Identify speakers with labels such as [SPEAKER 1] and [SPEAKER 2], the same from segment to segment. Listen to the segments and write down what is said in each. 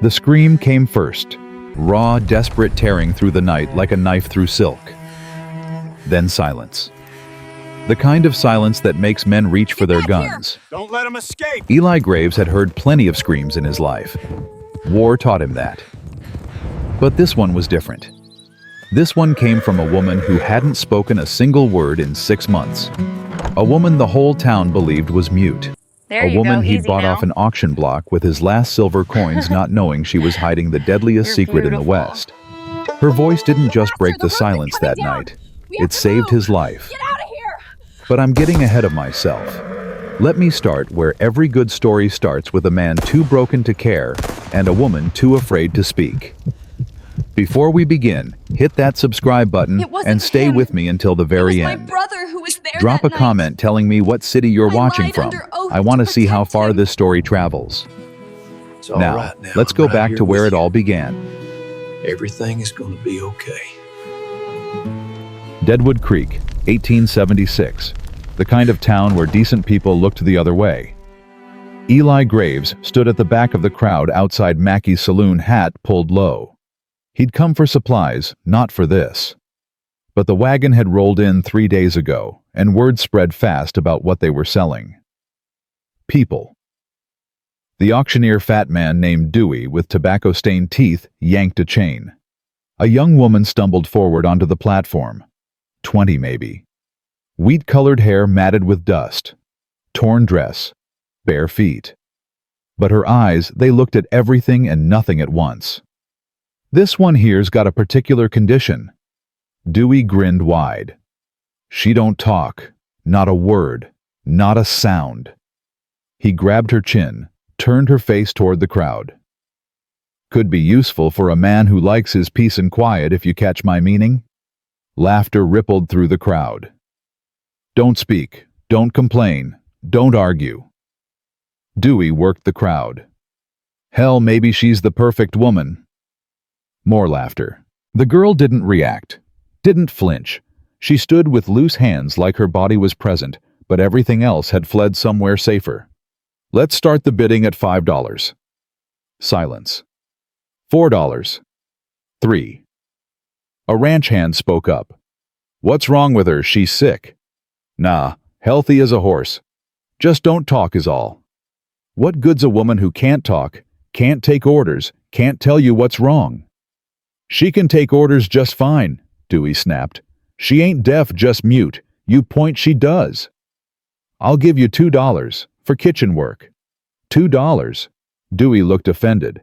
[SPEAKER 1] The scream came first, raw, desperate tearing through the night like a knife through silk. Then silence. The kind of silence that makes men reach for their guns.
[SPEAKER 2] Don't let him escape!
[SPEAKER 1] Eli Graves had heard plenty of screams in his life. War taught him that. But this one was different. This one came from a woman who hadn't spoken a single word in 6 months. A woman the whole town believed was mute. A woman he'd bought off an auction block with his last silver coins, not knowing she was hiding the deadliest secret in the West. Her voice didn't just break the silence that night. It saved his life.
[SPEAKER 3] Get out of here!
[SPEAKER 1] But I'm getting ahead of myself. Let me start where every good story starts, with a man too broken to care and a woman too afraid to speak. Before we begin, hit that subscribe button and stay with me until the very end.
[SPEAKER 3] My brother who was there
[SPEAKER 1] Drop a
[SPEAKER 3] that
[SPEAKER 1] comment telling me what city you're
[SPEAKER 3] I
[SPEAKER 1] watching
[SPEAKER 3] lied
[SPEAKER 1] from.
[SPEAKER 3] under oath
[SPEAKER 1] I want to
[SPEAKER 3] to
[SPEAKER 1] see how
[SPEAKER 3] protect
[SPEAKER 1] far
[SPEAKER 3] him.
[SPEAKER 1] this story travels.
[SPEAKER 4] It's all
[SPEAKER 1] Now,
[SPEAKER 4] right now.
[SPEAKER 1] let's
[SPEAKER 4] I'm
[SPEAKER 1] go
[SPEAKER 4] right
[SPEAKER 1] back
[SPEAKER 4] here
[SPEAKER 1] to where
[SPEAKER 4] with
[SPEAKER 1] it
[SPEAKER 4] you.
[SPEAKER 1] all began.
[SPEAKER 4] Everything is going to be okay.
[SPEAKER 1] Deadwood Creek, 1876. The kind of town where decent people looked the other way. Eli Graves stood at the back of the crowd outside Mackey's saloon, hat pulled low. He'd come for supplies, not for this. But the wagon had rolled in 3 days ago, and word spread fast about what they were selling. People. The auctioneer, fat man named Dewey with tobacco-stained teeth, yanked a chain. A young woman stumbled forward onto the platform. 20 maybe. Wheat-colored hair matted with dust. Torn dress. Bare feet. But her eyes, they looked at everything and nothing at once. This one here's got a particular condition. Dewey grinned wide. She don't talk. Not a word. Not a sound. He grabbed her chin, turned her face toward the crowd. Could be useful for a man who likes his peace and quiet, if you catch my meaning. Laughter rippled through the crowd. Don't speak. Don't complain. Don't argue. Dewey worked the crowd. Hell, maybe she's the perfect woman. More laughter. The girl didn't react. Didn't flinch. She stood with loose hands like her body was present, but everything else had fled somewhere safer. Let's start the bidding at $5. Silence. $4. 3. A ranch hand spoke up. What's wrong with her? She's sick. Nah, healthy as a horse. Just don't talk is all. What good's a woman who can't talk, can't take orders, can't tell you what's wrong? She can take orders just fine, Dewey snapped. She ain't deaf, just mute. You point she does. I'll give you $2 for kitchen work. $2. Dewey looked offended.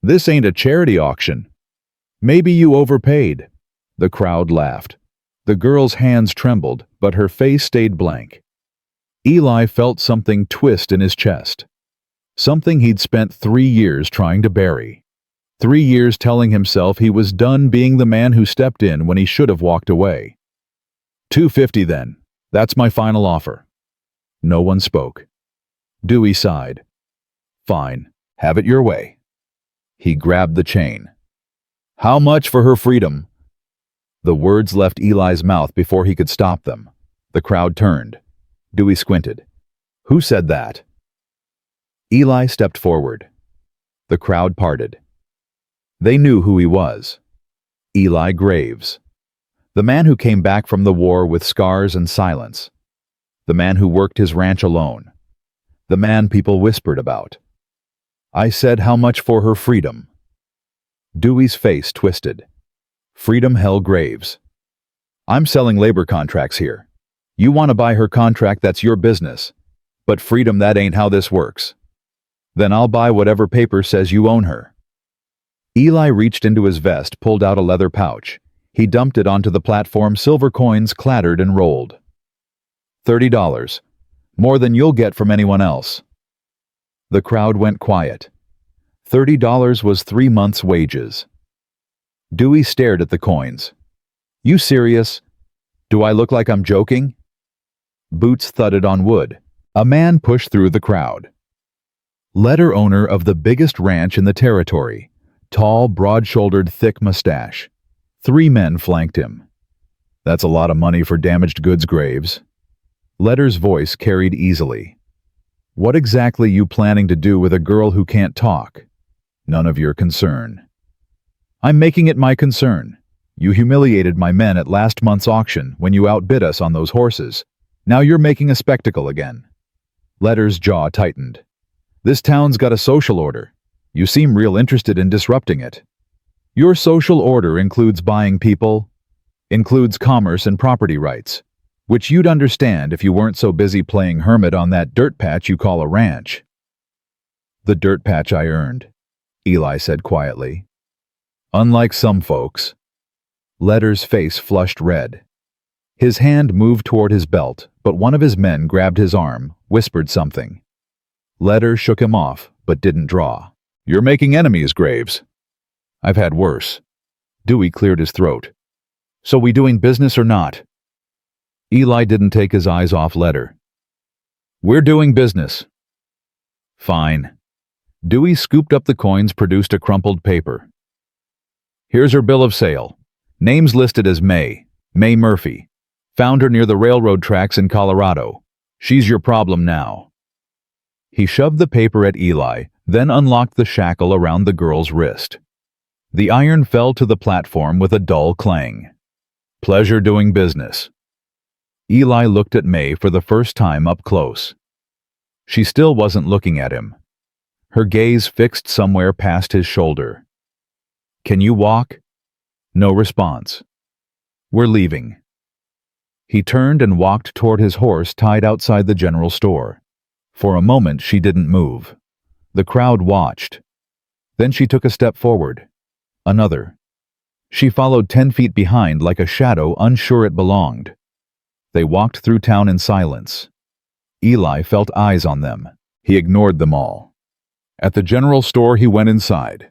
[SPEAKER 1] This ain't a charity auction. Maybe you overpaid. The crowd laughed. The girl's hands trembled, but her face stayed blank. Eli felt something twist in his chest. Something he'd spent 3 years trying to bury. 3 years telling himself he was done being the man who stepped in when he should have walked away. $2.50 then. That's my final offer. No one spoke. Dewey sighed. Fine, have it your way. He grabbed the chain. How much for her freedom? The words left Eli's mouth before he could stop them. The crowd turned. Dewey squinted. Who said that? Eli stepped forward. The crowd parted. They knew who he was. Eli Graves. The man who came back from the war with scars and silence. The man who worked his ranch alone. The man people whispered about. I said how much for her freedom. Dewey's face twisted. Freedom hell Graves. I'm selling labor contracts here. You want to buy her contract, that's your business. But freedom, that ain't how this works. Then I'll buy whatever paper says you own her. Eli reached into his vest, pulled out a leather pouch. He dumped it onto the platform. Silver coins clattered and rolled. $30. More than you'll get from anyone else. The crowd went quiet. $30 was 3 months' wages. Dewey stared at the coins. You serious? Do I look like I'm joking? Boots thudded on wood. A man pushed through the crowd. Letter owner of the biggest ranch in the territory. Tall, broad-shouldered, thick mustache. 3 men flanked him. That's a lot of money for damaged goods, Graves. Letter's voice carried easily. What exactly you planning to do with a girl who can't talk? None of your concern. I'm making it my concern. You humiliated my men at last month's auction when you outbid us on those horses. Now you're making a spectacle again. Letter's jaw tightened. This town's got a social order. You seem real interested in disrupting it. Your social order includes buying people, includes commerce and property rights, which you'd understand if you weren't so busy playing hermit on that dirt patch you call a ranch. The dirt patch I earned, Eli said quietly. Unlike some folks. Letter's face flushed red. His hand moved toward his belt, but one of his men grabbed his arm, whispered something. Letter shook him off, but didn't draw. You're making enemies, Graves. I've had worse. Dewey cleared his throat. So we doing business or not? Eli didn't take his eyes off Letter. We're doing business. Fine. Dewey scooped up the coins, produced a crumpled paper. Here's her bill of sale. Names listed as May Murphy. Found her near the railroad tracks in Colorado. She's your problem now. He shoved the paper at Eli, then unlocked the shackle around the girl's wrist. The iron fell to the platform with a dull clang. Pleasure doing business. Eli looked at May for the first time up close. She still wasn't looking at him. Her gaze fixed somewhere past his shoulder. Can you walk? No response. We're leaving. He turned and walked toward his horse tied outside the general store. For a moment she didn't move. The crowd watched. Then she took a step forward. Another. She followed 10 feet behind like a shadow, unsure it belonged. They walked through town in silence. Eli felt eyes on them. He ignored them all. At the general store he went inside.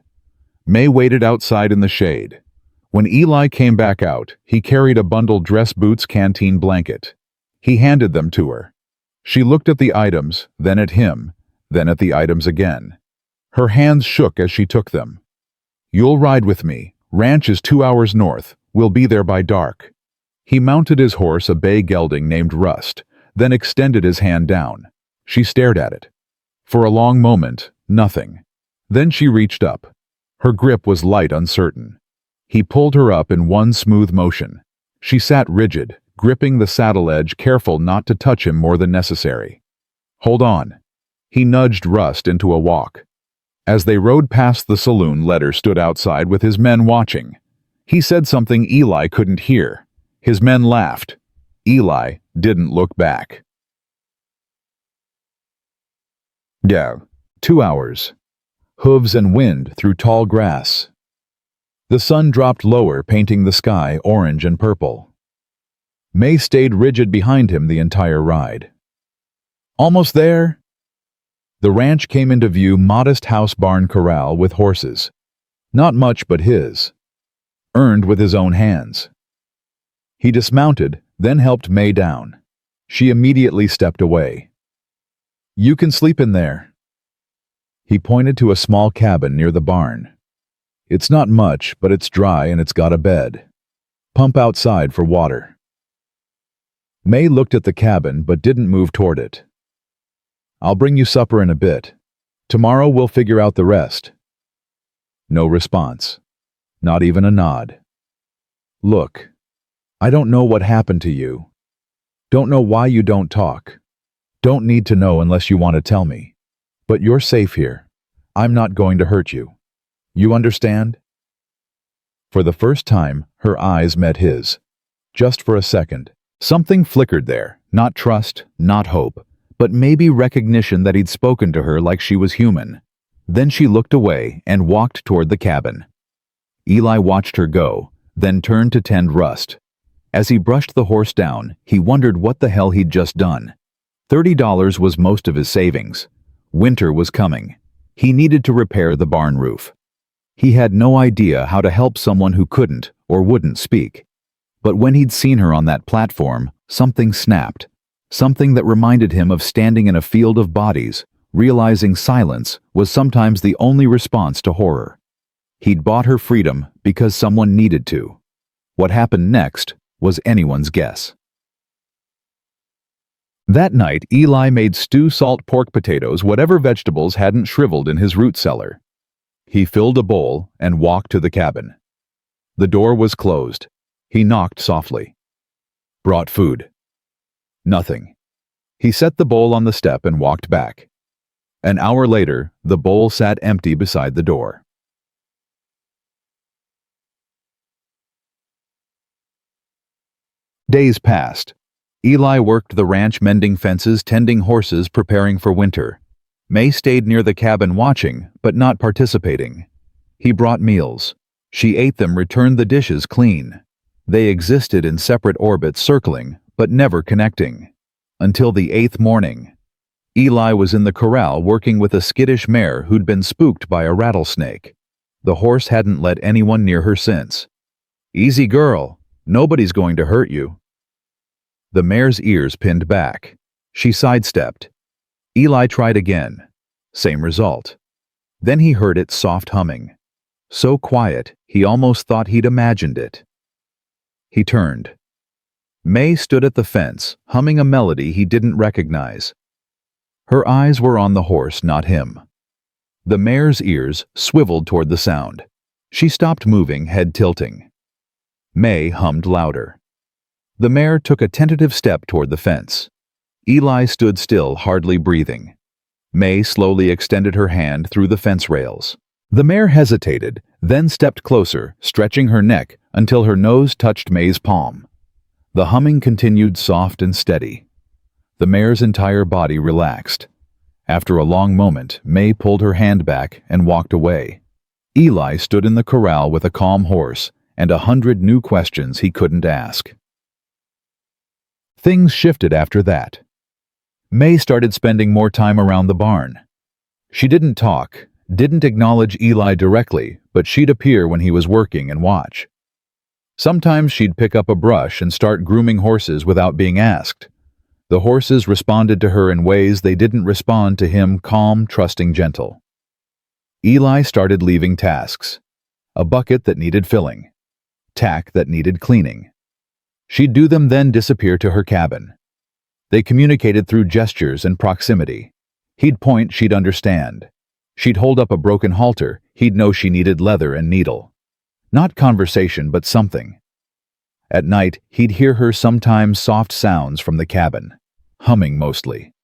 [SPEAKER 1] May waited outside in the shade. When Eli came back out, he carried a bundled dress boots canteen blanket. He handed them to her. She looked at the items, then at him, then at the items again. Her hands shook as she took them. You'll ride with me. Ranch is 2 hours north. We'll be there by dark. He mounted his horse, a bay gelding named Rust, then extended his hand down. She stared at it. For a long moment, nothing. Then she reached up. Her grip was light, uncertain. He pulled her up in one smooth motion. She sat rigid, gripping the saddle edge, careful not to touch him more than necessary. Hold on. He nudged Rust into a walk. As they rode past the saloon, Letter stood outside with his men watching. He said something Eli couldn't hear. His men laughed. Eli didn't look back. 2 hours. Hooves and wind through tall grass. The sun dropped lower, painting the sky orange and purple. May stayed rigid behind him the entire ride. Almost there. The ranch came into view, modest house barn corral with horses. Not much but his. Earned with his own hands. He dismounted, then helped May down. She immediately stepped away. You can sleep in there. He pointed to a small cabin near the barn. It's not much, but it's dry and it's got a bed. Pump outside for water. May looked at the cabin but didn't move toward it. I'll bring you supper in a bit. Tomorrow we'll figure out the rest. No response. Not even a nod. Look, I don't know what happened to you. Don't know why you don't talk. Don't need to know unless you want to tell me. But you're safe here. I'm not going to hurt you. You understand? For the first time, her eyes met his. Just for a second. Something flickered there. Not trust, not hope, but maybe recognition that he'd spoken to her like she was human. Then she looked away and walked toward the cabin. Eli watched her go, then turned to tend Rust. As he brushed the horse down, he wondered what the hell he'd just done. $30 was most of his savings. Winter was coming. He needed to repair the barn roof. He had no idea how to help someone who couldn't or wouldn't speak. But when he'd seen her on that platform, something snapped. Something that reminded him of standing in a field of bodies, realizing silence was sometimes the only response to horror. He'd bought her freedom because someone needed to. What happened next was anyone's guess. That night, Eli made stew, salt pork, potatoes, whatever vegetables hadn't shriveled in his root cellar. He filled a bowl and walked to the cabin. The door was closed. He knocked softly. Brought food. Nothing. He set the bowl on the step and walked back. An hour later, the bowl sat empty beside the door. Days passed. Eli worked the ranch mending fences, tending horses, preparing for winter. May stayed near the cabin watching, but not participating. He brought meals. She ate them, returned the dishes clean. They existed in separate orbits, circling, but never connecting. Until the 8th morning. Eli was in the corral working with a skittish mare who'd been spooked by a rattlesnake. The horse hadn't let anyone near her since. "Easy, girl. Nobody's going to hurt you." The mare's ears pinned back. She sidestepped. Eli tried again. Same result. Then he heard its soft humming. So quiet, he almost thought he'd imagined it. He turned. May stood at the fence, humming a melody he didn't recognize. Her eyes were on the horse, not him. The mare's ears swiveled toward the sound. She stopped moving, head tilting. May hummed louder. The mare took a tentative step toward the fence. Eli stood still, hardly breathing. May slowly extended her hand through the fence rails. The mare hesitated, then stepped closer, stretching her neck until her nose touched May's palm. The humming continued, soft and steady. The mare's entire body relaxed. After a long moment, May pulled her hand back and walked away. Eli stood in the corral with a calm horse and 100 new questions he couldn't ask. Things shifted after that. May started spending more time around the barn. She didn't talk, didn't acknowledge Eli directly, but she'd appear when he was working and watch. Sometimes she'd pick up a brush and start grooming horses without being asked. The horses responded to her in ways they didn't respond to him, calm, trusting, gentle. Eli started leaving tasks. A bucket that needed filling. Tack that needed cleaning. She'd do them, then disappear to her cabin. They communicated through gestures and proximity. He'd point, she'd understand. She'd hold up a broken halter, he'd know she needed leather and needle. Not conversation, but something. At night, he'd hear her sometimes soft sounds from the cabin, humming mostly.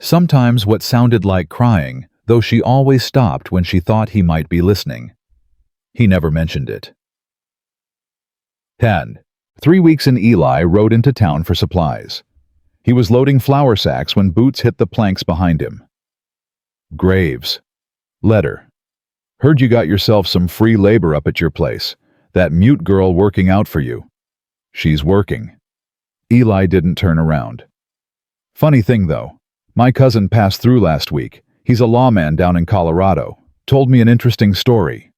[SPEAKER 1] Sometimes what sounded like crying, though she always stopped when she thought he might be listening. He never mentioned it. 10. 3 weeks in, Eli rode into town for supplies. He was loading flour sacks when boots hit the planks behind him. Graves. Letter. Heard you got yourself some free labor up at your place. That mute girl working out for you. She's working. Eli didn't turn around. Funny thing though, my cousin passed through last week. He's a lawman down in Colorado. Told me an interesting story.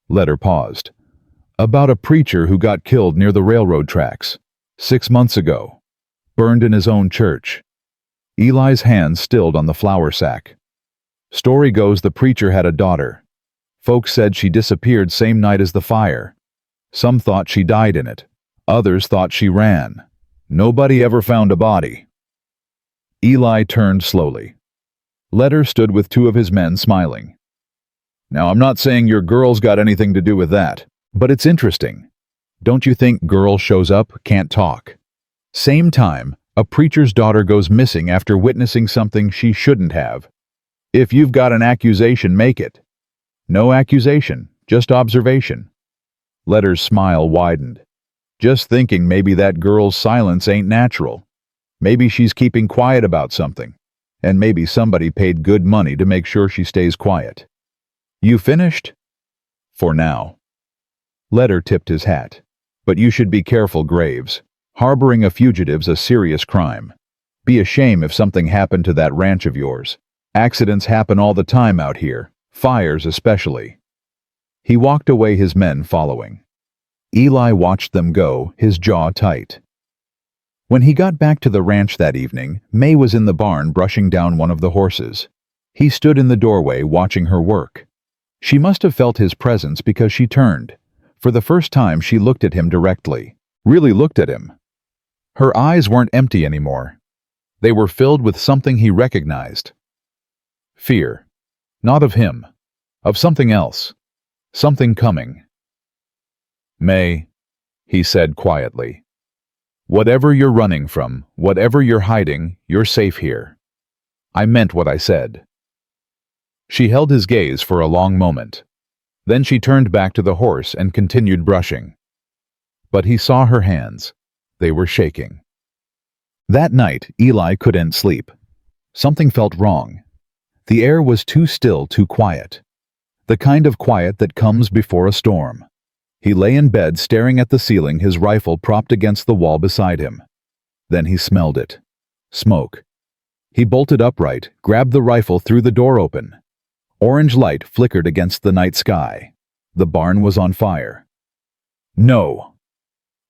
[SPEAKER 1] Letter paused. About a preacher who got killed near the railroad tracks 6 months ago. Burned in his own church. Eli's hand stilled on the flour sack. Story goes the preacher had a daughter. Folks said she disappeared same night as the fire. Some thought she died in it. Others thought she ran. Nobody ever found a body. Eli turned slowly. Letter stood with 2 of his men smiling. Now, I'm not saying your girl's got anything to do with that, but it's interesting. Don't you think girl shows up, can't talk? Same time, a preacher's daughter goes missing after witnessing something she shouldn't have. If you've got an accusation, make it. No accusation, just observation. Letter's smile widened. Just thinking maybe that girl's silence ain't natural. Maybe she's keeping quiet about something, and maybe somebody paid good money to make sure she stays quiet. You finished? For now. Letter tipped his hat. But you should be careful, Graves. Harboring a fugitive's a serious crime. Be a shame if something happened to that ranch of yours. Accidents happen all the time out here, fires especially. He walked away, his men following. Eli watched them go, his jaw tight. When he got back to the ranch that evening, May was in the barn brushing down one of the horses. He stood in the doorway watching her work. She must have felt his presence because she turned. For the first time she looked at him directly, really looked at him. Her eyes weren't empty anymore. They were filled with something he recognized. Fear. Not of him. Of something else. Something coming. May, he said quietly. Whatever you're running from, whatever you're hiding, you're safe here. I meant what I said. She held his gaze for a long moment. Then she turned back to the horse and continued brushing. But he saw her hands. They were shaking. That night, Eli couldn't sleep. Something felt wrong. The air was too still, too quiet. The kind of quiet that comes before a storm. He lay in bed staring at the ceiling, his rifle propped against the wall beside him. Then he smelled it. Smoke. He bolted upright, grabbed the rifle, threw the door open. Orange light flickered against the night sky. The barn was on fire. No!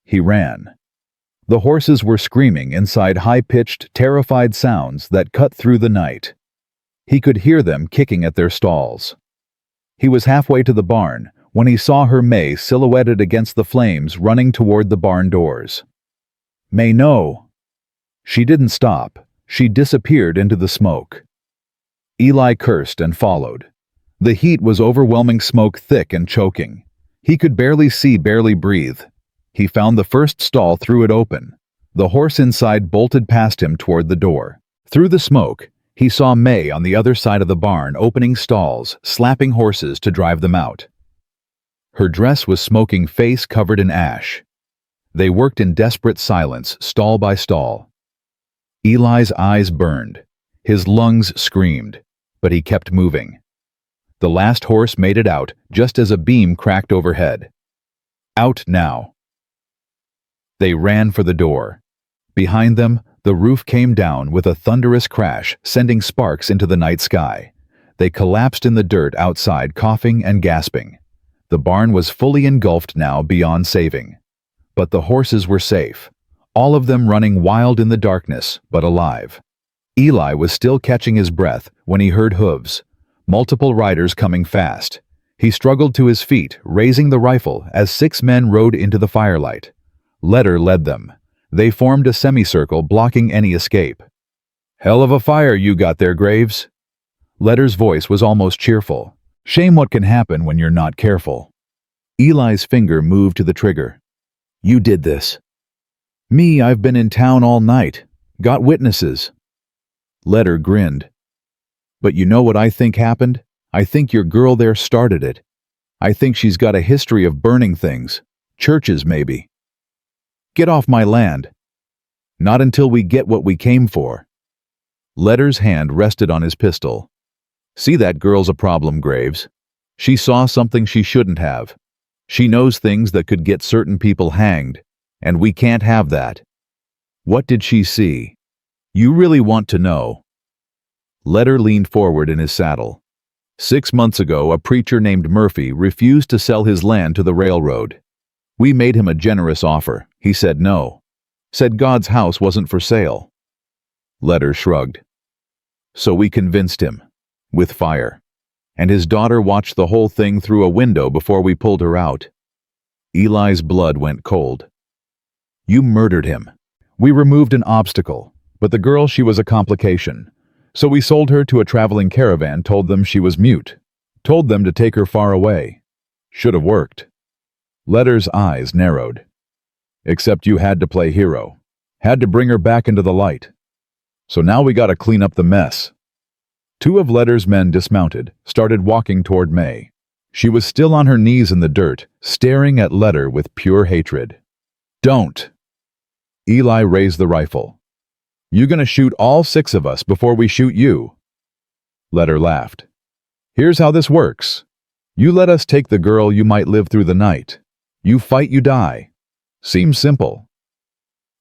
[SPEAKER 1] He ran. The horses were screaming inside high-pitched, terrified sounds that cut through the night. He could hear them kicking at their stalls. He was halfway to the barn when he saw her, May, silhouetted against the flames, running toward the barn doors. May, no! She didn't stop. She disappeared into the smoke. Eli cursed and followed. The heat was overwhelming, smoke thick and choking. He could barely see, barely breathe. He found the first stall, threw it open. The horse inside bolted past him toward the door. Through the smoke, he saw May on the other side of the barn, opening stalls, slapping horses to drive them out. Her dress was smoking, face covered in ash. They worked in desperate silence, stall by stall. Eli's eyes burned. His lungs screamed, but he kept moving. The last horse made it out just as a beam cracked overhead. Out now. They ran for the door. Behind them, the roof came down with a thunderous crash, sending sparks into the night sky. They collapsed in the dirt outside, coughing and gasping. The barn was fully engulfed now, beyond saving. But the horses were safe, all of them running wild in the darkness, but alive. Eli was still catching his breath when he heard hooves, multiple riders coming fast. He struggled to his feet, raising the rifle as 6 men rode into the firelight. Letter led them. They formed a semicircle, blocking any escape. "Hell of a fire you got there, Graves." Letter's voice was almost cheerful. "Shame what can happen when you're not careful." Eli's finger moved to the trigger. "You did this." "Me, I've been in town all night. Got witnesses." Letter grinned. "But you know what I think happened? I think your girl there started it. I think she's got a history of burning things. Churches, maybe." "Get off my land." "Not until we get what we came for." Letter's hand rested on his pistol. "See, that girl's a problem, Graves. She saw something she shouldn't have. She knows things that could get certain people hanged, and we can't have that." "What did she see? You really want to know?" Letter leaned forward in his saddle. 6 months ago, a preacher named Murphy refused to sell his land to the railroad. We made him a generous offer. He said no. Said God's house wasn't for sale. Letter shrugged. "So we convinced him. With fire. And his daughter watched the whole thing through a window before we pulled her out." Eli's blood went cold. "You murdered him. We removed an obstacle, but the girl, she was a complication. So we sold her to a traveling caravan, told them she was mute. Told them to take her far away. Should have worked." Letter's eyes narrowed. "Except you had to play hero. Had to bring her back into the light. So now we gotta clean up the mess." 2 of Letter's men dismounted, started walking toward May. She was still on her knees in the dirt, staring at Letter with pure hatred. "Don't!" Eli raised the rifle. "You gonna shoot all 6 of us before we shoot you?" Letter laughed. "Here's how this works. You let us take the girl, you might live through the night. You fight, you die. Seems simple."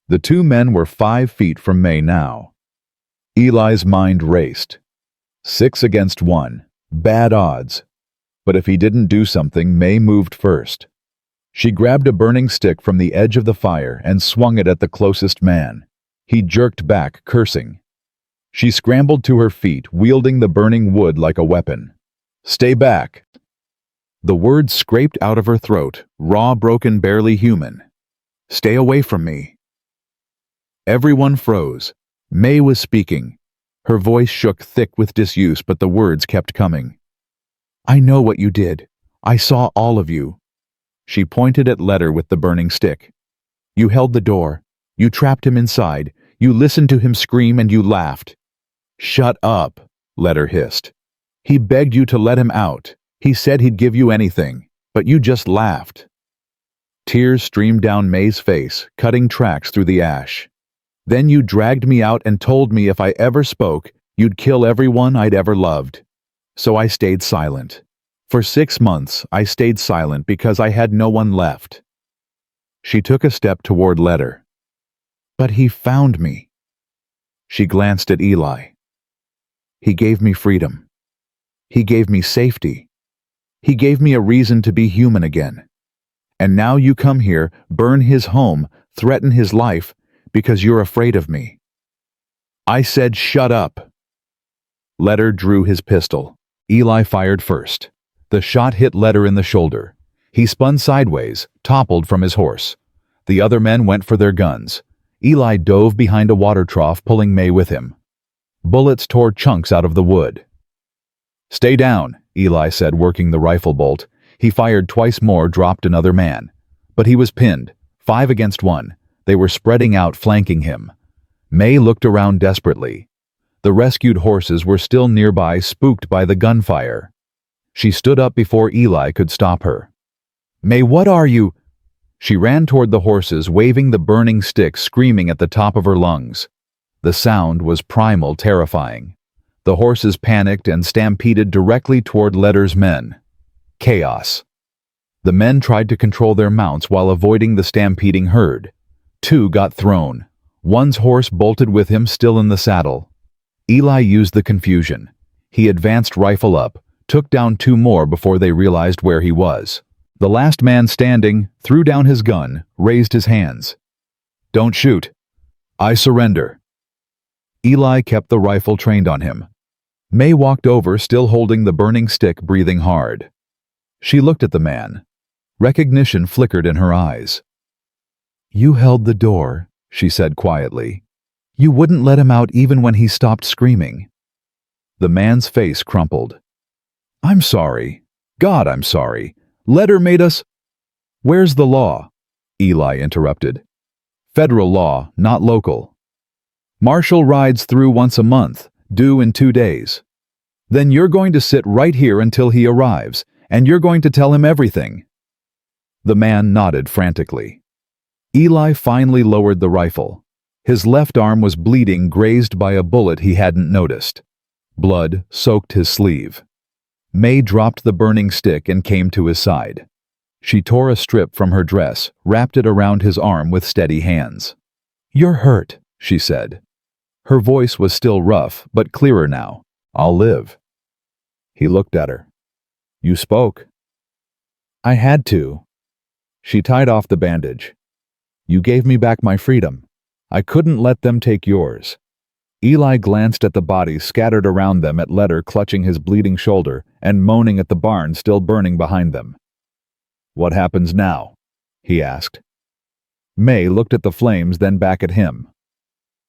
[SPEAKER 1] The 2 men were 5 feet from May now. Eli's mind raced. 6 against 1. Bad odds. But if he didn't do something, May moved first. She grabbed a burning stick from the edge of the fire and swung it at the closest man. He jerked back, cursing. She scrambled to her feet, wielding the burning wood like a weapon. "Stay back." The words scraped out of her throat, raw, broken, barely human. "Stay away from me." Everyone froze. May was speaking. Her voice shook thick with disuse, but the words kept coming. I know what you did. I saw all of you. She pointed at Letter with the burning stick. You held the door. You trapped him inside. You listened to him scream and you laughed. Shut up, Letter hissed. He begged you to let him out. He said he'd give you anything, but you just laughed. Tears streamed down May's face, cutting tracks through the ash. Then you dragged me out and told me if I ever spoke, you'd kill everyone I'd ever loved. So I stayed silent. For 6 months, I stayed silent because I had no one left. She took a step toward Letter. But he found me. She glanced at Eli. He gave me freedom. He gave me safety. He gave me a reason to be human again. And now you come here, burn his home, threaten his life, because you're afraid of me. I said shut up. Letter drew his pistol. Eli fired first. The shot hit Letter in the shoulder. He spun sideways, toppled from his horse. The other men went for their guns. Eli dove behind a water trough, pulling May with him. Bullets tore chunks out of the wood. Stay down, Eli said, working the rifle bolt. He fired twice more, dropped another man. But he was pinned, 5 against 1. They were spreading out, flanking him. May looked around desperately. The rescued horses were still nearby, spooked by the gunfire. She stood up before Eli could stop her. May, what are you? She ran toward the horses, waving the burning stick, screaming at the top of her lungs. The sound was primal, terrifying. The horses panicked and stampeded directly toward Letter's men. Chaos. The men tried to control their mounts while avoiding the stampeding herd. 2 got thrown. One's horse bolted with him, still in the saddle. Eli used the confusion. He advanced, rifle up, took down 2 more before they realized where he was. The last man standing threw down his gun, raised his hands. Don't shoot. I surrender. Eli kept the rifle trained on him. May walked over, still holding the burning stick, breathing hard. She looked at the man. Recognition flickered in her eyes. You held the door, she said quietly. You wouldn't let him out even when he stopped screaming. The man's face crumpled. I'm sorry. God, I'm sorry. Letter made us— Where's the law? Eli interrupted. Federal law, not local. Marshal rides through once a month, due in 2 days. Then you're going to sit right here until he arrives, and you're going to tell him everything. The man nodded frantically. Eli finally lowered the rifle. His left arm was bleeding, grazed by a bullet he hadn't noticed. Blood soaked his sleeve. May dropped the burning stick and came to his side. She tore a strip from her dress, wrapped it around his arm with steady hands. You're hurt, she said. Her voice was still rough, but clearer now. I'll live. He looked at her. You spoke. I had to. She tied off the bandage. You gave me back my freedom. I couldn't let them take yours. Eli glanced at the bodies scattered around them, at Letter clutching his bleeding shoulder and moaning at the barn still burning behind them. What happens now? He asked. May looked at the flames, then back at him.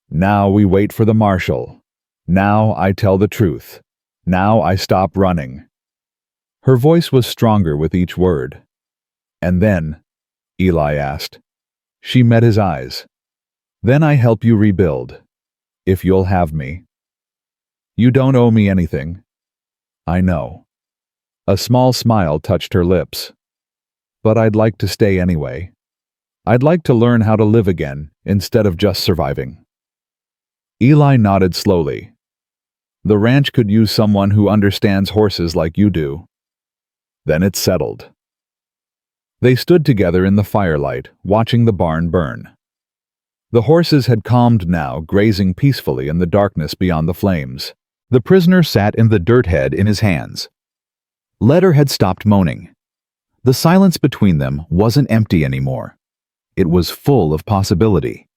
[SPEAKER 1] Now we wait for the marshal. Now I tell the truth. Now I stop running. Her voice was stronger with each word. And then, Eli asked. She met his eyes. Then I help you rebuild. If you'll have me. You don't owe me anything. I know. A small smile touched her lips. But I'd like to stay anyway. I'd like to learn how to live again, instead of just surviving. Eli nodded slowly. The ranch could use someone who understands horses like you do. Then it settled. They stood together in the firelight, watching the barn burn. The horses had calmed now, grazing peacefully in the darkness beyond the flames. The prisoner sat in the dirt head in his hands. Letter had stopped moaning. The silence between them wasn't empty anymore. It was full of possibility.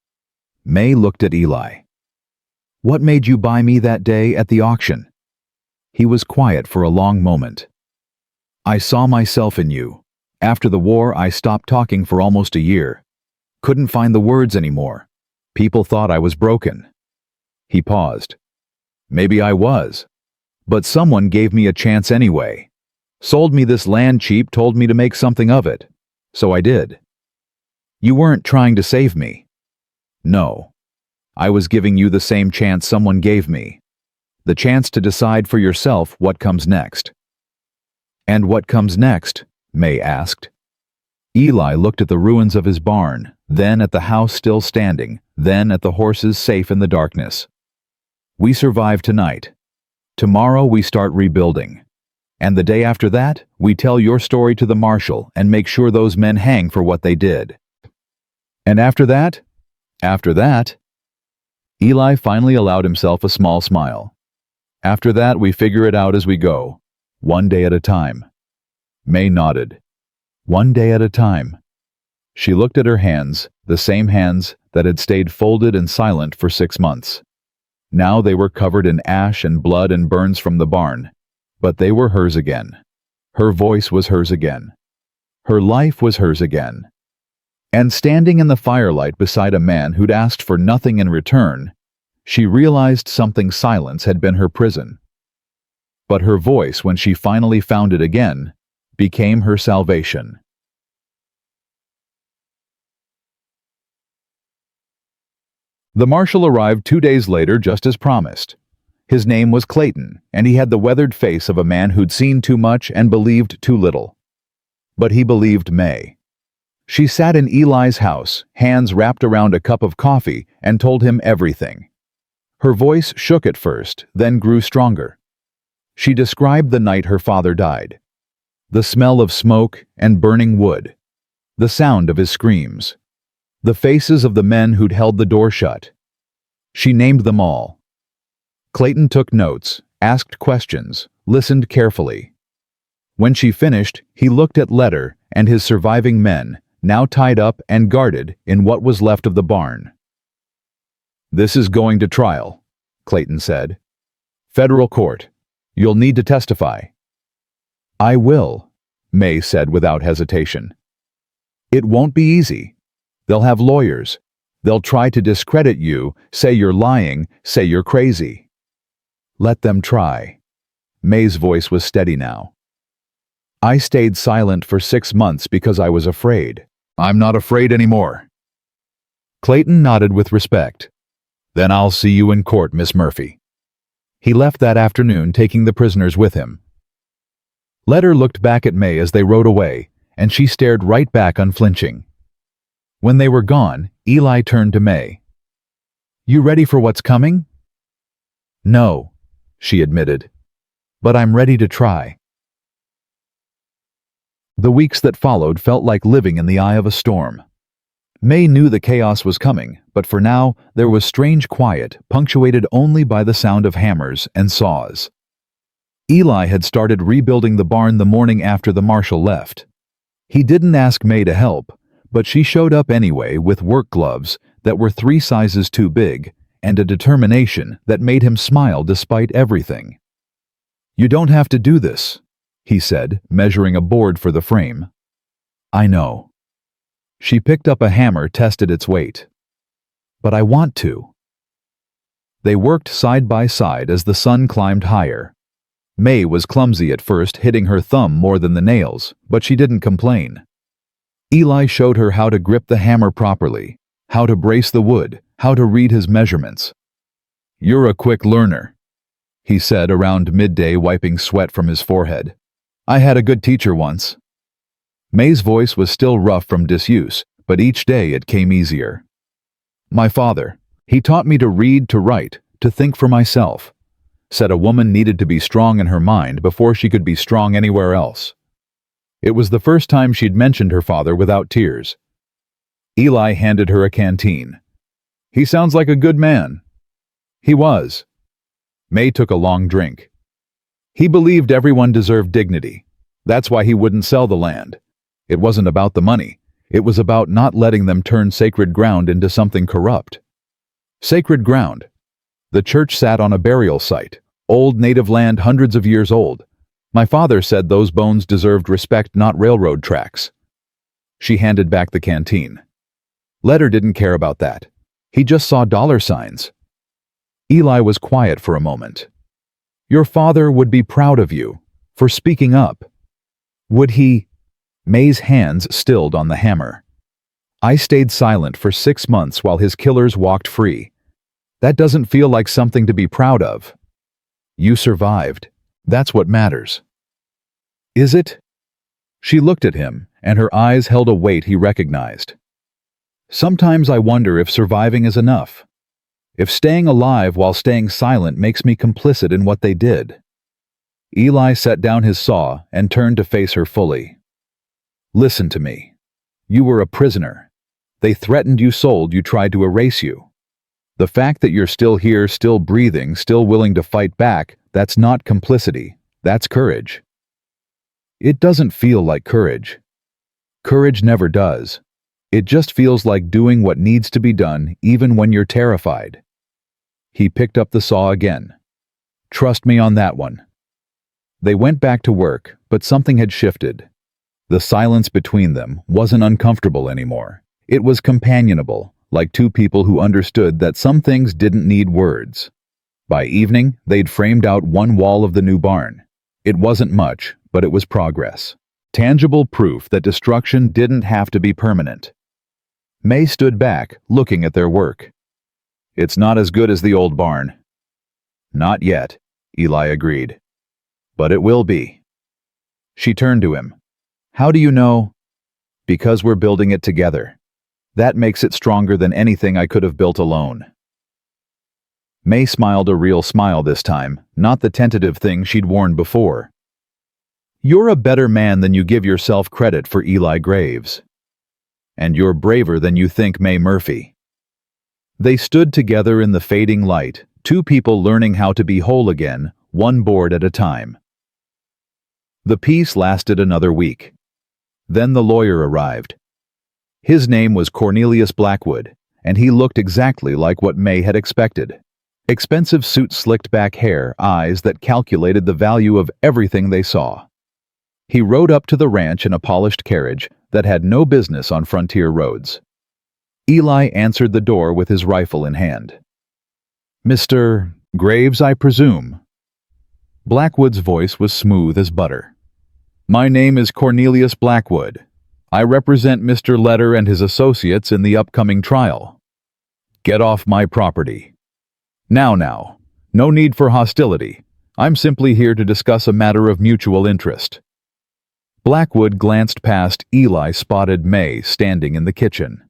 [SPEAKER 1] May looked at Eli. What made you buy me that day at the auction? He was quiet for a long moment. I saw myself in you. After the war, I stopped talking for almost a year. Couldn't find the words anymore. People thought I was broken. He paused. Maybe I was. But someone gave me a chance anyway. Sold me this land cheap, told me to make something of it. So I did. You weren't trying to save me. No. I was giving you the same chance someone gave me. The chance to decide for yourself what comes next. And what comes next? May asked. Eli looked at the ruins of his barn, then at the house still standing, then at the horses safe in the darkness. We survive tonight. Tomorrow we start rebuilding. And the day after that, we tell your story to the marshal and make sure those men hang for what they did. And after that? After that? Eli finally allowed himself a small smile. After that, we figure it out as we go, one day at a time. May nodded. One day at a time. She looked at her hands, the same hands that had stayed folded and silent for 6 months. Now they were covered in ash and blood and burns from the barn, but they were hers again. Her voice was hers again. Her life was hers again. And standing in the firelight beside a man who'd asked for nothing in return, she realized something silence had been her prison. But her voice, when she finally found it again, became her salvation. The marshal arrived 2 days later just as promised. His name was Clayton, and he had the weathered face of a man who'd seen too much and believed too little. But he believed May. She sat in Eli's house, hands wrapped around a cup of coffee, and told him everything. Her voice shook at first, then grew stronger. She described the night her father died. The smell of smoke and burning wood. The sound of his screams. The faces of the men who'd held the door shut. She named them all. Clayton took notes, asked questions, listened carefully. When she finished, he looked at Letter and his surviving men, now tied up and guarded in what was left of the barn. "This is going to trial," Clayton said. "Federal court. You'll need to testify." "I will," May said without hesitation. "It won't be easy. They'll have lawyers. They'll try to discredit you, say you're lying, say you're crazy." "Let them try." May's voice was steady now. "I stayed silent for 6 months because I was afraid. I'm not afraid anymore." Clayton nodded with respect. "Then I'll see you in court, Miss Murphy." He left that afternoon, taking the prisoners with him. Letter looked back at May as they rode away, and she stared right back unflinching. When they were gone, Eli turned to May. "You ready for what's coming?" "No," she admitted, "but I'm ready to try." The weeks that followed felt like living in the eye of a storm. May knew the chaos was coming, but for now there was strange quiet, punctuated only by the sound of hammers and saws. Eli had started rebuilding the barn the morning after the marshal left. He didn't ask May to help, but she showed up anyway with work gloves that were 3 sizes too big and a determination that made him smile despite everything. "You don't have to do this," he said, measuring a board for the frame. "I know." She picked up a hammer, tested its weight. "But I want to." They worked side by side as the sun climbed higher. May was clumsy at first, hitting her thumb more than the nails, but she didn't complain. Eli showed her how to grip the hammer properly, how to brace the wood, how to read his measurements. "You're a quick learner," he said around midday, wiping sweat from his forehead. "I had a good teacher once." May's voice was still rough from disuse, but each day it came easier. "My father, he taught me to read, to write, to think for myself. Said a woman needed to be strong in her mind before she could be strong anywhere else." It was the first time she'd mentioned her father without tears. Eli handed her a canteen. "He sounds like a good man." He was. May took a long drink. "He believed everyone deserved dignity. That's why he wouldn't sell the land. It wasn't about the money. It was about not letting them turn sacred ground into something corrupt." Sacred ground. The church sat on a burial site, old native land hundreds of years old. My father said those bones deserved respect, not railroad tracks. She handed back the canteen. Letter didn't care about that. He just saw dollar signs. Eli was quiet for a moment. "Your father would be proud of you for speaking up, Would he? May's hands stilled on the hammer. I stayed silent for 6 months while his killers walked free. That doesn't feel like something to be proud of. You survived. That's what matters. Is it? She looked at him, and her eyes held a weight he recognized. Sometimes I wonder if surviving is enough. If staying alive while staying silent makes me complicit in what they did. Eli set down his saw and turned to face her fully. Listen to me. You were a prisoner. They threatened you, sold you, tried to erase you. The fact that you're still here, still breathing, still willing to fight back, that's not complicity. That's courage. It doesn't feel like courage. Courage never does. It just feels like doing what needs to be done even when you're terrified. He picked up the saw again. Trust me on that one. They went back to work, but something had shifted. The silence between them wasn't uncomfortable anymore. It was companionable, like two people who understood that some things didn't need words. By evening, they'd framed out one wall of the new barn. It wasn't much, but it was progress. Tangible proof that destruction didn't have to be permanent. May stood back, looking at their work. It's not as good as the old barn. Not yet, Eli agreed. But it will be. She turned to him. How do you know? Because we're building it together. That makes it stronger than anything I could have built alone. May smiled a real smile this time, not the tentative thing she'd worn before. You're a better man than you give yourself credit for, Eli Graves. And you're braver than you think, May Murphy. They stood together in the fading light, two people learning how to be whole again, one board at a time. The peace lasted another week. Then the lawyer arrived. His name was Cornelius Blackwood, and he looked exactly like what May had expected. Expensive suit, slicked back hair, eyes that calculated the value of everything they saw. He rode up to the ranch in a polished carriage that had no business on frontier roads. Eli answered the door with his rifle in hand. Mr. Graves, I presume? Blackwood's voice was smooth as butter. My name is Cornelius Blackwood. I represent Mr. Letter and his associates in the upcoming trial. Get off my property. Now, no need for hostility. I'm simply here to discuss a matter of mutual interest. Blackwood glanced past Eli, spotted May standing in the kitchen.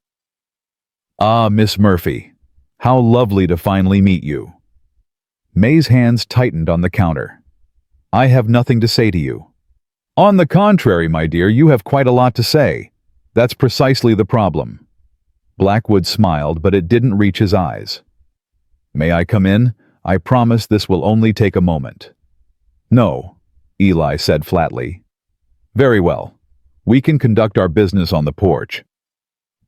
[SPEAKER 1] Ah, Miss Murphy, how lovely to finally meet you. May's hands tightened on the counter. I have nothing to say to you. On the contrary, my dear, you have quite a lot to say. That's precisely the problem. Blackwood smiled, but it didn't reach his eyes. May I come in? I promise this will only take a moment. No, Eli said flatly. Very well. We can conduct our business on the porch.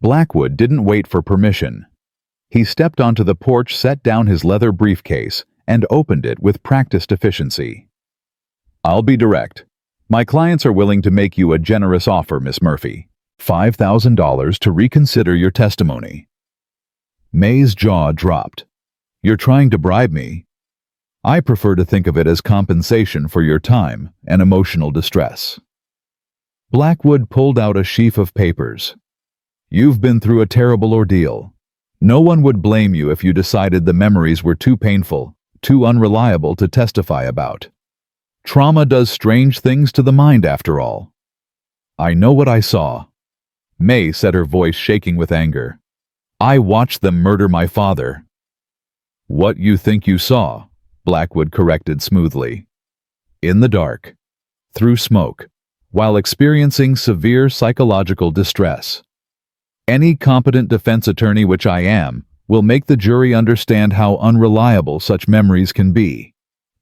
[SPEAKER 1] Blackwood didn't wait for permission. He stepped onto the porch, set down his leather briefcase, and opened it with practiced efficiency. I'll be direct. My clients are willing to make you a generous offer, Miss Murphy. $5,000 to reconsider your testimony. May's jaw dropped. You're trying to bribe me? I prefer to think of it as compensation for your time and emotional distress. Blackwood pulled out a sheaf of papers. You've been through a terrible ordeal. No one would blame you if you decided the memories were too painful, too unreliable to testify about. Trauma does strange things to the mind, after all. I know what I saw. May said, her voice shaking with anger. I watched them murder my father. What you think you saw, Blackwood corrected smoothly. In the dark, through smoke, while experiencing severe psychological distress. Any competent defense attorney, which I am, will make the jury understand how unreliable such memories can be.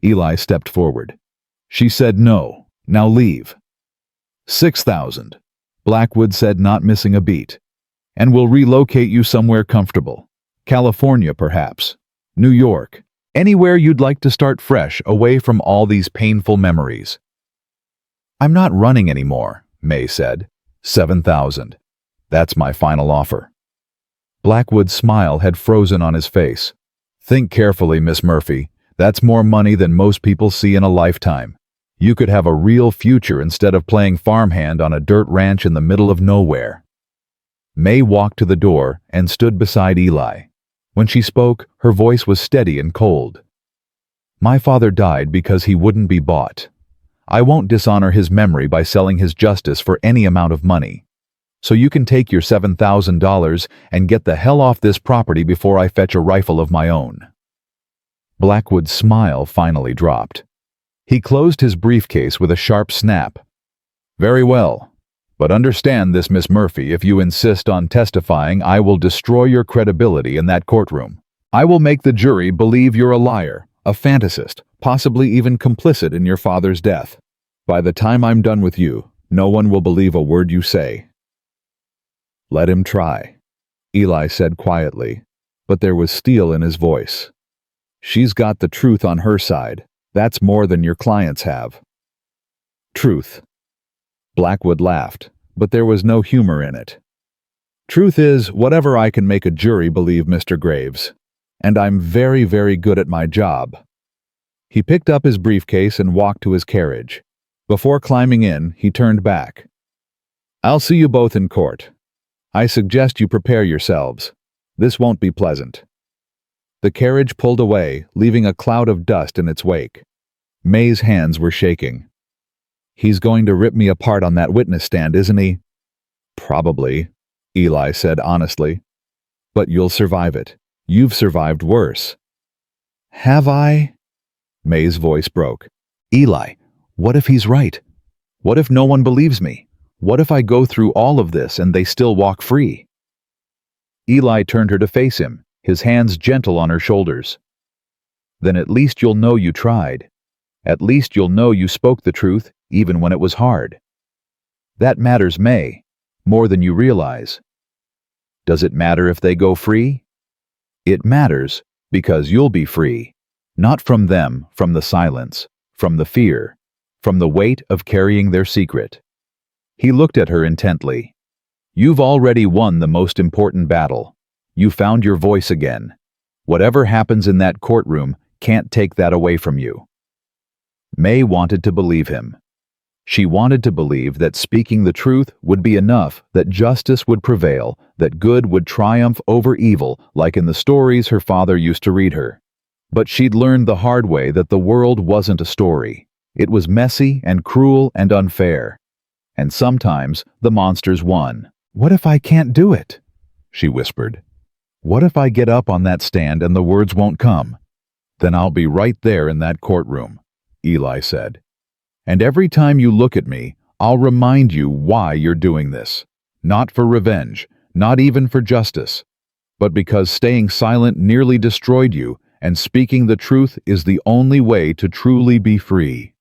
[SPEAKER 1] Eli stepped forward. She said no. Now leave. 6,000, Blackwood said, not missing a beat. And we'll relocate you somewhere comfortable. California, perhaps. New York. Anywhere you'd like to start fresh, away from all these painful memories. I'm not running anymore, May said. 7,000. That's my final offer. Blackwood's smile had frozen on his face. Think carefully, Miss Murphy. That's more money than most people see in a lifetime. You could have a real future instead of playing farmhand on a dirt ranch in the middle of nowhere. May walked to the door and stood beside Eli. When she spoke, her voice was steady and cold. My father died because he wouldn't be bought. I won't dishonor his memory by selling his justice for any amount of money. So you can take your $7,000 and get the hell off this property before I fetch a rifle of my own. Blackwood's smile finally dropped. He closed his briefcase with a sharp snap. Very well. But understand this, Miss Murphy, if you insist on testifying, I will destroy your credibility in that courtroom. I will make the jury believe you're a liar, a fantasist, possibly even complicit in your father's death. By the time I'm done with you, no one will believe a word you say. Let him try, Eli said quietly, but there was steel in his voice. She's got the truth on her side. That's more than your clients have. Truth. Blackwood laughed, but there was no humor in it. Truth is whatever I can make a jury believe, Mr. Graves. And I'm very, very good at my job. He picked up his briefcase and walked to his carriage. Before climbing in, he turned back. I'll see you both in court. I suggest you prepare yourselves. This won't be pleasant. The carriage pulled away, leaving a cloud of dust in its wake. May's hands were shaking. He's going to rip me apart on that witness stand, isn't he? Probably, Eli said honestly. But you'll survive it. You've survived worse. Have I? May's voice broke. Eli, what if he's right? What if no one believes me? What if I go through all of this and they still walk free? Eli turned her to face him, his hands gentle on her shoulders. Then at least you'll know you tried. At least you'll know you spoke the truth, even when it was hard. That matters, May, more than you realize. Does it matter if they go free? It matters because you'll be free. Not from them, from the silence, from the fear, from the weight of carrying their secret. He looked at her intently. You've already won the most important battle. You found your voice again. Whatever happens in that courtroom can't take that away from you. May wanted to believe him. She wanted to believe that speaking the truth would be enough, that justice would prevail, that good would triumph over evil, like in the stories her father used to read her. But she'd learned the hard way that the world wasn't a story. It was messy and cruel and unfair. And sometimes the monsters won. What if I can't do it? She whispered. What if I get up on that stand and the words won't come? Then I'll be right there in that courtroom, Eli said. And every time you look at me, I'll remind you why you're doing this. Not for revenge, not even for justice, but because staying silent nearly destroyed you, and speaking the truth is the only way to truly be free.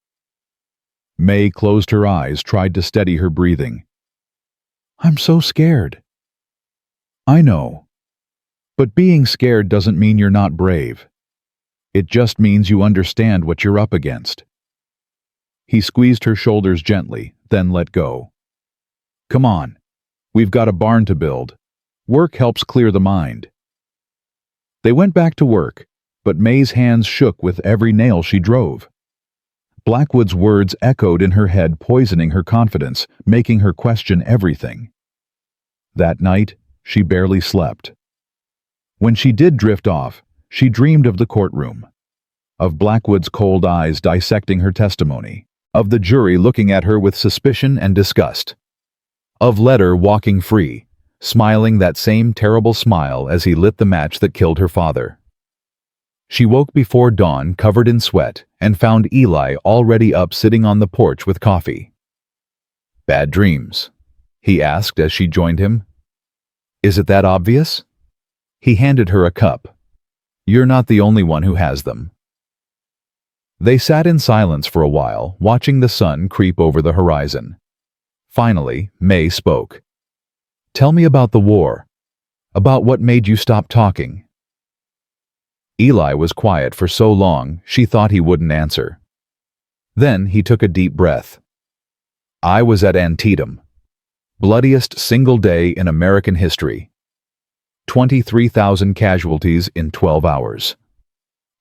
[SPEAKER 1] May closed her eyes, tried to steady her breathing. I'm so scared. I know. But being scared doesn't mean you're not brave. It just means you understand what you're up against. He squeezed her shoulders gently, then let go. Come on. We've got a barn to build. Work helps clear the mind. They went back to work, but May's hands shook with every nail she drove. Blackwood's words echoed in her head, poisoning her confidence, making her question everything. That night, she barely slept. When she did drift off, she dreamed of the courtroom, of Blackwood's cold eyes dissecting her testimony, of the jury looking at her with suspicion and disgust, of Letter walking free, smiling that same terrible smile as he lit the match that killed her father. She woke before dawn, covered in sweat, and found Eli already up sitting on the porch with coffee. Bad dreams? He asked as she joined him. Is it that obvious? He handed her a cup. You're not the only one who has them. They sat in silence for a while, watching the sun creep over the horizon. Finally, May spoke. Tell me about the war. About what made you stop talking. Eli was quiet for so long, she thought he wouldn't answer. Then he took a deep breath. I was at Antietam. Bloodiest single day in American history. 23,000 casualties in 12 hours.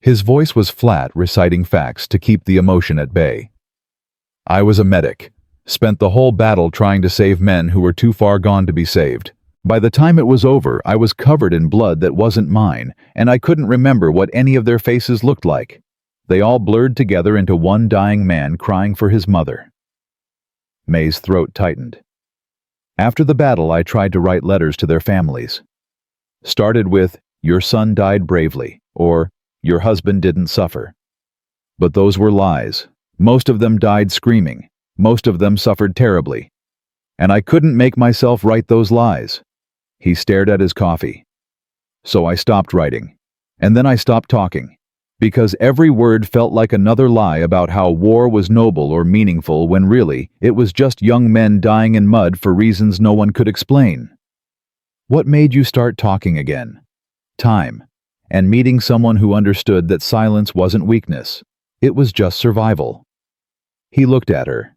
[SPEAKER 1] His voice was flat, reciting facts to keep the emotion at bay. I was a medic. Spent the whole battle trying to save men who were too far gone to be saved. By the time it was over, I was covered in blood that wasn't mine, and I couldn't remember what any of their faces looked like. They all blurred together into one dying man crying for his mother. May's throat tightened. After the battle, I tried to write letters to their families. Started with, "Your son died bravely," or "Your husband didn't suffer." But those were lies. Most of them died screaming. Most of them suffered terribly. And I couldn't make myself write those lies. He stared at his coffee. So I stopped writing. And then I stopped talking. Because every word felt like another lie about how war was noble or meaningful when really, it was just young men dying in mud for reasons no one could explain. What made you start talking again? Time. And meeting someone who understood that silence wasn't weakness. It was just survival. He looked at her.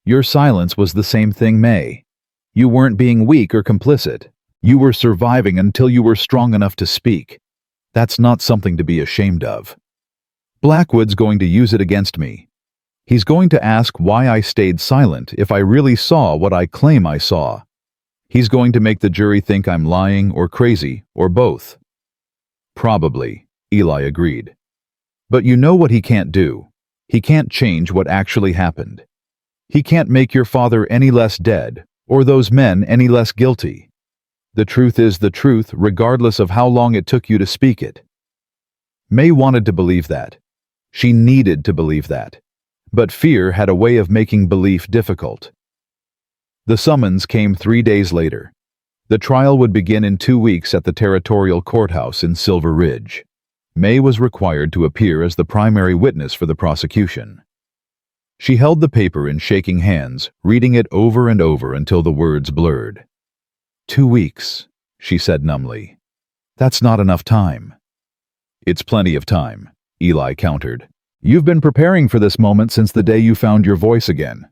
[SPEAKER 1] Your silence was the same thing, May. You weren't being weak or complicit. You were surviving until you were strong enough to speak. That's not something to be ashamed of. Blackwood's going to use it against me. He's going to ask why I stayed silent if I really saw what I claim I saw. He's going to make the jury think I'm lying or crazy or both. Probably, Eli agreed. But you know what he can't do? He can't change what actually happened. He can't make your father any less dead, or those men any less guilty. The truth is the truth, regardless of how long it took you to speak it. May wanted to believe that. She needed to believe that. But fear had a way of making belief difficult. The summons came 3 days later. The trial would begin in 2 weeks at the territorial courthouse in Silver Ridge. May was required to appear as the primary witness for the prosecution. She held the paper in shaking hands, reading it over and over until the words blurred. 2 weeks, she said numbly. That's not enough time. It's plenty of time, Eli countered. You've been preparing for this moment since the day you found your voice again.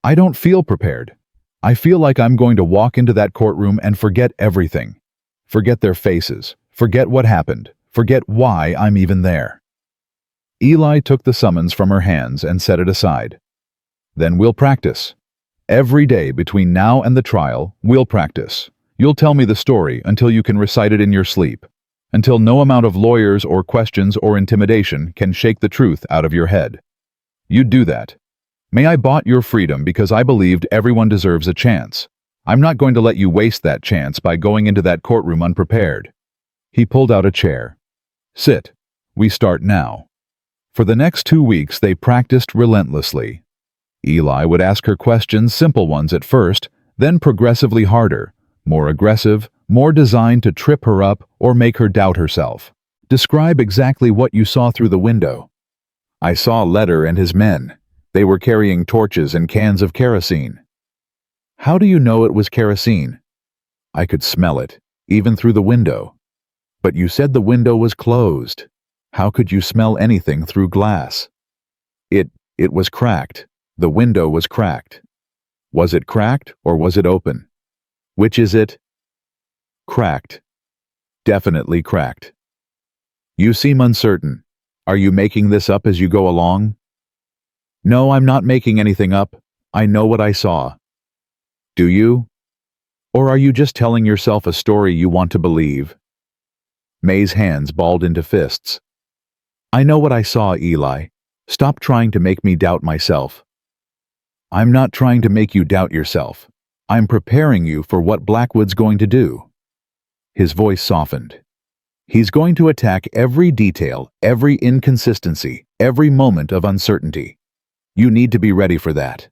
[SPEAKER 1] I don't feel prepared. I feel like I'm going to walk into that courtroom and forget everything. Forget their faces. Forget what happened. Forget why I'm even there. Eli took the summons from her hands and set it aside. Then we'll practice. Every day between now and the trial, we'll practice. You'll tell me the story until you can recite it in your sleep. Until no amount of lawyers or questions or intimidation can shake the truth out of your head. You'd do that. May I bought your freedom because I believed everyone deserves a chance. I'm not going to let you waste that chance by going into that courtroom unprepared. He pulled out a chair. Sit. We start now. For the next 2 weeks, they practiced relentlessly. Eli would ask her questions, simple ones at first, then progressively harder, more aggressive, more designed to trip her up or make her doubt herself. Describe exactly what you saw through the window. I saw Leder and his men. They were carrying torches and cans of kerosene. How do you know it was kerosene? I could smell it, even through the window. But you said the window was closed. How could you smell anything through glass? It was cracked. The window was cracked. Was it cracked or was it open? Which is it? Cracked. Definitely cracked. You seem uncertain. Are you making this up as you go along? No, I'm not making anything up. I know what I saw. Do you? Or are you just telling yourself a story you want to believe? May's hands balled into fists. I know what I saw, Eli. Stop trying to make me doubt myself. I'm not trying to make you doubt yourself. I'm preparing you for what Blackwood's going to do. His voice softened. He's going to attack every detail, every inconsistency, every moment of uncertainty. You need to be ready for that.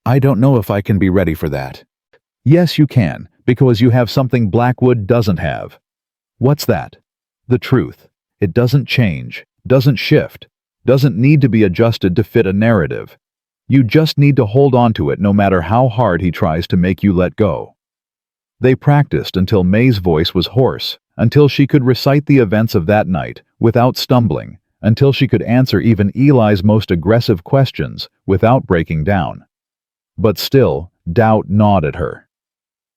[SPEAKER 1] I don't know if I can be ready for that. Yes, you can, because you have something Blackwood doesn't have. What's that? The truth. It doesn't change, doesn't shift, doesn't need to be adjusted to fit a narrative. You just need to hold on to it no matter how hard he tries to make you let go. They practiced until May's voice was hoarse, until she could recite the events of that night without stumbling, until she could answer even Eli's most aggressive questions without breaking down. But still, doubt gnawed at her.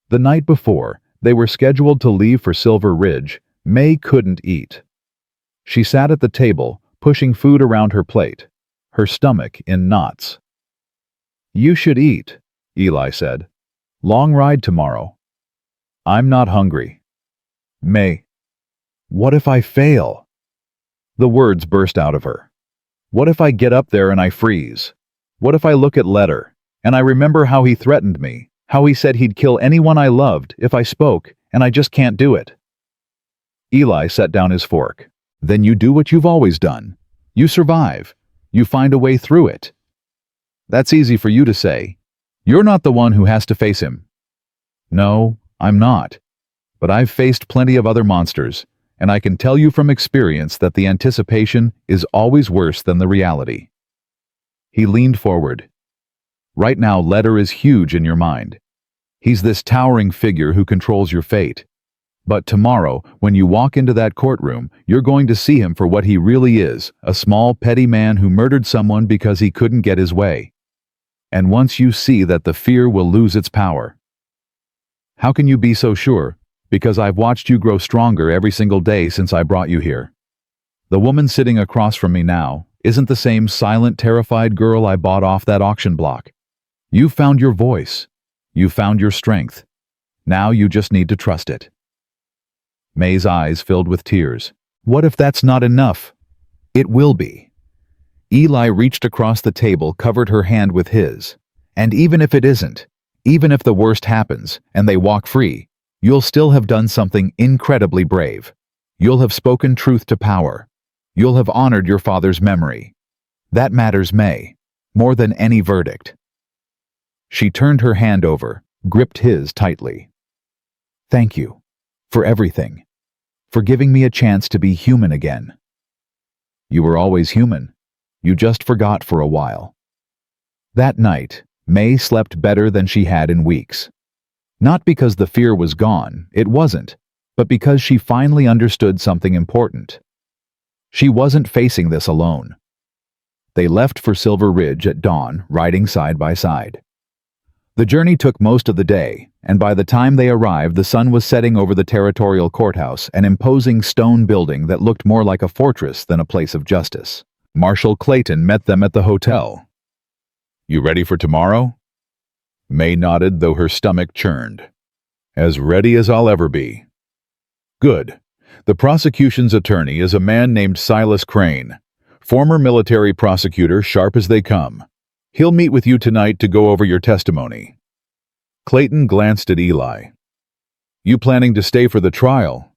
[SPEAKER 1] The night before, they were scheduled to leave for Silver Ridge. May couldn't eat. She sat at the table, pushing food around her plate. her stomach in knots. "You should eat," Eli said. "Long ride tomorrow." "I'm not hungry." "May, what if I fail?" The words burst out of her. "What if I get up there and I freeze? What if I look at Letter, and I remember how he threatened me, how he said he'd kill anyone I loved if I spoke, and I just can't do it?" Eli set down his fork. "Then you do what you've always done. You survive. You find a way through it." "That's easy for you to say. You're not the one who has to face him." "No, I'm not. But I've faced plenty of other monsters, and I can tell you from experience that the anticipation is always worse than the reality." He leaned forward. "Right now, Letter is huge in your mind. He's this towering figure who controls your fate. But tomorrow, when you walk into that courtroom, you're going to see him for what he really is, a small, petty man who murdered someone because he couldn't get his way. And once you see that, the fear will lose its power." "How can you be so sure?" "Because I've watched you grow stronger every single day since I brought you here. The woman sitting across from me now isn't the same silent, terrified girl I bought off that auction block. You found your voice. You found your strength. Now you just need to trust it." May's eyes filled with tears. "What if that's not enough?" "It will be." Eli reached across the table, covered her hand with his. "And even if it isn't, even if the worst happens and they walk free, you'll still have done something incredibly brave. You'll have spoken truth to power. You'll have honored your father's memory. That matters, May, more than any verdict." She turned her hand over, gripped his tightly. "Thank you. For everything. For giving me a chance to be human again." "You were always human. You just forgot for a while." That night, May slept better than she had in weeks. Not because the fear was gone, it wasn't, but because she finally understood something important. She wasn't facing this alone. They left for Silver Ridge at dawn, riding side by side. The journey took most of the day, and by the time they arrived, the sun was setting over the territorial courthouse, an imposing stone building that looked more like a fortress than a place of justice. Marshal Clayton met them at the hotel. "You ready for tomorrow?" May nodded, though her stomach churned. "As ready as I'll ever be." "Good. The prosecution's attorney is a man named Silas Crane, former military prosecutor, sharp as they come. He'll meet with you tonight to go over your testimony." Clayton glanced at Eli. "You planning to stay for the trial?"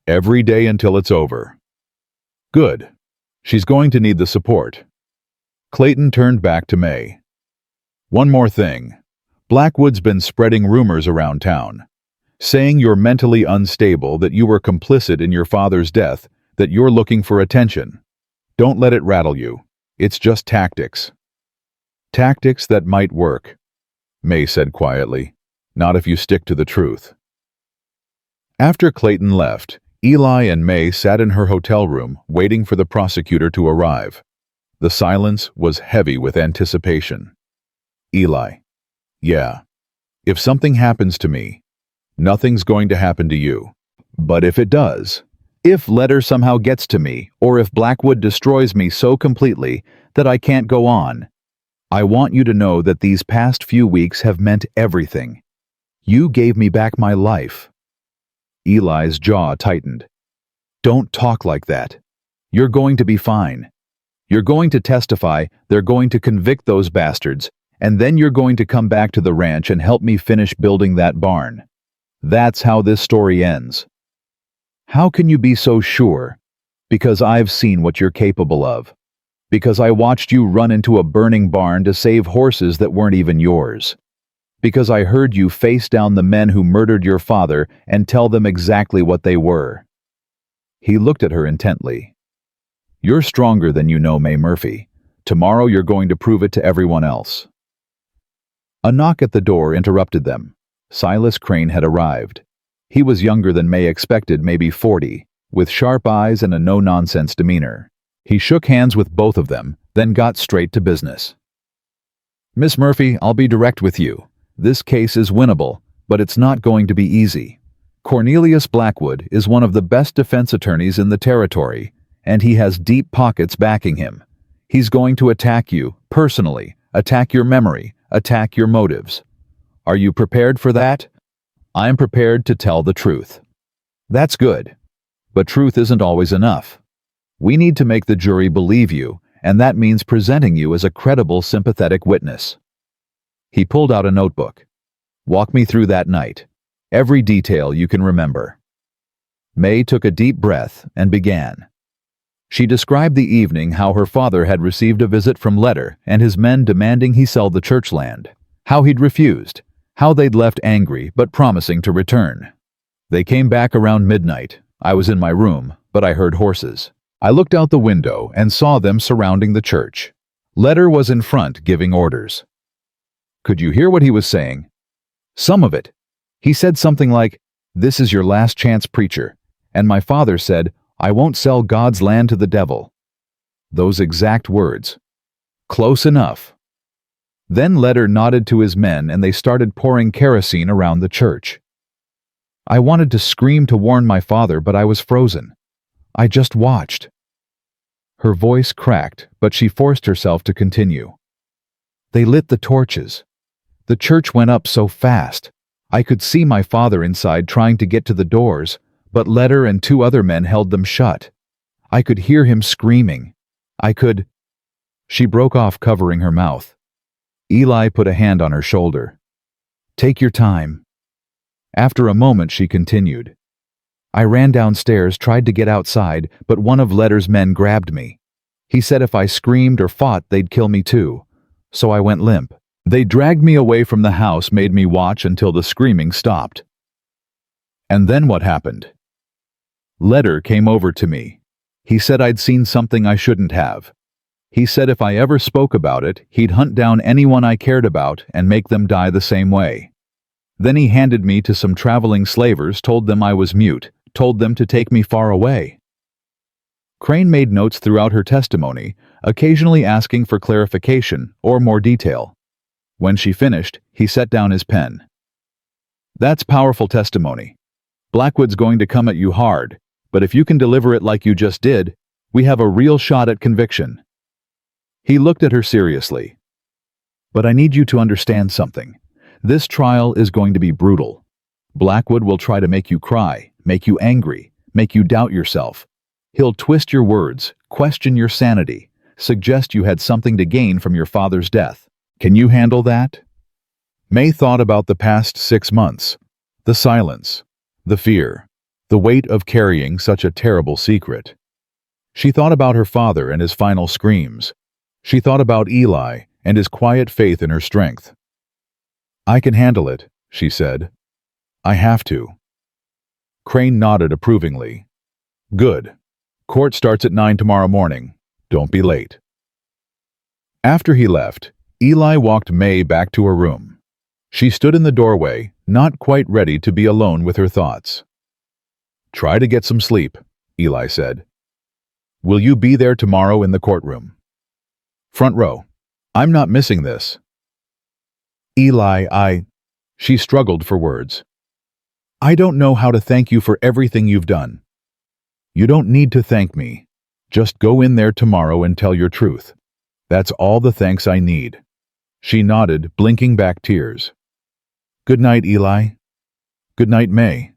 [SPEAKER 1] "Every day until it's over." "Good. She's going to need the support." Clayton turned back to May. "One more thing. Blackwood's been spreading rumors around town, saying you're mentally unstable, that you were complicit in your father's death, that you're looking for attention. Don't let it rattle you. It's just tactics." "Tactics that might work," May said quietly. "Not if you stick to the truth." After Clayton left, Eli and May sat in her hotel room, waiting for the prosecutor to arrive. The silence was heavy with anticipation. Eli: "Yeah. If something happens to me, nothing's going to happen to you. But if it does, if Letter somehow gets to me, or if Blackwood destroys me so completely that I can't go on, I want you to know that these past few weeks have meant everything. You gave me back my life." Eli's jaw tightened. "Don't talk like that. You're going to be fine. You're going to testify, they're going to convict those bastards, and then you're going to come back to the ranch and help me finish building that barn. That's how this story ends." "How can you be so sure?" "Because I've seen what you're capable of. Because I watched you run into a burning barn to save horses that weren't even yours. Because I heard you face down the men who murdered your father and tell them exactly what they were." He looked at her intently. "You're stronger than you know, May Murphy. Tomorrow you're going to prove it to everyone else." A knock at the door interrupted them. Silas Crane had arrived. He was younger than May expected, maybe 40, with sharp eyes and a no-nonsense demeanor. He shook hands with both of them, then got straight to business. "Miss Murphy, I'll be direct with you. This case is winnable, but it's not going to be easy. Cornelius Blackwood is one of the best defense attorneys in the territory, and he has deep pockets backing him. He's going to attack you, personally, attack your memory, attack your motives. Are you prepared for that? I'm prepared to tell the truth. That's good. But truth isn't always enough. We need to make the jury believe you, and that means presenting you as a credible, sympathetic witness. He pulled out a notebook. Walk me through that night. Every detail you can remember. May took a deep breath and began. She described the evening, how her father had received a visit from Letter and his men demanding he sell the church land, how he'd refused, how they'd left angry but promising to return. They came back around midnight. I was in my room, but I heard horses. I looked out the window and saw them surrounding the church. Letter was in front giving orders. Could you hear what he was saying? Some of it. He said something like, "This is your last chance, preacher." And my father said, "I won't sell God's land to the devil." Those exact words. Close enough. Then Letter nodded to his men and they started pouring kerosene around the church. I wanted to scream to warn my father, but I was frozen. I just watched. Her voice cracked, but she forced herself to continue. They lit the torches. The church went up so fast. I could see my father inside trying to get to the doors, but Letter and two other men held them shut. I could hear him screaming. She broke off, covering her mouth. Eli put a hand on her shoulder. Take your time. After a moment, she continued. I ran downstairs, tried to get outside, but one of Letter's men grabbed me. He said if I screamed or fought, they'd kill me too. So I went limp. They dragged me away from the house, made me watch until the screaming stopped. And then what happened? Letter came over to me. He said I'd seen something I shouldn't have. He said if I ever spoke about it, he'd hunt down anyone I cared about and make them die the same way. Then he handed me to some traveling slavers, told them I was mute, told them to take me far away. Crane made notes throughout her testimony, occasionally asking for clarification or more detail. When she finished, he set down his pen. That's powerful testimony. Blackwood's going to come at you hard, but if you can deliver it like you just did, we have a real shot at conviction. He looked at her seriously. But I need you to understand something. This trial is going to be brutal. Blackwood will try to make you cry, make you angry, make you doubt yourself. He'll twist your words, question your sanity, suggest you had something to gain from your father's death. Can you handle that? May thought about the past 6 months, the silence, the fear, the weight of carrying such a terrible secret. She thought about her father and his final screams. She thought about Eli and his quiet faith in her strength. I can handle it, she said. I have to. Crane nodded approvingly. Good. Court starts at 9 tomorrow morning. Don't be late. After he left, Eli walked May back to her room. She stood in the doorway, not quite ready to be alone with her thoughts. Try to get some sleep, Eli said. Will you be there tomorrow in the courtroom? Front row. I'm not missing this. Eli, She struggled for words. I don't know how to thank you for everything you've done. You don't need to thank me. Just go in there tomorrow and tell your truth. That's all the thanks I need. She nodded, blinking back tears. Good night, Eli. Good night, May.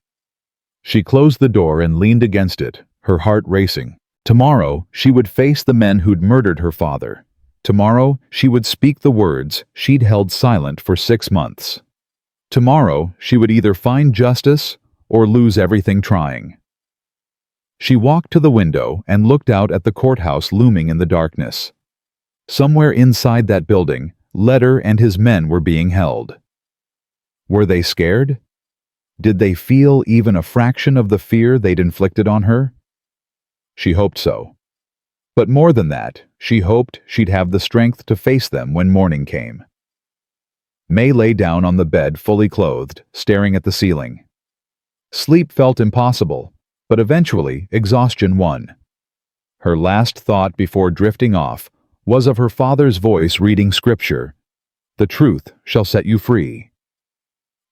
[SPEAKER 1] She closed the door and leaned against it, her heart racing. Tomorrow, she would face the men who'd murdered her father. Tomorrow, she would speak the words she'd held silent for 6 months. Tomorrow, she would either find justice or lose everything trying. She walked to the window and looked out at the courthouse looming in the darkness. Somewhere inside that building, Letter and his men were being held. Were they scared? Did they feel even a fraction of the fear they'd inflicted on her? She hoped so. But more than that, she hoped she'd have the strength to face them when morning came. May lay down on the bed fully clothed, staring at the ceiling. Sleep felt impossible, but eventually exhaustion won. Her last thought before drifting off was of her father's voice reading scripture, "The truth shall set you free."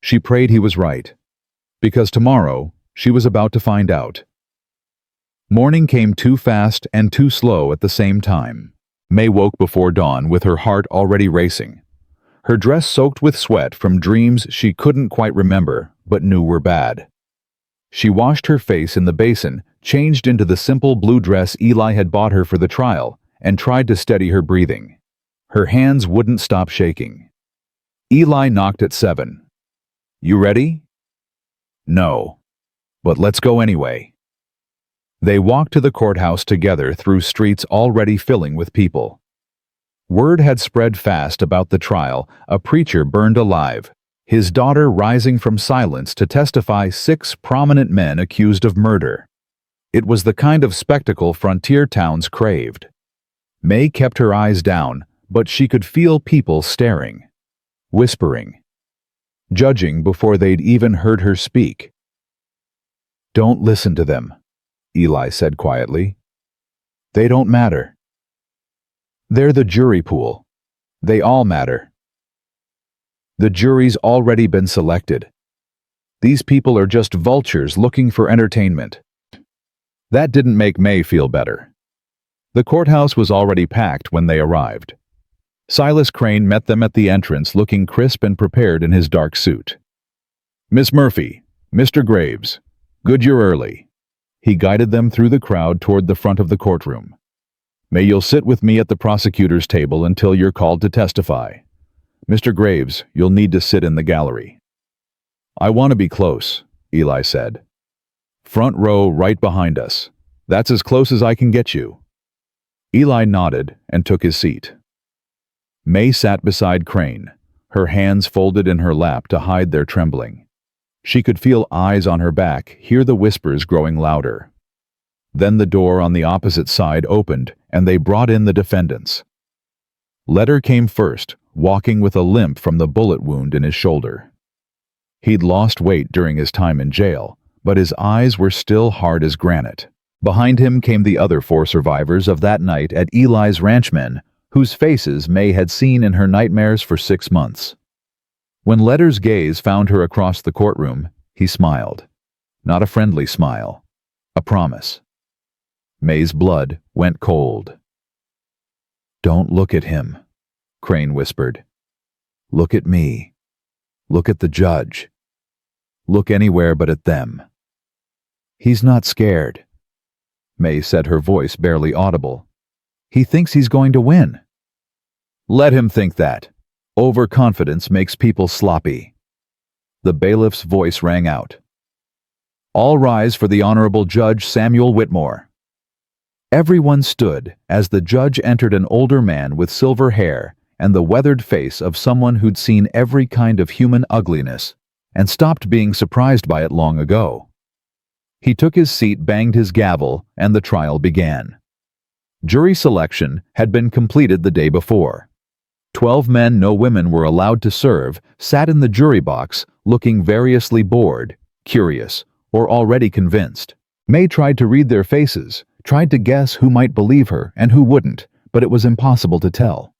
[SPEAKER 1] She prayed he was right, because tomorrow she was about to find out. Morning came too fast and too slow at the same time. May woke before dawn with her heart already racing. Her dress soaked with sweat from dreams she couldn't quite remember but knew were bad. She washed her face in the basin, changed into the simple blue dress Eli had bought her for the trial, and tried to steady her breathing. Her hands wouldn't stop shaking. Eli knocked at 7. "You ready?" "No. But let's go anyway." They walked to the courthouse together through streets already filling with people. Word had spread fast about the trial, a preacher burned alive, his daughter rising from silence to testify 6 prominent men accused of murder. It was the kind of spectacle frontier towns craved. May kept her eyes down, but she could feel people staring, whispering, judging before they'd even heard her speak. "Don't listen to them," Eli said quietly. "They don't matter. They're the jury pool. They all matter. The jury's already been selected. These people are just vultures looking for entertainment." That didn't make May feel better. The courthouse was already packed when they arrived. Silas Crane met them at the entrance looking crisp and prepared in his dark suit. "Miss Murphy, Mr. Graves, good you're early." He guided them through the crowd toward the front of the courtroom. "May you'll sit with me at the prosecutor's table until you're called to testify. Mr. Graves, you'll need to sit in the gallery." "I want to be close," Eli said. "Front row right behind us. That's as close as I can get you." Eli nodded and took his seat. May sat beside Crane, her hands folded in her lap to hide their trembling. She could feel eyes on her back, hear the whispers growing louder. Then the door on the opposite side opened, and they brought in the defendants. Letter came first, walking with a limp from the bullet wound in his shoulder. He'd lost weight during his time in jail, but his eyes were still hard as granite. Behind him came the other 4 survivors of that night at Eli's ranchmen, whose faces May had seen in her nightmares for 6 months. When Letter's gaze found her across the courtroom, he smiled. Not a friendly smile, a promise. May's blood went cold. "Don't look at him," Crane whispered. "Look at me. Look at the judge. Look anywhere but at them." "He's not scared," May said, her voice barely audible. "He thinks he's going to win." "Let him think that. Overconfidence makes people sloppy." The bailiff's voice rang out. "All rise for the Honorable Judge Samuel Whitmore." Everyone stood as the judge entered, an older man with silver hair and the weathered face of someone who'd seen every kind of human ugliness and stopped being surprised by it long ago. He took his seat, banged his gavel, and the trial began. Jury selection had been completed the day before. 12 men, no women, were allowed to serve, sat in the jury box, looking variously bored, curious, or already convinced. May tried to read their faces, tried to guess who might believe her and who wouldn't, but it was impossible to tell.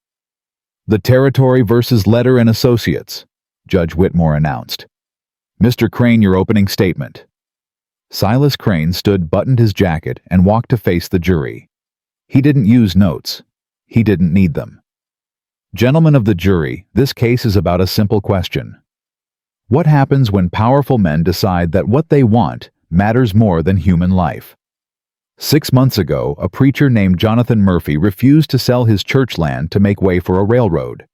[SPEAKER 1] "The Territory versus Letter and Associates," Judge Whitmore announced. "Mr. Crane, your opening statement." Silas Crane stood, buttoned his jacket, and walked to face the jury. He didn't use notes. He didn't need them. "Gentlemen of the jury, this case is about a simple question. What happens when powerful men decide that what they want matters more than human life? 6 months ago, a preacher named Jonathan Murphy refused to sell his church land to make way for a railroad.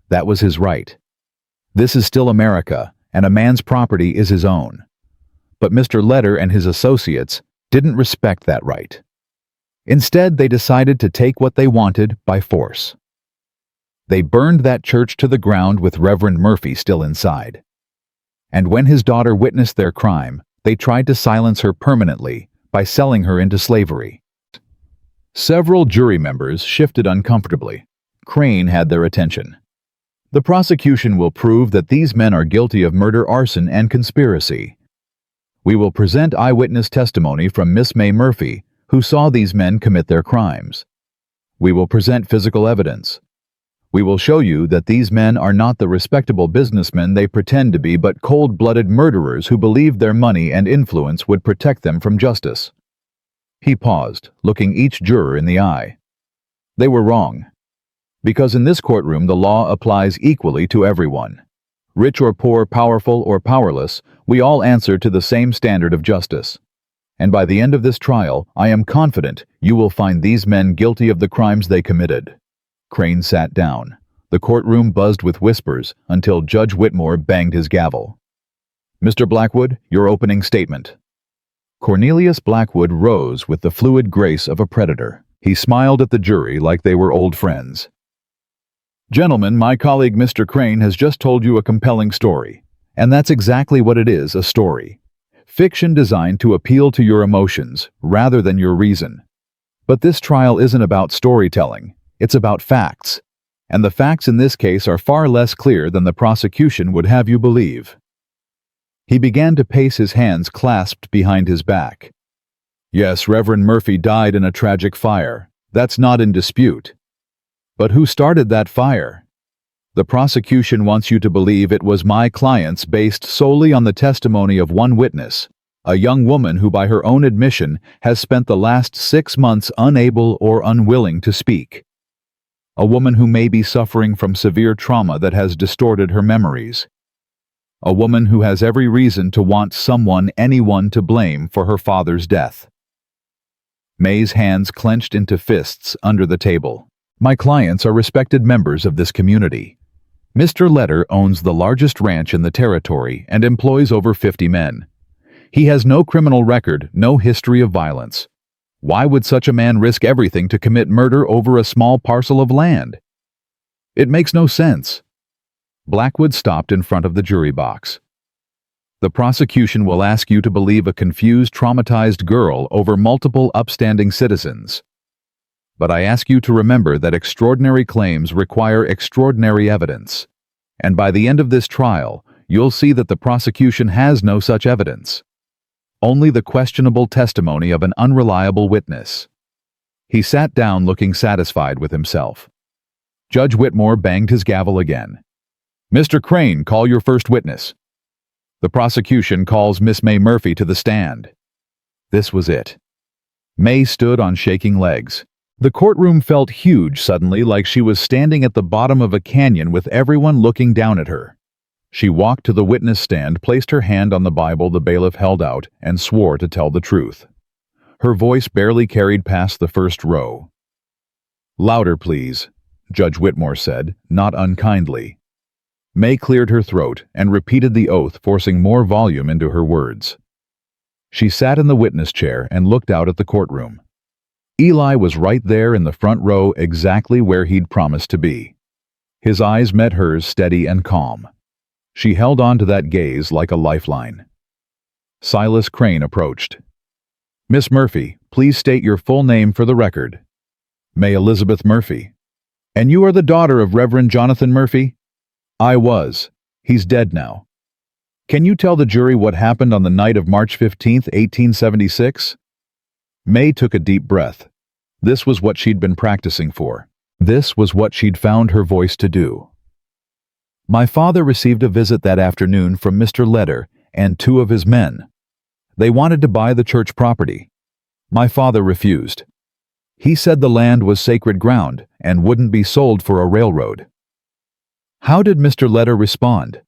[SPEAKER 1] That was his right. This is still America, and a man's property is his own. But Mr. Letter and his associates didn't respect that right. Instead, they decided to take what they wanted by force. They burned that church to the ground with Reverend Murphy still inside. And when his daughter witnessed their crime, they tried to silence her permanently by selling her into slavery. Several jury members shifted uncomfortably. Crane had their attention. "The prosecution will prove that these men are guilty of murder, arson, and conspiracy. We will present eyewitness testimony from Miss May Murphy, who saw these men commit their crimes. We will present physical evidence. We will show you that these men are not the respectable businessmen they pretend to be, but cold-blooded murderers who believed their money and influence would protect them from justice." He paused, looking each juror in the eye. They were wrong. Because in this courtroom the law applies equally to everyone. Rich or poor, powerful or powerless, we all answer to the same standard of justice. And by the end of this trial, I am confident you will find these men guilty of the crimes they committed. Crane sat down. The courtroom buzzed with whispers until Judge Whitmore banged his gavel. Mr. Blackwood, your opening statement. Cornelius Blackwood rose with the fluid grace of a predator. He smiled at the jury like they were old friends. Gentlemen, my colleague Mr. Crane has just told you a compelling story. And that's exactly what it is, a story. Fiction designed to appeal to your emotions rather than your reason. But this trial isn't about storytelling. It's about facts. And the facts in this case are far less clear than the prosecution would have you believe. He began to pace, his hands clasped behind his back. Yes, Reverend Murphy died in a tragic fire. That's not in dispute. But who started that fire? The prosecution wants you to believe it was my clients based solely on the testimony of one witness, a young woman who by her own admission has spent the last 6 months unable or unwilling to speak. A woman who may be suffering from severe trauma that has distorted her memories. A woman who has every reason to want anyone to blame for her father's death. May's hands clenched into fists under the table. My clients are respected members of this community. Mr. Letter owns the largest ranch in the territory and employs over 50 men. He has no criminal record, no history of violence. Why would such a man risk everything to commit murder over a small parcel of land? It makes no sense. Blackwood stopped in front of the jury box. The prosecution will ask you to believe a confused, traumatized girl over multiple upstanding citizens. But I ask you to remember that extraordinary claims require extraordinary evidence. And by the end of this trial, you'll see that the prosecution has no such evidence. Only the questionable testimony of an unreliable witness. He sat down looking satisfied with himself. Judge Whitmore banged his gavel again. Mr. Crane, call your first witness. The prosecution calls Miss May Murphy to the stand. This was it. May stood on shaking legs. The courtroom felt huge suddenly, like she was standing at the bottom of a canyon with everyone looking down at her. She walked to the witness stand, placed her hand on the Bible the bailiff held out, and swore to tell the truth. Her voice barely carried past the first row. Louder, please, Judge Whitmore said, not unkindly. May cleared her throat and repeated the oath, forcing more volume into her words. She sat in the witness chair and looked out at the courtroom. Eli was right there in the front row, exactly where he'd promised to be. His eyes met hers, steady and calm. She held on to that gaze like a lifeline. Silas Crane approached. Miss Murphy, please state your full name for the record. May Elizabeth Murphy. And you are the daughter of Reverend Jonathan Murphy? I was. He's dead now. Can you tell the jury what happened on the night of March 15, 1876? May took a deep breath. This was what she'd been practicing for. This was what she'd found her voice to do. My father received a visit that afternoon from Mr. Letter and 2 of his men. They wanted to buy the church property. My father refused. He said the land was sacred ground and wouldn't be sold for a railroad. How did Mr. Letter respond?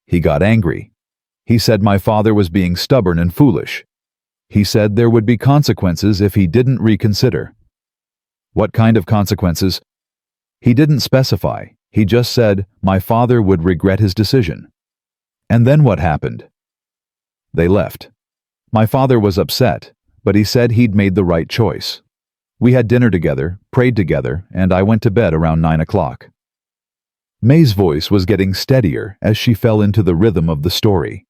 [SPEAKER 1] He got angry. He said my father was being stubborn and foolish. He said there would be consequences if he didn't reconsider. What kind of consequences? He didn't specify. He just said my father would regret his decision. And then what happened? They left. My father was upset, but he said he'd made the right choice. We had dinner together, prayed together, and I went to bed around 9 o'clock. May's voice was getting steadier as she fell into the rhythm of the story.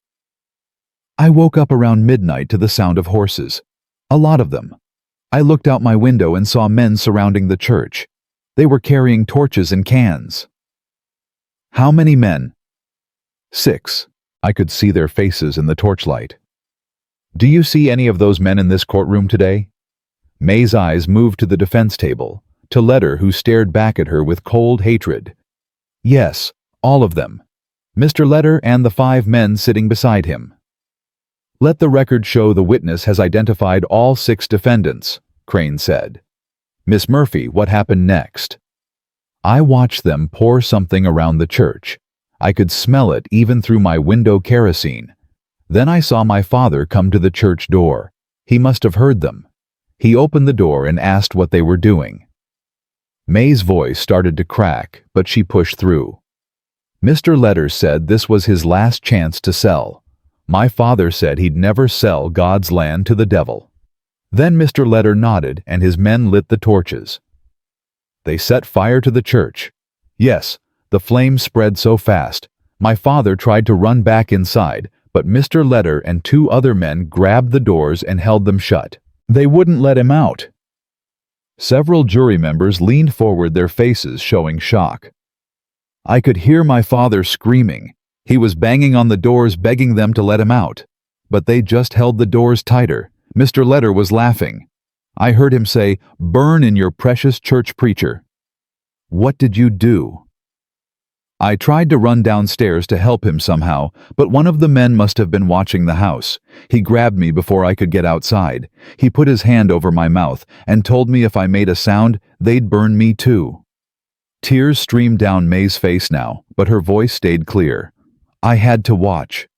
[SPEAKER 1] I woke up around midnight to the sound of horses. A lot of them. I looked out my window and saw men surrounding the church. They were carrying torches and cans. How many men? 6. I could see their faces in the torchlight. Do you see any of those men in this courtroom today? May's eyes moved to the defense table, to Letter, who stared back at her with cold hatred. Yes, all of them. Mr. Letter and the 5 men sitting beside him. Let the record show the witness has identified all 6 defendants, Crane said. Miss Murphy, what happened next? I watched them pour something around the church. I could smell it even through my window kerosene. Then I saw my father come to the church door. He must have heard them. He opened the door and asked what they were doing. May's voice started to crack, but she pushed through. Mr. Letters said this was his last chance to sell. My father said he'd never sell God's land to the devil. Then Mr. Letter nodded and his men lit the torches. They set fire to the church. Yes, the flames spread so fast. My father tried to run back inside, but Mr. Letter and two other men grabbed the doors and held them shut. They wouldn't let him out. Several jury members leaned forward, their faces showing shock. I could hear my father screaming. He was banging on the doors, begging them to let him out. But they just held the doors tighter. Mr. Letter was laughing. I heard him say, "Burn in your precious church, preacher." What did you do? I tried to run downstairs to help him somehow, but one of the men must have been watching the house. He grabbed me before I could get outside. He put his hand over my mouth and told me if I made a sound, they'd burn me too. Tears streamed down May's face now, but her voice stayed clear. I had to watch.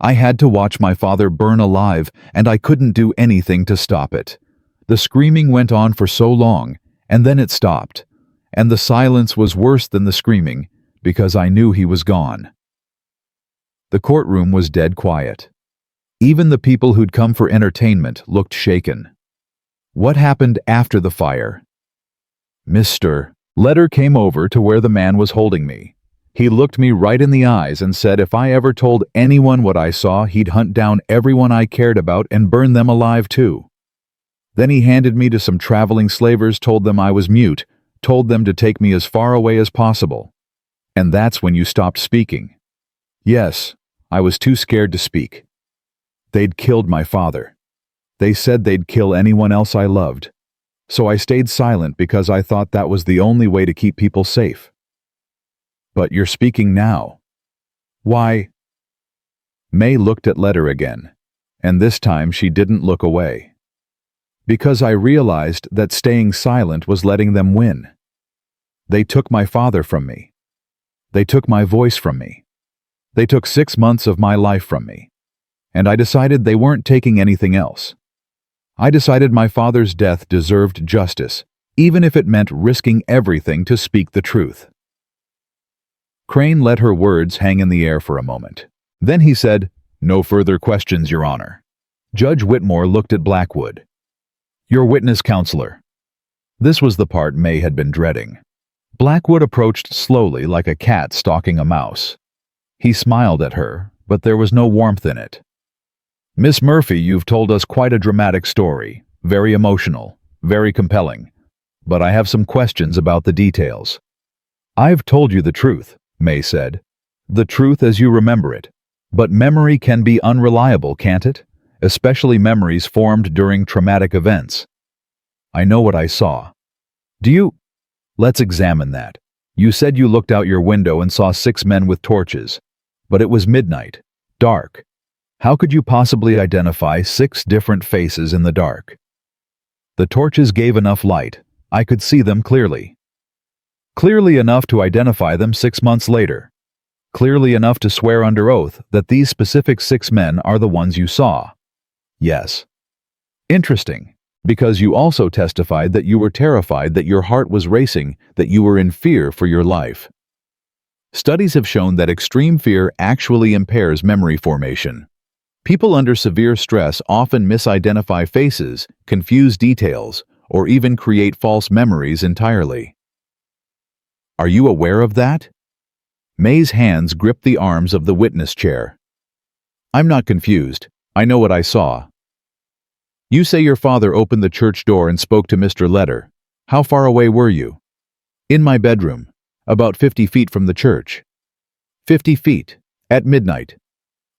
[SPEAKER 1] I had to watch my father burn alive, and I couldn't do anything to stop it. The screaming went on for so long, and then it stopped. And the silence was worse than the screaming, because I knew he was gone. The courtroom was dead quiet. Even the people who'd come for entertainment looked shaken. What happened after the fire? Mr. Letter came over to where the man was holding me. He looked me right in the eyes and said if I ever told anyone what I saw, he'd hunt down everyone I cared about and burn them alive too. Then he handed me to some traveling slavers, told them I was mute, told them to take me as far away as possible. And that's when you stopped speaking. Yes, I was too scared to speak. They'd killed my father. They said they'd kill anyone else I loved. So I stayed silent because I thought that was the only way to keep people safe. But you're speaking now. Why? May looked at Letter again, and this time she didn't look away. Because I realized that staying silent was letting them win. They took my father from me. They took my voice from me. They took 6 months of my life from me. And I decided they weren't taking anything else. I decided my father's death deserved justice, even if it meant risking everything to speak the truth. Crane let her words hang in the air for a moment. Then he said, "No further questions, Your Honor." Judge Whitmore looked at Blackwood. "Your witness, counselor." This was the part May had been dreading. Blackwood approached slowly like a cat stalking a mouse. He smiled at her, but there was no warmth in it. "Miss Murphy, you've told us quite a dramatic story, very emotional, very compelling. But I have some questions about the details." "I've told you the truth," May said. "The truth as you remember it. But memory can be unreliable, can't it? Especially memories formed during traumatic events. I know what I saw. Do you? Let's examine that. You said you looked out your window and saw 6 men with torches. But it was midnight, dark. How could you possibly identify 6 different faces in the dark? The torches gave enough light. I could see them clearly. Clearly enough to identify them 6 months later. Clearly enough to swear under oath that these specific 6 men are the ones you saw. Yes. Interesting, because you also testified that you were terrified, that your heart was racing, that you were in fear for your life. Studies have shown that extreme fear actually impairs memory formation. People under severe stress often misidentify faces, confuse details, or even create false memories entirely. Are you aware of that? May's hands gripped the arms of the witness chair. I'm not confused. I know what I saw. You say your father opened the church door and spoke to Mr. Letter. How far away were you? In my bedroom, about 50 feet from the church. 50 feet, at midnight,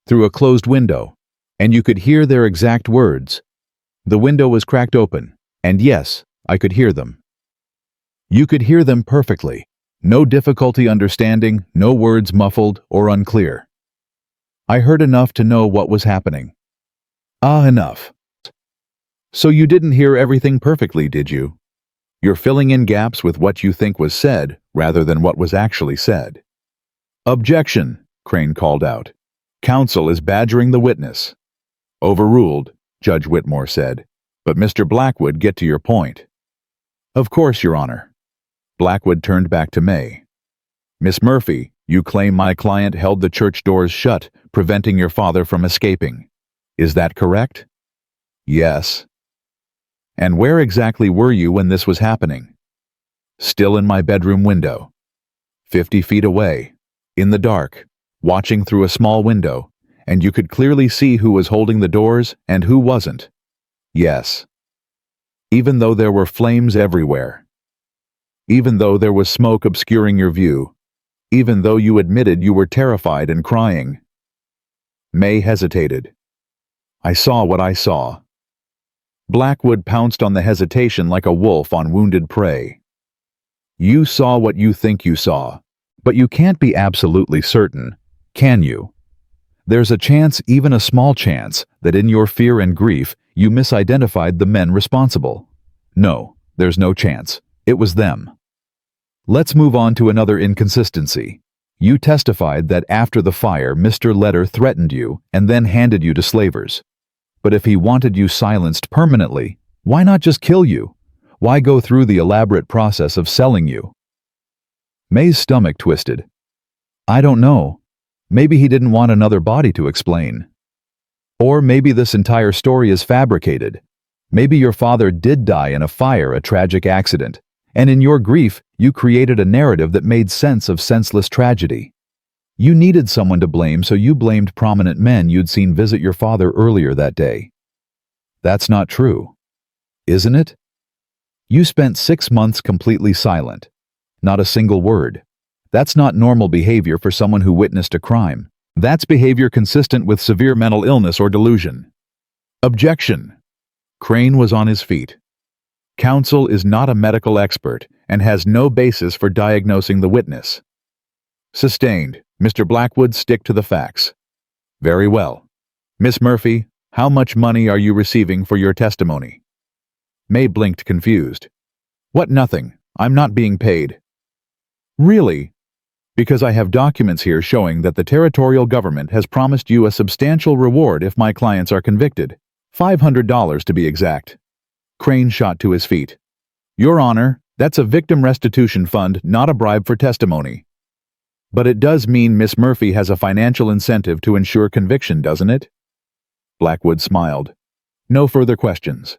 [SPEAKER 1] through a closed window, and you could hear their exact words. The window was cracked open, and yes, I could hear them. You could hear them perfectly. No difficulty understanding, no words muffled or unclear. I heard enough to know what was happening. Ah, enough. So you didn't hear everything perfectly, did you? You're filling in gaps with what you think was said rather than what was actually said. Objection, Crane called out. Counsel is badgering the witness. Overruled, Judge Whitmore said. But Mr. Blackwood, get to your point. Of course, Your Honor. Blackwood turned back to May. Miss Murphy, you claim my client held the church doors shut, preventing your father from escaping. Is that correct? Yes. And where exactly were you when this was happening? Still in my bedroom window. 50 feet away, in the dark, watching through a small window, and you could clearly see who was holding the doors and who wasn't. Yes. Even though there were flames everywhere. Even though there was smoke obscuring your view. Even though you admitted you were terrified and crying. May hesitated. I saw what I saw. Blackwood pounced on the hesitation like a wolf on wounded prey. You saw what you think you saw, but you can't be absolutely certain, can you? There's a chance, even a small chance, that in your fear and grief, you misidentified the men responsible. No, there's no chance. It was them. Let's move on to another inconsistency. You testified that after the fire, Mr. Letter threatened you and then handed you to slavers. But if he wanted you silenced permanently, why not just kill you? Why go through the elaborate process of selling you? May's stomach twisted. I don't know. Maybe he didn't want another body to explain. Or maybe this entire story is fabricated. Maybe your father did die in a fire, a tragic accident, and in your grief, you created a narrative that made sense of senseless tragedy. You needed someone to blame, so you blamed prominent men you'd seen visit your father earlier that day. That's not true, isn't it? You spent 6 months completely silent. Not a single word. That's not normal behavior for someone who witnessed a crime. That's behavior consistent with severe mental illness or delusion. Objection. Crane was on his feet. Counsel is not a medical expert and has no basis for diagnosing the witness. Sustained. Mr. Blackwood, stick to the facts. Very well. Miss Murphy, how much money are you receiving for your testimony? May blinked, confused. What, nothing. I'm not being paid. Really? Because I have documents here showing that the territorial government has promised you a substantial reward if my clients are convicted. $500 to be exact. Crane shot to his feet. Your Honor, that's a victim restitution fund, not a bribe for testimony. But it does mean Miss Murphy has a financial incentive to ensure conviction, doesn't it? Blackwood smiled. No further questions.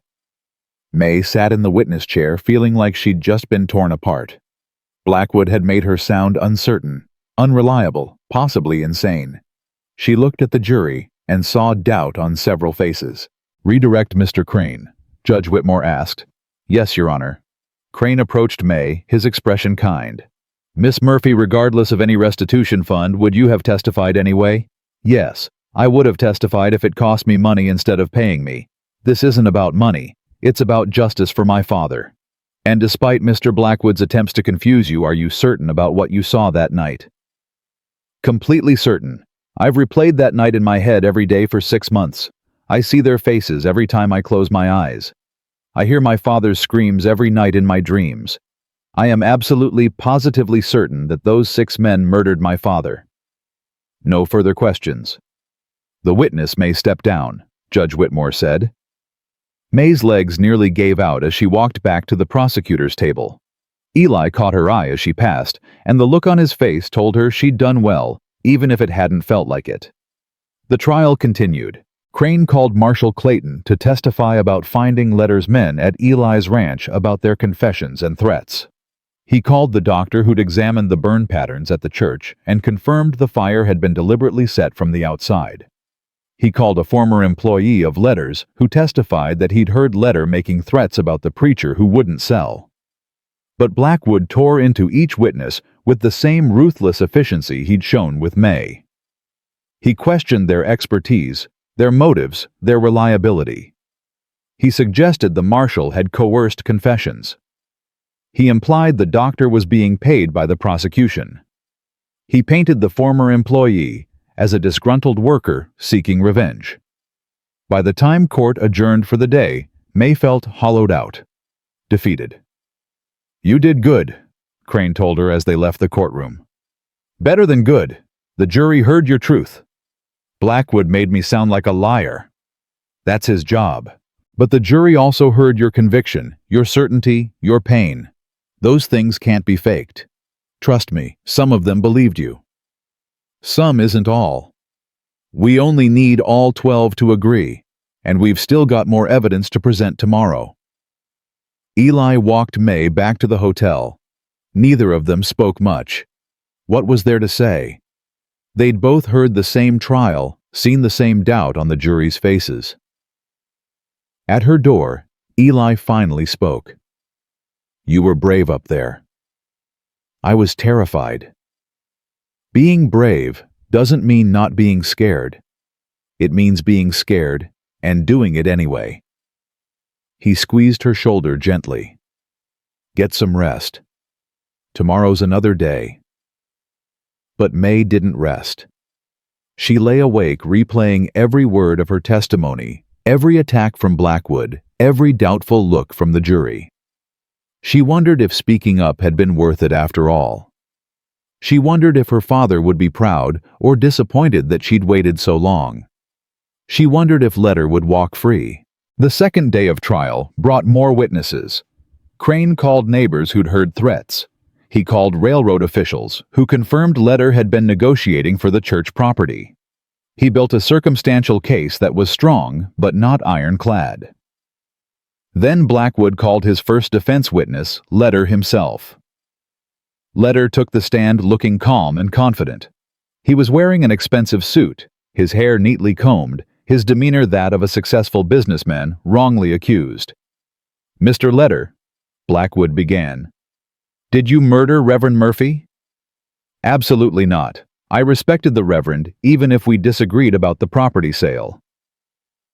[SPEAKER 1] May sat in the witness chair feeling like she'd just been torn apart. Blackwood had made her sound uncertain, unreliable, possibly insane. She looked at the jury and saw doubt on several faces. Redirect Mr. Crane, Judge Whitmore asked. Yes, Your Honor. Crane approached May, his expression kind. Miss Murphy, regardless of any restitution fund, would you have testified anyway? Yes, I would have testified if it cost me money instead of paying me. This isn't about money. It's about justice for my father. And despite Mr. Blackwood's attempts to confuse you, are you certain about what you saw that night? Completely certain. I've replayed that night in my head every day for 6 months. I see their faces every time I close my eyes. I hear my father's screams every night in my dreams. I am absolutely, positively certain that those 6 men murdered my father. No further questions. The witness may step down, Judge Whitmore said. May's legs nearly gave out as she walked back to the prosecutor's table. Eli caught her eye as she passed, and the look on his face told her she'd done well, even if it hadn't felt like it. The trial continued. Crane called Marshal Clayton to testify about finding Letter's men at Eli's ranch about their confessions and threats. He called the doctor who'd examined the burn patterns at the church and confirmed the fire had been deliberately set from the outside. He called a former employee of Letter's who testified that he'd heard Letter making threats about the preacher who wouldn't sell. But Blackwood tore into each witness with the same ruthless efficiency he'd shown with May. He questioned their expertise, their motives, their reliability. He suggested the marshal had coerced confessions. He implied the doctor was being paid by the prosecution. He painted the former employee as a disgruntled worker seeking revenge. By the time court adjourned for the day, May felt hollowed out, defeated. You did good, Crane told her as they left the courtroom. Better than good. The jury heard your truth. Blackwood made me sound like a liar. That's his job. But the jury also heard your conviction, your certainty, your pain. Those things can't be faked. Trust me, some of them believed you. Some isn't all. We only need all 12 to agree, and we've still got more evidence to present tomorrow. Eli walked May back to the hotel. Neither of them spoke much. What was there to say? They'd both heard the same trial, seen the same doubt on the jury's faces. At her door, Eli finally spoke. You were brave up there. I was terrified. Being brave doesn't mean not being scared. It means being scared and doing it anyway. He squeezed her shoulder gently. Get some rest. Tomorrow's another day. But May didn't rest. She lay awake replaying every word of her testimony, every attack from Blackwood, every doubtful look from the jury. She wondered if speaking up had been worth it after all. She wondered if her father would be proud or disappointed that she'd waited so long. She wondered if Letter would walk free. The second day of trial brought more witnesses. Crane called neighbors who'd heard threats. He called railroad officials who confirmed Letter had been negotiating for the church property. He built a circumstantial case that was strong but not ironclad. Then Blackwood called his first defense witness, Letter himself. Letter took the stand looking calm and confident. He was wearing an expensive suit, his hair neatly combed, his demeanor that of a successful businessman wrongly accused. Mr. Letter, Blackwood began, did you murder Reverend Murphy? Absolutely not. I respected the Reverend, even if we disagreed about the property sale.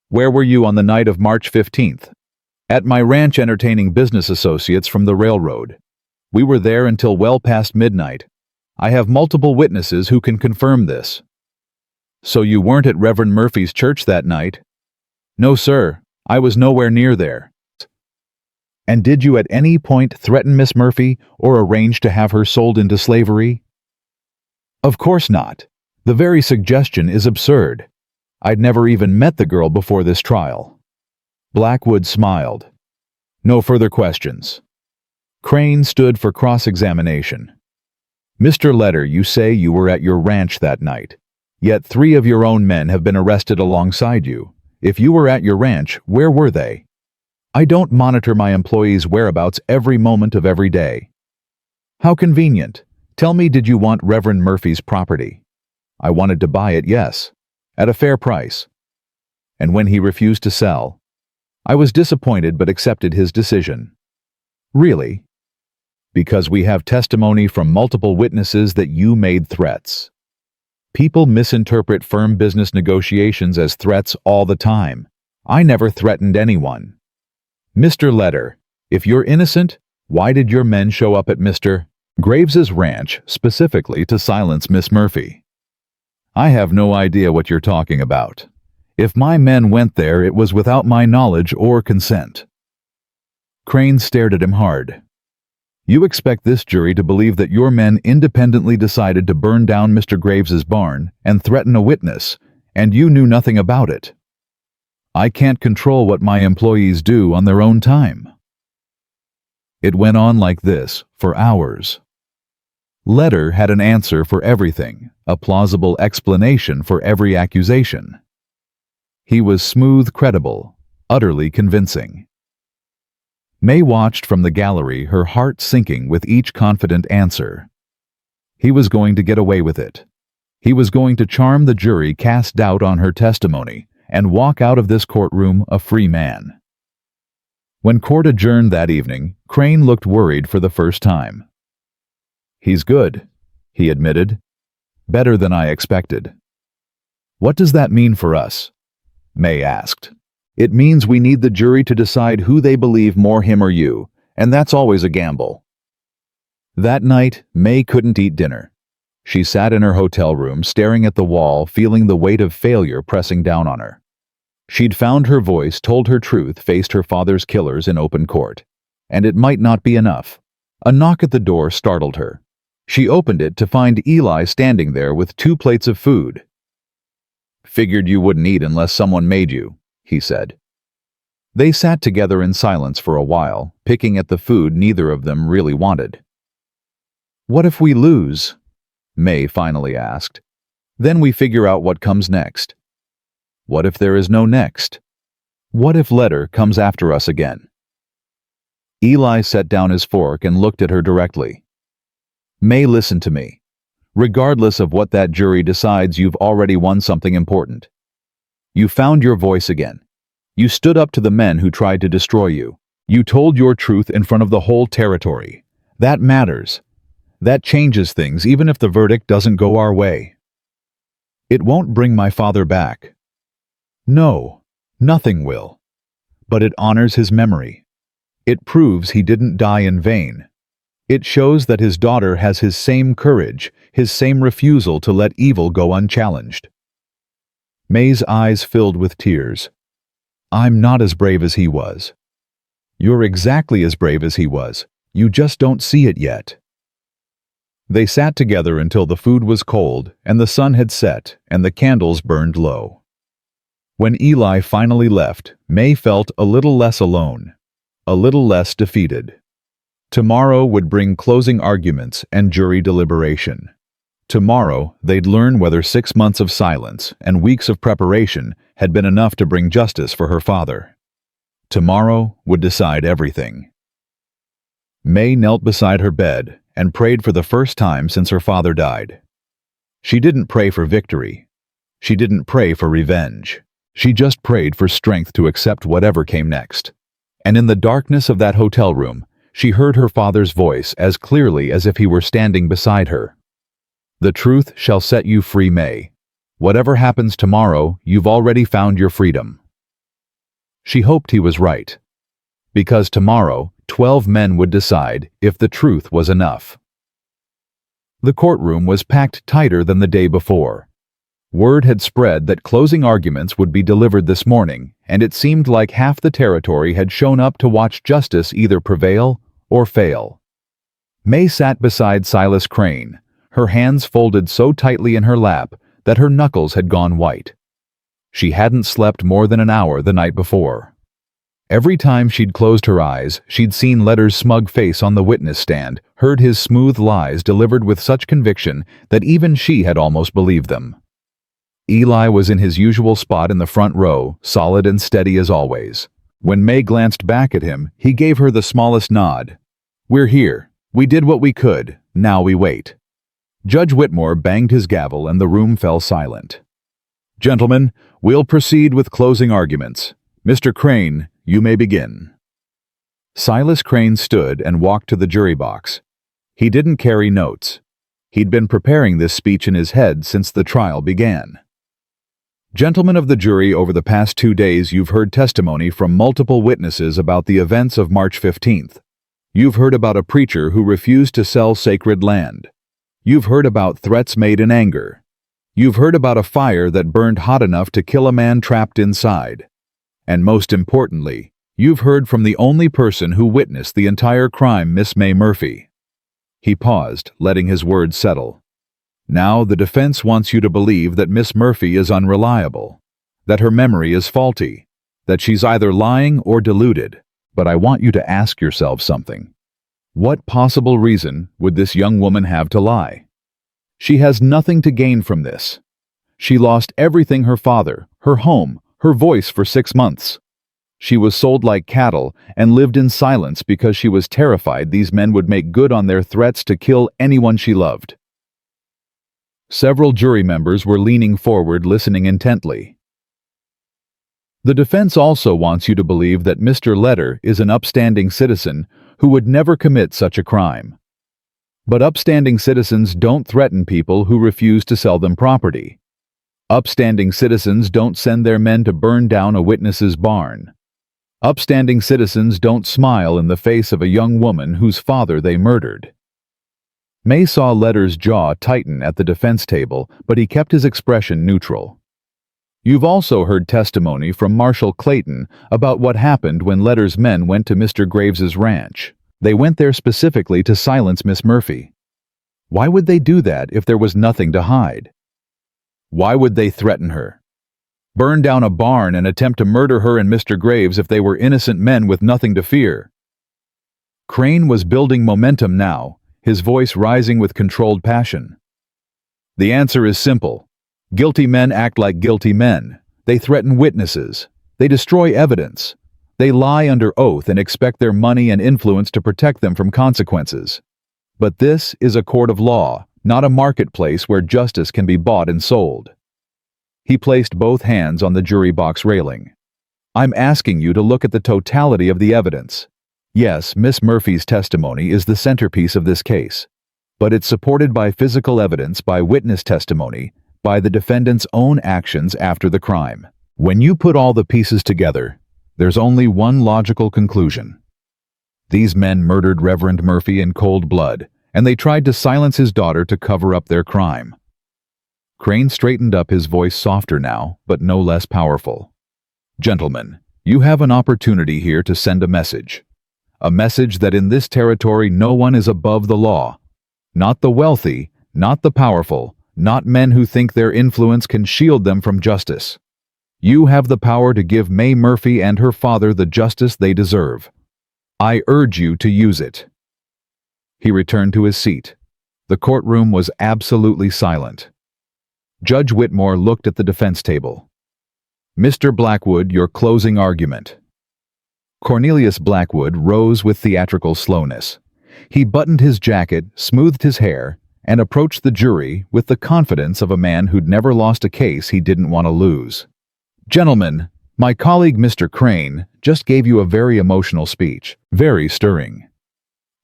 [SPEAKER 1] Where were you on the night of March 15th? At my ranch entertaining business associates from the railroad. We were there until well past midnight. I have multiple witnesses who can confirm this. So you weren't at Reverend Murphy's church that night? No, sir. I was nowhere near there. And did you at any point threaten Miss Murphy or arrange to have her sold into slavery? Of course not. The very suggestion is absurd. I'd never even met the girl before this trial. Blackwood smiled. No further questions. Crane stood for cross-examination. Mr. Letter, you say you were at your ranch that night, yet 3 of your own men have been arrested alongside you. If you were at your ranch, where were they? I don't monitor my employees' whereabouts every moment of every day. How convenient. Tell me, did you want Reverend Murphy's property? I wanted to buy it, yes, at a fair price. And when he refused to sell, I was disappointed but accepted his decision. Really? Because we have testimony from multiple witnesses that you made threats. People misinterpret firm business negotiations as threats all the time. I never threatened anyone. Mr. Letter, if you're innocent, why did your men show up at Mr. Graves's ranch specifically to silence Miss Murphy? I have no idea what you're talking about. If my men went there, it was without my knowledge or consent. Crane stared at him hard. You expect this jury to believe that your men independently decided to burn down Mr. Graves's barn and threaten a witness, and you knew nothing about it. I can't control what my employees do on their own time. It went on like this for hours. Letter had an answer for everything, a plausible explanation for every accusation. He was smooth, credible, utterly convincing. May watched from the gallery, her heart sinking with each confident answer. He was going to get away with it. He was going to charm the jury, cast doubt on her testimony, and walk out of this courtroom a free man. When court adjourned that evening, Crane looked worried for the first time. He's good, he admitted. Better than I expected. What does that mean for us? May asked. It means we need the jury to decide who they believe more, him or you, and that's always a gamble. That night, May couldn't eat dinner. She sat in her hotel room, staring at the wall, feeling the weight of failure pressing down on her. She'd found her voice, told her truth, faced her father's killers in open court. And it might not be enough. A knock at the door startled her. She opened it to find Eli standing there with 2 plates of food. "Figured you wouldn't eat unless someone made you," he said. They sat together in silence for a while, picking at the food neither of them really wanted. "What if we lose?" May finally asked. "Then we figure out what comes next." "What if there is no next? What if Letter comes after us again?" Eli set down his fork and looked at her directly. "May, listen to me. Regardless of what that jury decides, you've already won something important. You found your voice again. You stood up to the men who tried to destroy you. You told your truth in front of the whole territory. That matters. That changes things, even if the verdict doesn't go our way. It won't bring my father back. No, nothing will. But it honors his memory. It proves he didn't die in vain. It shows that his daughter has his same courage, his same refusal to let evil go unchallenged." May's eyes filled with tears. "I'm not as brave as he was." "You're exactly as brave as he was. You just don't see it yet." They sat together until the food was cold and the sun had set and the candles burned low. When Eli finally left, May felt a little less alone, a little less defeated. Tomorrow would bring closing arguments and jury deliberation. Tomorrow they'd learn whether 6 months of silence and weeks of preparation had been enough to bring justice for her father. Tomorrow would decide everything. May knelt beside her bed and prayed for the first time since her father died. She didn't pray for victory. She didn't pray for revenge. She just prayed for strength to accept whatever came next. And in the darkness of that hotel room, she heard her father's voice as clearly as if he were standing beside her. "The truth shall set you free, May. Whatever happens tomorrow, you've already found your freedom." She hoped he was right. Because tomorrow, 12 men would decide if the truth was enough. The courtroom was packed tighter than the day before. Word had spread that closing arguments would be delivered this morning, and it seemed like half the territory had shown up to watch justice either prevail or fail. May sat beside Silas Crane, her hands folded so tightly in her lap that her knuckles had gone white. She hadn't slept more than an hour the night before. Every time she'd closed her eyes, she'd seen Letter's smug face on the witness stand, heard his smooth lies delivered with such conviction that even she had almost believed them. Eli was in his usual spot in the front row, solid and steady as always. When May glanced back at him, he gave her the smallest nod. "We're here. We did what we could. Now we wait." Judge Whitmore banged his gavel and the room fell silent. "Gentlemen, we'll proceed with closing arguments. Mr. Crane, you may begin." Silas Crane stood and walked to the jury box. He didn't carry notes. He'd been preparing this speech in his head since the trial began. "Gentlemen of the jury, over the past 2 days you've heard testimony from multiple witnesses about the events of March 15th. You've heard about a preacher who refused to sell sacred land. You've heard about threats made in anger. You've heard about a fire that burned hot enough to kill a man trapped inside. And most importantly, you've heard from the only person who witnessed the entire crime, Miss May Murphy." He paused, letting his words settle. "Now the defense wants you to believe that Miss Murphy is unreliable, that her memory is faulty, that she's either lying or deluded. But I want you to ask yourself something. What possible reason would this young woman have to lie? She has nothing to gain from this. She lost everything: her father, her home, her voice for 6 months. She was sold like cattle and lived in silence because she was terrified these men would make good on their threats to kill anyone she loved." Several jury members were leaning forward, listening intently. "The defense also wants you to believe that Mr. Letter is an upstanding citizen who would never commit such a crime. But upstanding citizens don't threaten people who refuse to sell them property. Upstanding citizens don't send their men to burn down a witness's barn. Upstanding citizens don't smile in the face of a young woman whose father they murdered." May saw Letter's jaw tighten at the defense table, but he kept his expression neutral. "You've also heard testimony from Marshal Clayton about what happened when Letter's men went to Mr. Graves's ranch. They went there specifically to silence Miss Murphy. Why would they do that if there was nothing to hide? Why would they threaten her? Burn down a barn and attempt to murder her and Mr. Graves if they were innocent men with nothing to fear? Crane was building momentum now, his voice rising with controlled passion. The answer is simple. Guilty men act like guilty men. They threaten witnesses. They destroy evidence. They lie under oath and expect their money and influence to protect them from consequences. But this is a court of law, not a marketplace where justice can be bought and sold. He placed both hands on the jury box railing. I'm asking you to look at the totality of the evidence. Yes, Miss Murphy's testimony is the centerpiece of this case, but it's supported by physical evidence, by witness testimony, by the defendant's own actions after the crime. When you put all the pieces together, there's only one logical conclusion. These men murdered Reverend Murphy in cold blood, and they tried to silence his daughter to cover up their crime. Crane straightened up, his voice softer now, but no less powerful. Gentlemen, you have an opportunity here to send a message. A message that in this territory no one is above the law. Not the wealthy, not the powerful, not men who think their influence can shield them from justice. You have the power to give May Murphy and her father the justice they deserve. I urge you to use it. He returned to his seat. The courtroom was absolutely silent. Judge Whitmore looked at the defense table. Mr. Blackwood, your closing argument. Cornelius Blackwood rose with theatrical slowness. He buttoned his jacket, smoothed his hair, and approached the jury with the confidence of a man who'd never lost a case he didn't want to lose. Gentlemen, my colleague Mr. Crane just gave you a very emotional speech, very stirring.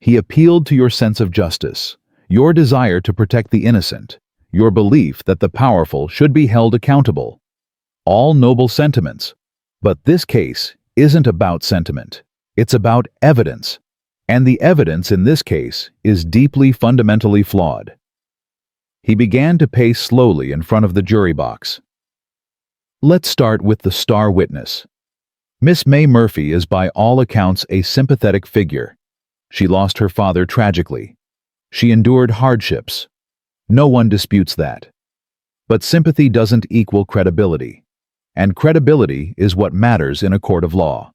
[SPEAKER 1] He appealed to your sense of justice, your desire to protect the innocent, your belief that the powerful should be held accountable. All noble sentiments. But this case isn't about sentiment. It's about evidence. And the evidence in this case is deeply fundamentally flawed. He began to pace slowly in front of the jury box. Let's start with the star witness. Miss May Murphy is by all accounts a sympathetic figure. She lost her father tragically. She endured hardships. No one disputes that. But sympathy doesn't equal credibility. And credibility is what matters in a court of law.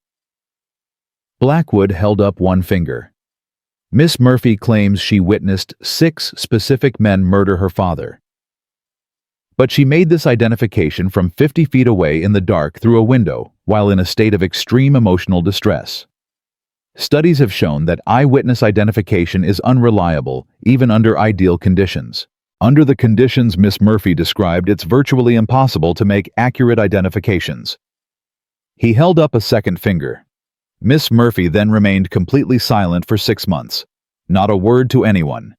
[SPEAKER 1] Blackwood held up one finger. Miss Murphy claims she witnessed 6 specific men murder her father. But she made this identification from 50 feet away in the dark through a window while in a state of extreme emotional distress. Studies have shown that eyewitness identification is unreliable even under ideal conditions. Under the conditions Miss Murphy described, it's virtually impossible to make accurate identifications. He held up a second finger. Miss Murphy then remained completely silent for 6 months. Not a word to anyone.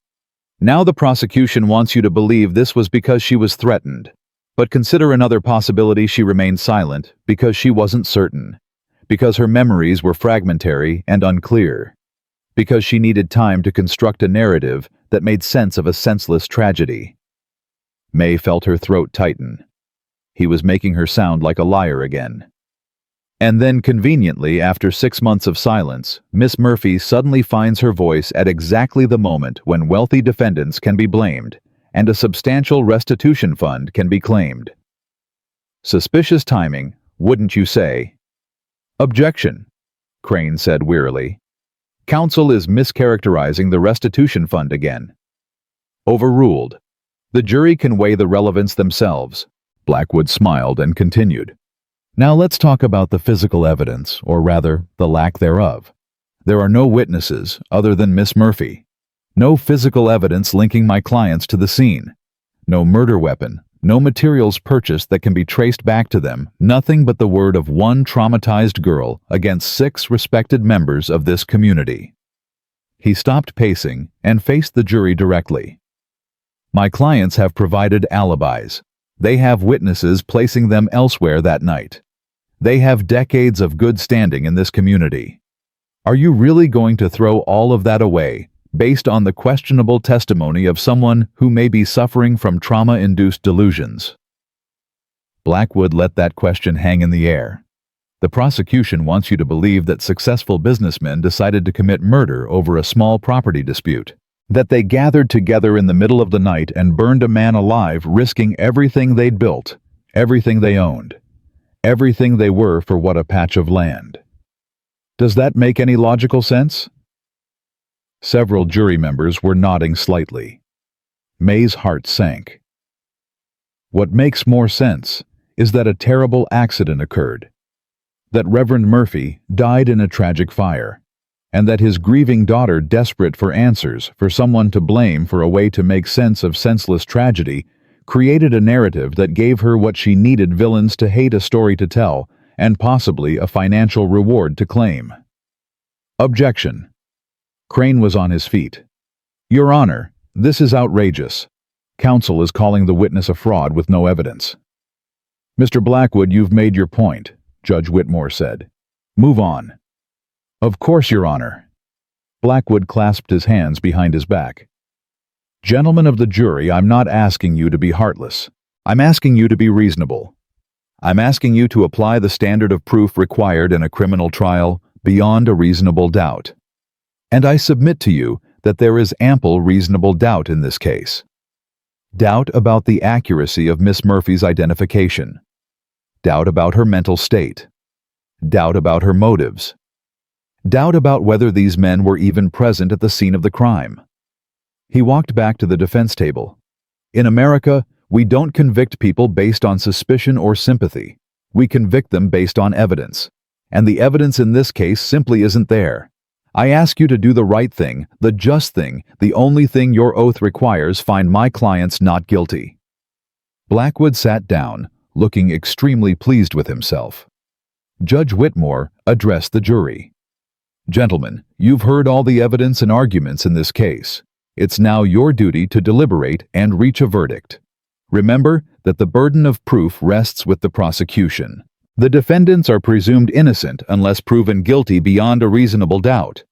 [SPEAKER 1] Now the prosecution wants you to believe this was because she was threatened. But consider another possibility: she remained silent because she wasn't certain. Because her memories were fragmentary and unclear. Because she needed time to construct a narrative that made sense of a senseless tragedy. May felt her throat tighten. He was making her sound like a liar again. And then, conveniently, after 6 months of silence, Miss Murphy suddenly finds her voice at exactly the moment when wealthy defendants can be blamed and a substantial restitution fund can be claimed. Suspicious timing, wouldn't you say? Objection, Crane said wearily. Counsel is mischaracterizing the restitution fund again. Overruled. The jury can weigh the relevance themselves. Blackwood smiled and continued. Now let's talk about the physical evidence, or rather, the lack thereof. There are no witnesses other than Miss Murphy. No physical evidence linking my clients to the scene. No murder weapon, no materials purchased that can be traced back to them, nothing but the word of one traumatized girl against 6 respected members of this community. He stopped pacing and faced the jury directly. My clients have provided alibis. They have witnesses placing them elsewhere that night. They have decades of good standing in this community. Are you really going to throw all of that away based on the questionable testimony of someone who may be suffering from trauma-induced delusions? Blackwood let that question hang in the air. The prosecution wants you to believe that successful businessmen decided to commit murder over a small property dispute. That they gathered together in the middle of the night and burned a man alive, risking everything they'd built, everything they owned, everything they were for what a patch of land. Does that make any logical sense? Several jury members were nodding slightly. May's heart sank. What makes more sense is that a terrible accident occurred, that Reverend Murphy died in a tragic fire, and that his grieving daughter, desperate for answers, for someone to blame for a way to make sense of senseless tragedy, created a narrative that gave her what she needed: villains to hate, a story to tell, and possibly a financial reward to claim. Objection. Crane was on his feet. Your Honor, this is outrageous. Counsel is calling the witness a fraud with no evidence. Mr. Blackwood, you've made your point, Judge Whitmore said. Move on. Of course, Your Honor. Blackwood clasped his hands behind his back. Gentlemen of the jury, I'm not asking you to be heartless. I'm asking you to be reasonable. I'm asking you to apply the standard of proof required in a criminal trial beyond a reasonable doubt. And I submit to you that there is ample reasonable doubt in this case. Doubt about the accuracy of Miss Murphy's identification. Doubt about her mental state. Doubt about her motives. Doubt about whether these men were even present at the scene of the crime. He walked back to the defense table. In America, we don't convict people based on suspicion or sympathy. We convict them based on evidence. And the evidence in this case simply isn't there. I ask you to do the right thing, the just thing, the only thing your oath requires: find my clients not guilty. Blackwood sat down, looking extremely pleased with himself. Judge Whitmore addressed the jury. Gentlemen, you've heard all the evidence and arguments in this case. It's now your duty to deliberate and reach a verdict. Remember that the burden of proof rests with the prosecution. The defendants are presumed innocent unless proven guilty beyond a reasonable doubt.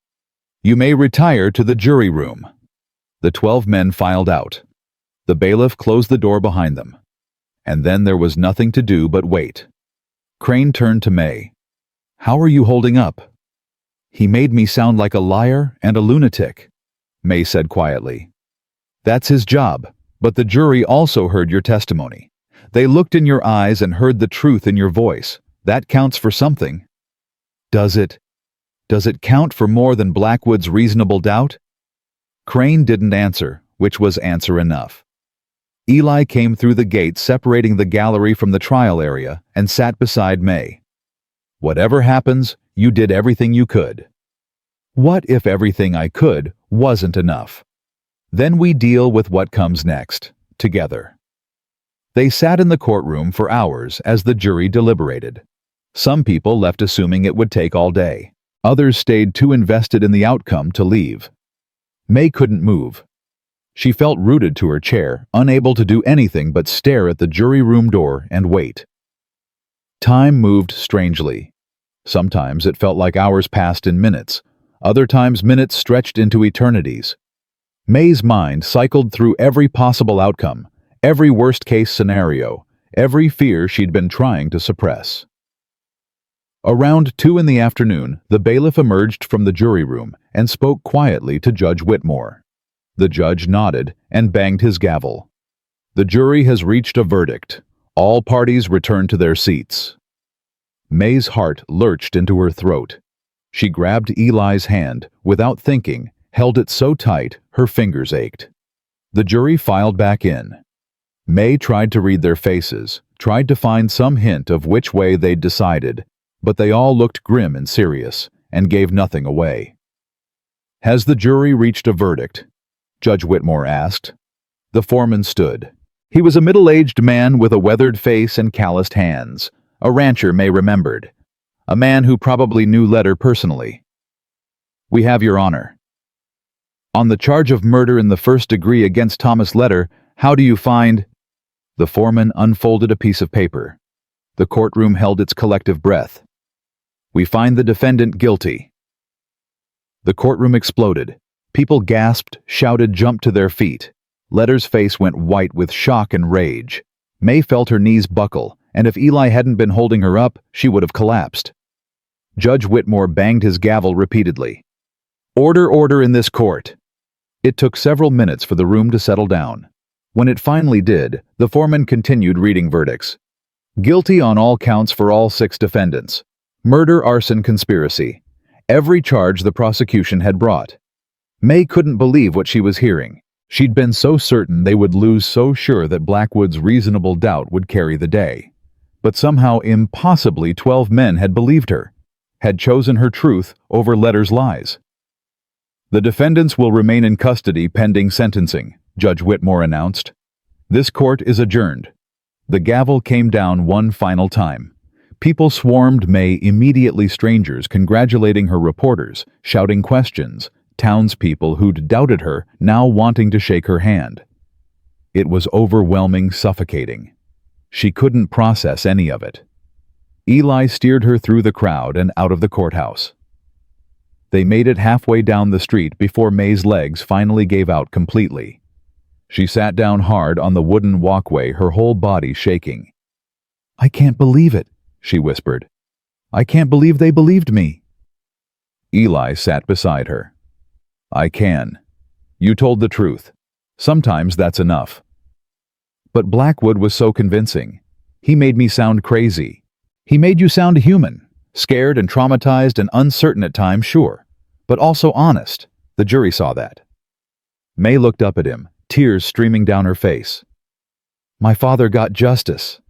[SPEAKER 1] You may retire to the jury room. The 12 men filed out. The bailiff closed the door behind them. And then there was nothing to do but wait. Crane turned to May. How are you holding up? He made me sound like a liar and a lunatic, May said quietly. That's his job, but the jury also heard your testimony. They looked in your eyes and heard the truth in your voice. That counts for something. Does it? Does it count for more than Blackwood's reasonable doubt? Crane didn't answer, which was answer enough. Eli came through the gate separating the gallery from the trial area and sat beside May. Whatever happens, you did everything you could. What if everything I could wasn't enough? Then we deal with what comes next, together. They sat in the courtroom for hours as the jury deliberated. Some people left assuming it would take all day. Others stayed too invested in the outcome to leave. May couldn't move. She felt rooted to her chair, unable to do anything but stare at the jury room door and wait. Time moved strangely. Sometimes it felt like hours passed in minutes. Other times minutes stretched into eternities. May's mind cycled through every possible outcome, every worst-case scenario, every fear she'd been trying to suppress. Around 2 in the afternoon, the bailiff emerged from the jury room and spoke quietly to Judge Whitmore. The judge nodded and banged his gavel. The jury has reached a verdict. All parties return to their seats. May's heart lurched into her throat. She grabbed Eli's hand, without thinking, held it so tight her fingers ached. The jury filed back in. May tried to read their faces, tried to find some hint of which way they'd decided, but they all looked grim and serious, and gave nothing away. Has the jury reached a verdict? Judge Whitmore asked. The foreman stood. He was a middle-aged man with a weathered face and calloused hands, a rancher May remembered, a man who probably knew Letter personally. We have your honor. On the charge of murder in the first degree against Thomas Letter, how do you find? The foreman unfolded a piece of paper. The courtroom held its collective breath. We find the defendant guilty. The courtroom exploded. People gasped, shouted, jumped to their feet. Letter's face went white with shock and rage. May felt her knees buckle, and if Eli hadn't been holding her up, she would have collapsed. Judge Whitmore banged his gavel repeatedly. "Order, order in this court." It took several minutes for the room to settle down. When it finally did, the foreman continued reading verdicts. Guilty on all counts for all 6 defendants. Murder, arson, conspiracy. Every charge the prosecution had brought. May couldn't believe what she was hearing. She'd been so certain they would lose, so sure that Blackwood's reasonable doubt would carry the day. But somehow, impossibly, 12 men had believed her, had chosen her truth over Letter's lies. "The defendants will remain in custody pending sentencing," Judge Whitmore announced. "This court is adjourned." The gavel came down one final time. People swarmed May, immediately strangers congratulating her reporters, shouting questions, townspeople who'd doubted her now wanting to shake her hand. It was overwhelming, suffocating. She couldn't process any of it. Eli steered her through the crowd and out of the courthouse. They made it halfway down the street before May's legs finally gave out completely. She sat down hard on the wooden walkway, her whole body shaking. "I can't believe it," she whispered. "I can't believe they believed me." Eli sat beside her. "I can. You told the truth. Sometimes that's enough." But Blackwood was so convincing. "He made me sound crazy. He made you sound human, scared and traumatized and uncertain at times, sure, but also honest. The jury saw that." May looked up at him, tears streaming down her face. "My father got justice.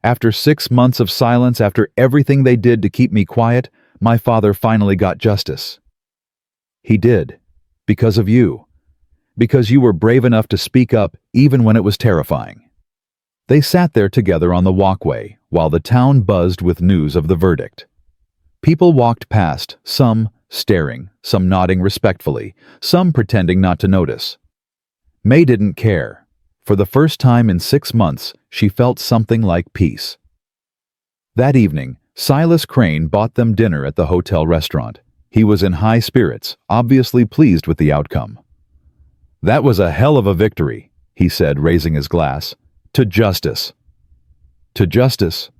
[SPEAKER 1] After 6 months of silence, after everything they did to keep me quiet, my father finally got justice. He did. Because of you. Because you were brave enough to speak up even when it was terrifying." They sat there together on the walkway while the town buzzed with news of the verdict. People walked past, some staring, some nodding respectfully, some pretending not to notice. May didn't care. For the first time in 6 months, she felt something like peace. That evening, Silas Crane bought them dinner at the hotel restaurant. He was in high spirits, obviously pleased with the outcome. "That was a hell of a victory," he said, raising his glass. "To justice." "To justice,"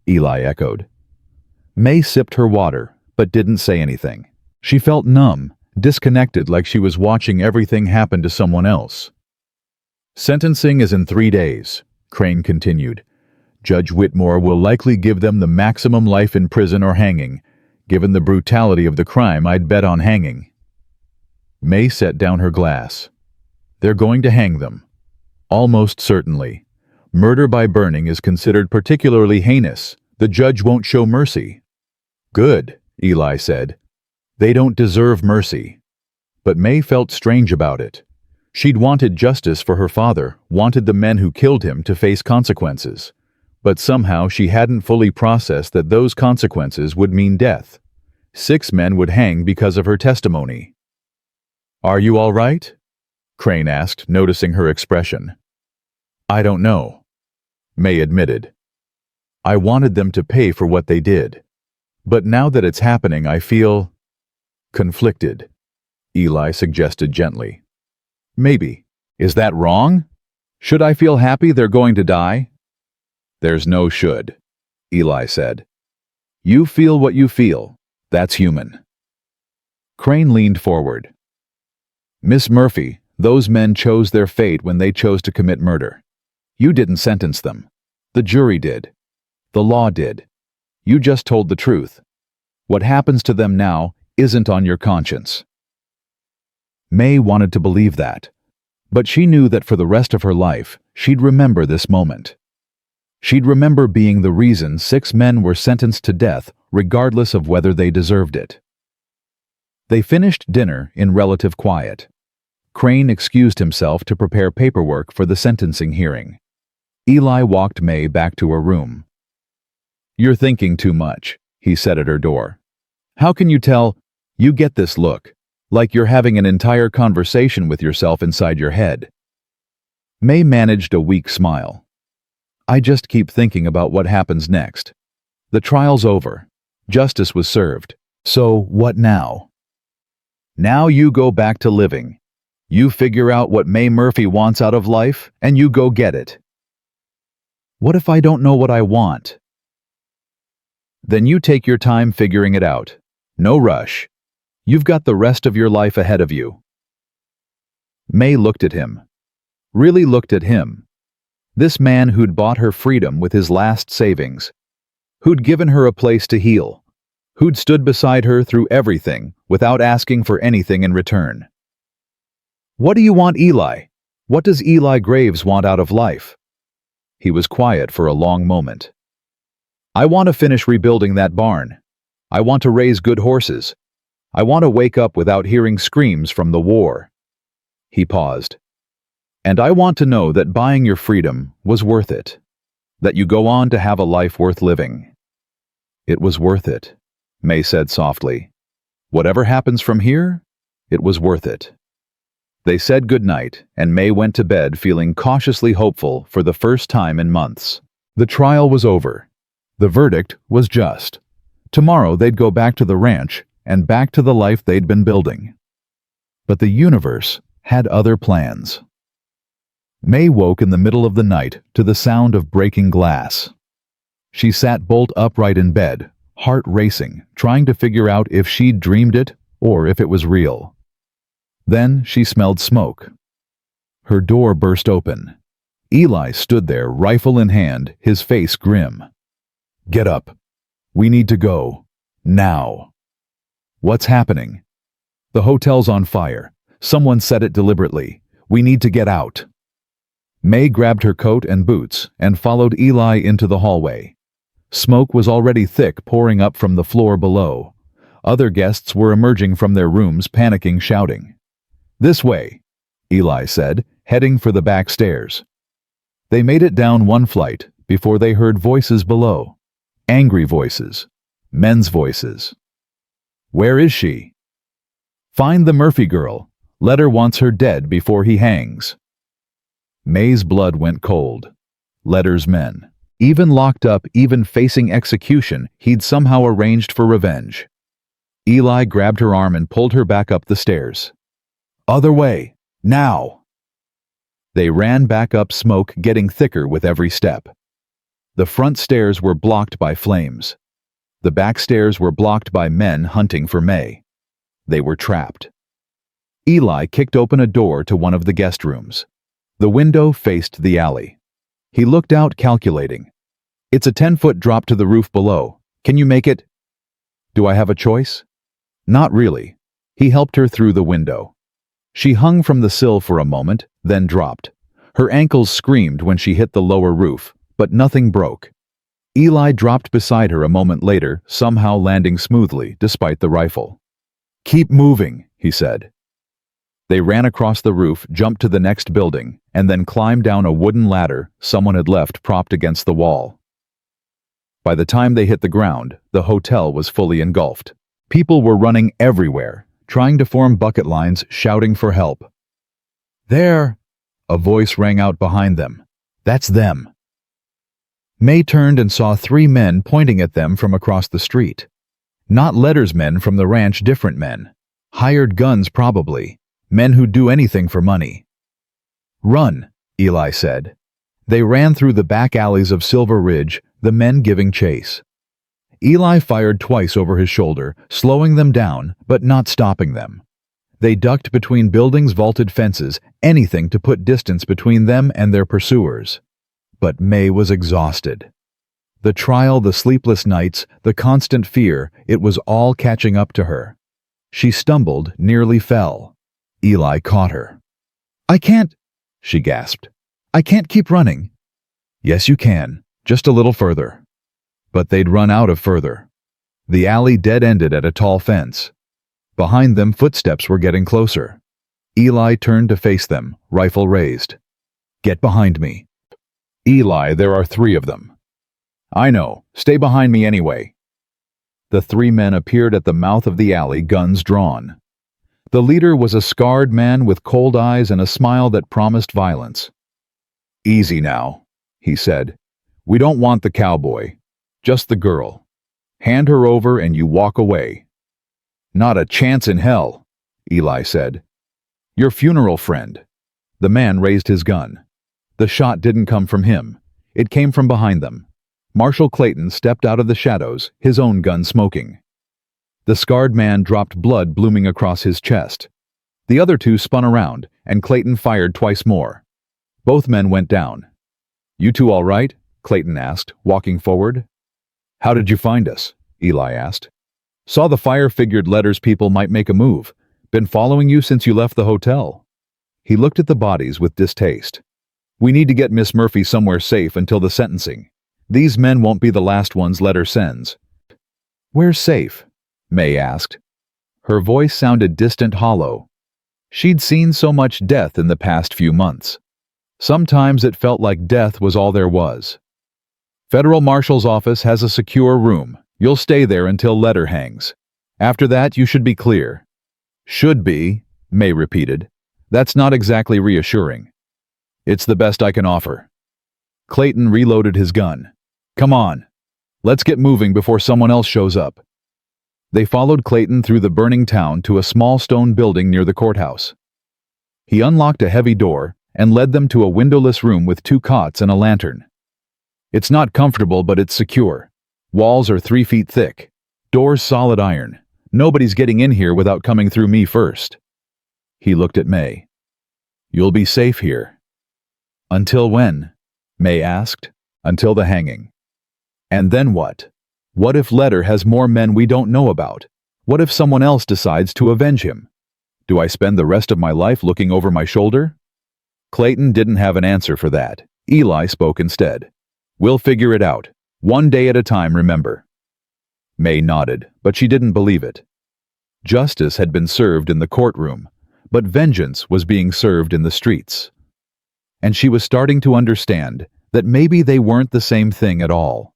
[SPEAKER 1] Eli echoed. May sipped her water, but didn't say anything. She felt numb, disconnected, like she was watching everything happen to someone else. "Sentencing is in 3 days, Crane continued. "Judge Whitmore will likely give them the maximum life in prison or hanging. Given the brutality of the crime, I'd bet on hanging." May set down her glass. "They're going to hang them. Almost certainly. Murder by burning is considered particularly heinous. The judge won't show mercy." "Good," Eli said. "They don't deserve mercy." But May felt strange about it. She'd wanted justice for her father, wanted the men who killed him to face consequences. But somehow she hadn't fully processed that those consequences would mean death. 6 men would hang because of her testimony. "Are you all right?" Crane asked, noticing her expression. "I don't know," May admitted. "I wanted them to pay for what they did. But now that it's happening, I feel conflicted," Eli suggested gently. "Maybe. Is that wrong? Should I feel happy they're going to die?" "There's no should," Eli said. "You feel what you feel. That's human." Crane leaned forward. "Miss Murphy, those men chose their fate when they chose to commit murder. You didn't sentence them. The jury did. The law did. You just told the truth. What happens to them now isn't on your conscience." May wanted to believe that, but she knew that for the rest of her life, she'd remember this moment. She'd remember being the reason 6 men were sentenced to death, regardless of whether they deserved it. They finished dinner in relative quiet. Crane excused himself to prepare paperwork for the sentencing hearing. Eli walked May back to her room. "You're thinking too much," he said at her door. "How can you tell? You get this look, like you're having an entire conversation with yourself inside your head." May managed a weak smile. "I just keep thinking about what happens next. The trial's over. Justice was served. So what now? Now you go back to living. You figure out what May Murphy wants out of life, and you go get it." "What if I don't know what I want?" Then you take your time figuring it out. No rush. You've got the rest of your life ahead of you. May looked at him. Really looked at him. This man who'd bought her freedom with his last savings. Who'd given her a place to heal. Who'd stood beside her through everything without asking for anything in return. What do you want, Eli? What does Eli Graves want out of life? He was quiet for a long moment. I want to finish rebuilding that barn. I want to raise good horses. I want to wake up without hearing screams from the war. He paused. And I want to know that buying your freedom was worth it. That you go on to have a life worth living. It was worth it, May said softly. Whatever happens from here, it was worth it. They said goodnight, and May went to bed feeling cautiously hopeful for the first time in months. The trial was over. The verdict was just. Tomorrow they'd go back to the ranch and back to the life they'd been building. But the universe had other plans. May woke in the middle of the night to the sound of breaking glass. She sat bolt upright in bed, heart racing, trying to figure out if she'd dreamed it or if it was real. Then she smelled smoke. Her door burst open. Eli stood there, rifle in hand, his face grim. Get up. We need to go. Now. What's happening? The hotel's on fire. Someone set it deliberately. We need to get out. May grabbed her coat and boots and followed Eli into the hallway. Smoke was already thick, pouring up from the floor below. Other guests were emerging from their rooms, panicking, shouting. This way, Eli said, heading for the back stairs. They made it down one flight before they heard voices below. Angry voices. Men's voices. Where is she? Find the Murphy girl. Letter wants her dead before he hangs. May's blood went cold. Letter's men. Even locked up, even facing execution, he'd somehow arranged for revenge. Eli grabbed her arm and pulled her back up the stairs. Other way. Now. They ran back up, smoke getting thicker with every step. The front stairs were blocked by flames. The back stairs were blocked by men hunting for May. They were trapped. Eli kicked open a door to one of the guest rooms. The window faced the alley. He looked out, calculating. It's a 10-foot drop to the roof below. Can you make it? Do I have a choice? Not really. He helped her through the window. She hung from the sill for a moment, then dropped. Her ankles screamed when she hit the lower roof, but nothing broke. Eli dropped beside her a moment later, somehow landing smoothly despite the rifle. Keep moving, he said. They ran across the roof, jumped to the next building, and then climbed down a wooden ladder someone had left propped against the wall. By the time they hit the ground, the hotel was fully engulfed. People were running everywhere, trying to form bucket lines, shouting for help. There! A voice rang out behind them. That's them. May turned and saw 3 men pointing at them from across the street. Not Letter's men from the ranch, different men. Hired guns probably. Men who'd do anything for money. Run, Eli said. They ran through the back alleys of Silver Ridge, the men giving chase. Eli fired twice over his shoulder, slowing them down, but not stopping them. They ducked between buildings' vaulted fences, anything to put distance between them and their pursuers. But May was exhausted. The trial, the sleepless nights, the constant fear, it was all catching up to her. She stumbled, nearly fell. Eli caught her. I can't, she gasped. I can't keep running. Yes, you can, just a little further. But they'd run out of further. The alley dead-ended at a tall fence. Behind them, footsteps were getting closer. Eli turned to face them, rifle raised. Get behind me. Eli, there are 3 of them. I know. Stay behind me anyway. The 3 men appeared at the mouth of the alley, guns drawn. The leader was a scarred man with cold eyes and a smile that promised violence. Easy now, he said. We don't want the cowboy. Just the girl. Hand her over and you walk away. Not a chance in hell, Eli said. Your funeral friend. The man raised his gun. The shot didn't come from him. It came from behind them. Marshal Clayton stepped out of the shadows, his own gun smoking. The scarred man dropped blood blooming across his chest. The other two spun around, and Clayton fired twice more. Both men went down. "You two all right?" Clayton asked, walking forward. "How did you find us?" Eli asked. "Saw the fire, figured letters people might make a move. Been following you since you left the hotel." He looked at the bodies with distaste. "We need to get Miss Murphy somewhere safe until the sentencing. These men won't be the last ones Letter sends." "Where's safe?" May asked. Her voice sounded distant, hollow. She'd seen so much death in the past few months. Sometimes it felt like death was all there was. "Federal Marshal's office has a secure room. You'll stay there until Letter hangs. After that, you should be clear." "Should be," May repeated. "That's not exactly reassuring." "It's the best I can offer." Clayton reloaded his gun. "Come on. Let's get moving before someone else shows up." They followed Clayton through the burning town to a small stone building near the courthouse. He unlocked a heavy door and led them to a windowless room with 2 cots and a lantern. "It's not comfortable, but it's secure. Walls are 3 feet thick. Doors solid iron. Nobody's getting in here without coming through me first." He looked at May. "You'll be safe here." "Until when?" May asked. "Until the hanging." "And then what? What if Letter has more men we don't know about? What if someone else decides to avenge him? Do I spend the rest of my life looking over my shoulder?" Clayton didn't have an answer for that. Eli spoke instead. "We'll figure it out. One day at a time, remember." May nodded, but she didn't believe it. Justice had been served in the courtroom, but vengeance was being served in the streets. And she was starting to understand that maybe they weren't the same thing at all.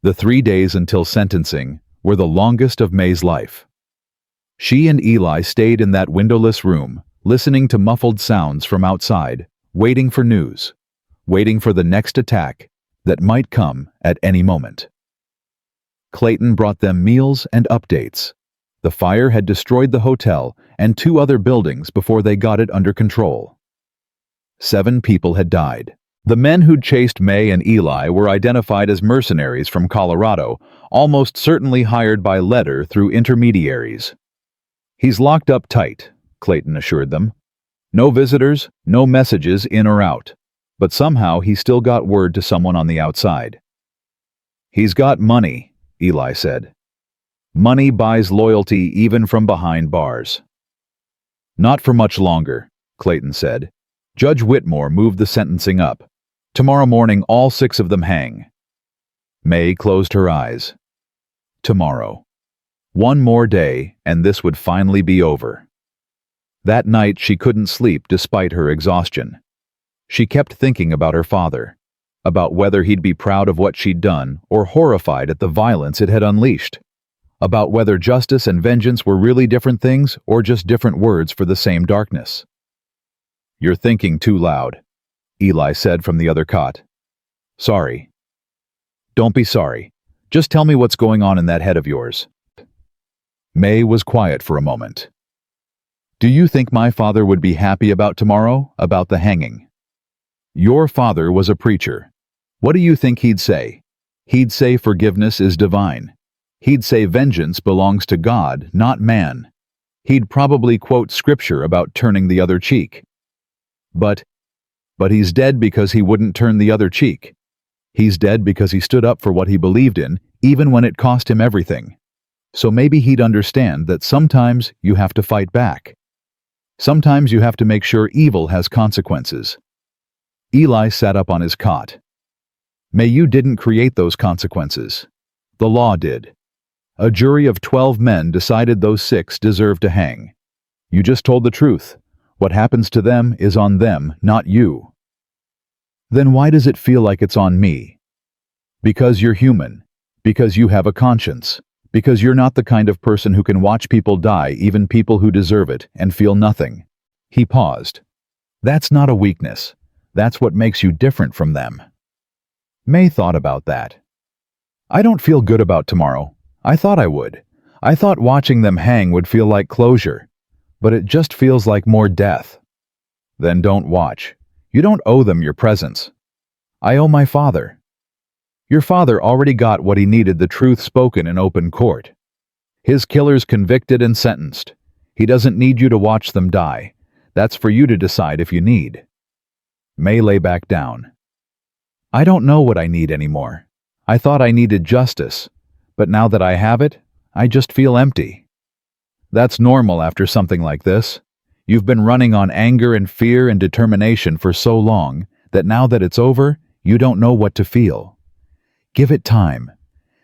[SPEAKER 1] The 3 days until sentencing were the longest of May's life. She and Eli stayed in that windowless room, listening to muffled sounds from outside, waiting for news, waiting for the next attack that might come at any moment. Clayton brought them meals and updates. The fire had destroyed the hotel and 2 other buildings before they got it under control. 7 people had died. The men who'd chased May and Eli were identified as mercenaries from Colorado, almost certainly hired by Letter through intermediaries. "He's locked up tight," Clayton assured them. "No visitors, no messages in or out. But somehow he still got word to someone on the outside." "He's got money," Eli said. "Money buys loyalty even from behind bars." "Not for much longer," Clayton said. Judge Whitmore moved the sentencing up. "Tomorrow morning all 6 of them hang." May closed her eyes. Tomorrow. One more day, and this would finally be over. That night she couldn't sleep despite her exhaustion. She kept thinking about her father, about whether he'd be proud of what she'd done or horrified at the violence it had unleashed, about whether justice and vengeance were really different things or just different words for the same darkness. "You're thinking too loud," Eli said from the other cot. "Sorry." "Don't be sorry. Just tell me what's going on in that head of yours." May was quiet for a moment. "Do you think my father would be happy about tomorrow, about the hanging? Your father was a preacher. What do you think he'd say? He'd say forgiveness is divine. He'd say vengeance belongs to God, not man. He'd probably quote scripture about turning the other cheek. But he's dead because he wouldn't turn the other cheek. He's dead because he stood up for what he believed in, even when it cost him everything. So maybe he'd understand that sometimes you have to fight back. Sometimes you have to make sure evil has consequences." Eli sat up on his cot. "May, you didn't create those consequences. The law did. A jury of 12 men decided those 6 deserved to hang. You just told the truth. What happens to them is on them, not you." "Then why does it feel like it's on me?" "Because you're human. Because you have a conscience. Because you're not the kind of person who can watch people die, even people who deserve it, and feel nothing." He paused. "That's not a weakness. That's what makes you different from them." May thought about that. "I don't feel good about tomorrow. I thought I would. I thought watching them hang would feel like closure. But it just feels like more death." "Then don't watch. You don't owe them your presence." "I owe my father." Your father already got what he needed, the truth spoken in open court. His killers convicted and sentenced. He doesn't need you to watch them die. That's for you to decide if you need. May lay back down. I don't know what I need anymore. I thought I needed justice, but now that I have it, I just feel empty. That's normal after something like this. You've been running on anger and fear and determination for so long that now that it's over, you don't know what to feel. Give it time.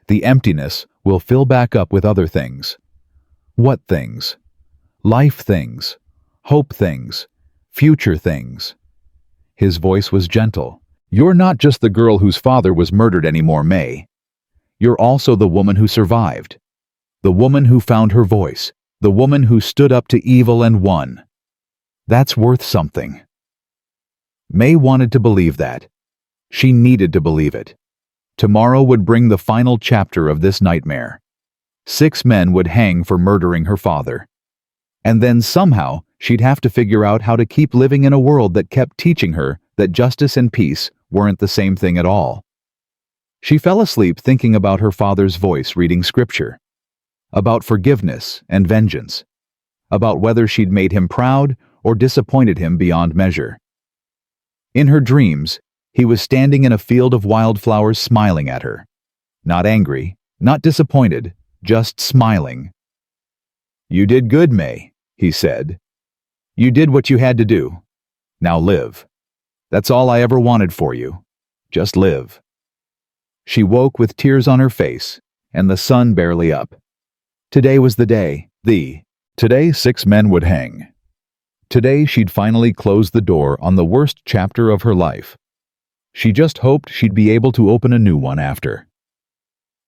[SPEAKER 1] The emptiness will fill back up with other things. What things? Life things, hope things, future things. His voice was gentle. You're not just the girl whose father was murdered anymore, May. You're also the woman who survived. The woman who found her voice. The woman who stood up to evil and won. That's worth something. May wanted to believe that. She needed to believe it. Tomorrow would bring the final chapter of this nightmare. 6 men would hang for murdering her father. And then somehow she'd have to figure out how to keep living in a world that kept teaching her that justice and peace weren't the same thing at all. She fell asleep thinking about her father's voice reading scripture, about forgiveness and vengeance, about whether she'd made him proud or disappointed him beyond measure. In her dreams, he was standing in a field of wildflowers smiling at her. Not angry, not disappointed, just smiling. You did good, May, he said. You did what you had to do. Now live. That's all I ever wanted for you. Just live. She woke with tears on her face and the sun barely up. Today was the day. Today 6 men would hang. Today she'd finally close the door on the worst chapter of her life. She just hoped she'd be able to open a new one after.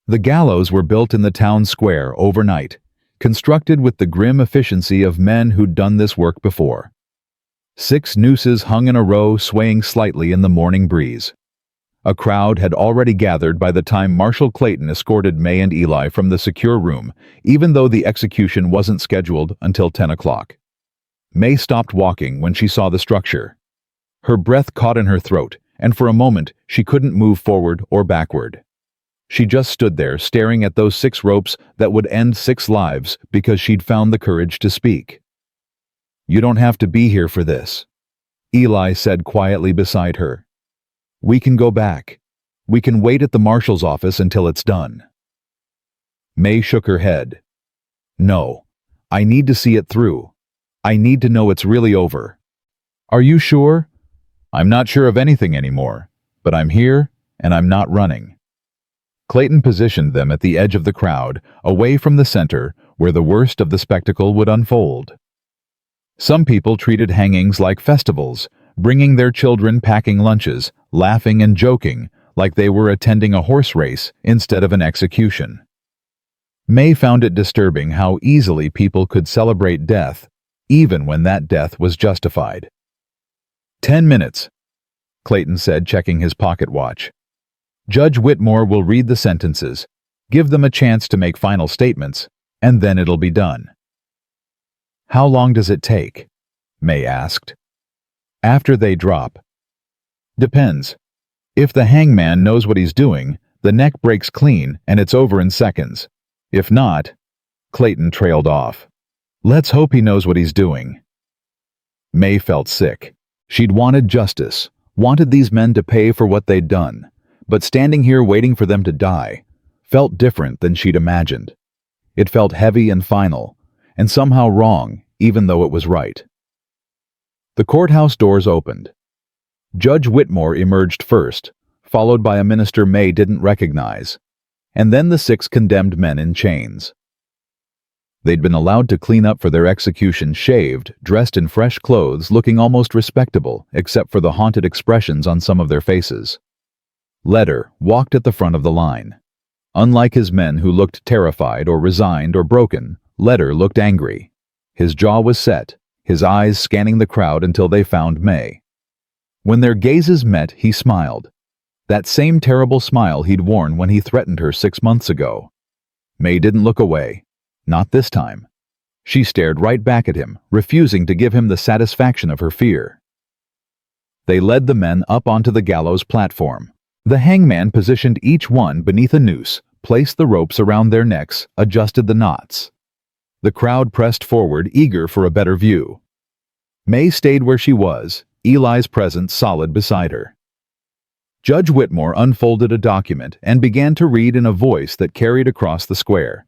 [SPEAKER 1] The gallows were built in the town square overnight, constructed with the grim efficiency of men who'd done this work before. 6 nooses hung in a row, swaying slightly in the morning breeze. A crowd had already gathered by the time Marshal Clayton escorted May and Eli from the secure room, even though the execution wasn't scheduled until 10 o'clock. May stopped walking when she saw the structure. Her breath caught in her throat, and for a moment she couldn't move forward or backward. She just stood there staring at those 6 ropes that would end 6 lives because she'd found the courage to speak. You don't have to be here for this, Eli said quietly beside her. We can go back. We can wait at the marshal's office until it's done. May shook her head. No, I need to see it through. I need to know it's really over. Are you sure? I'm not sure of anything anymore, but I'm here and I'm not running. Clayton positioned them at the edge of the crowd, away from the center, where the worst of the spectacle would unfold. Some people treated hangings like festivals, bringing their children packing lunches, laughing and joking, like they were attending a horse race instead of an execution. May found it disturbing how easily people could celebrate death, even when that death was justified. 10 minutes, Clayton said, checking his pocket watch. Judge Whitmore will read the sentences, give them a chance to make final statements, and then it'll be done. How long does it take? May asked. After they drop. Depends. If the hangman knows what he's doing, the neck breaks clean and it's over in seconds. If not, Clayton trailed off. Let's hope he knows what he's doing. May felt sick. She'd wanted justice, wanted these men to pay for what they'd done, but standing here waiting for them to die felt different than she'd imagined. It felt heavy and final, and somehow wrong, even though it was right. The courthouse doors opened. Judge Whitmore emerged first, followed by a minister May didn't recognize, and then the 6 condemned men in chains. They'd been allowed to clean up for their execution, shaved, dressed in fresh clothes, looking almost respectable, except for the haunted expressions on some of their faces. Leder walked at the front of the line. Unlike his men who looked terrified or resigned or broken, Leder looked angry. His jaw was set, his eyes scanning the crowd until they found May. When their gazes met, he smiled. That same terrible smile he'd worn when he threatened her 6 months ago. May didn't look away. Not this time. She stared right back at him, refusing to give him the satisfaction of her fear. They led the men up onto the gallows platform. The hangman positioned each one beneath a noose, placed the ropes around their necks, adjusted the knots. The crowd pressed forward, eager for a better view. May stayed where she was, Eli's presence solid beside her. Judge Whitmore unfolded a document and began to read in a voice that carried across the square.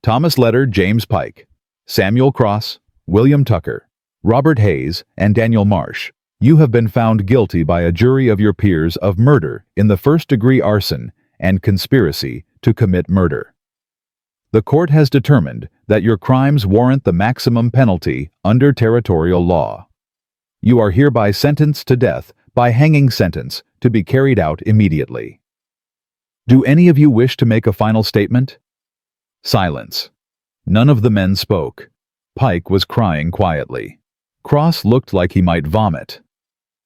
[SPEAKER 1] Thomas Letter, James Pike, Samuel Cross, William Tucker, Robert Hayes, and Daniel Marsh, you have been found guilty by a jury of your peers of murder in the first-degree arson and conspiracy to commit murder. The court has determined that your crimes warrant the maximum penalty under territorial law. You are hereby sentenced to death by hanging sentence to be carried out immediately. Do any of you wish to make a final statement? Silence. None of the men spoke. Pike was crying quietly. Cross looked like he might vomit.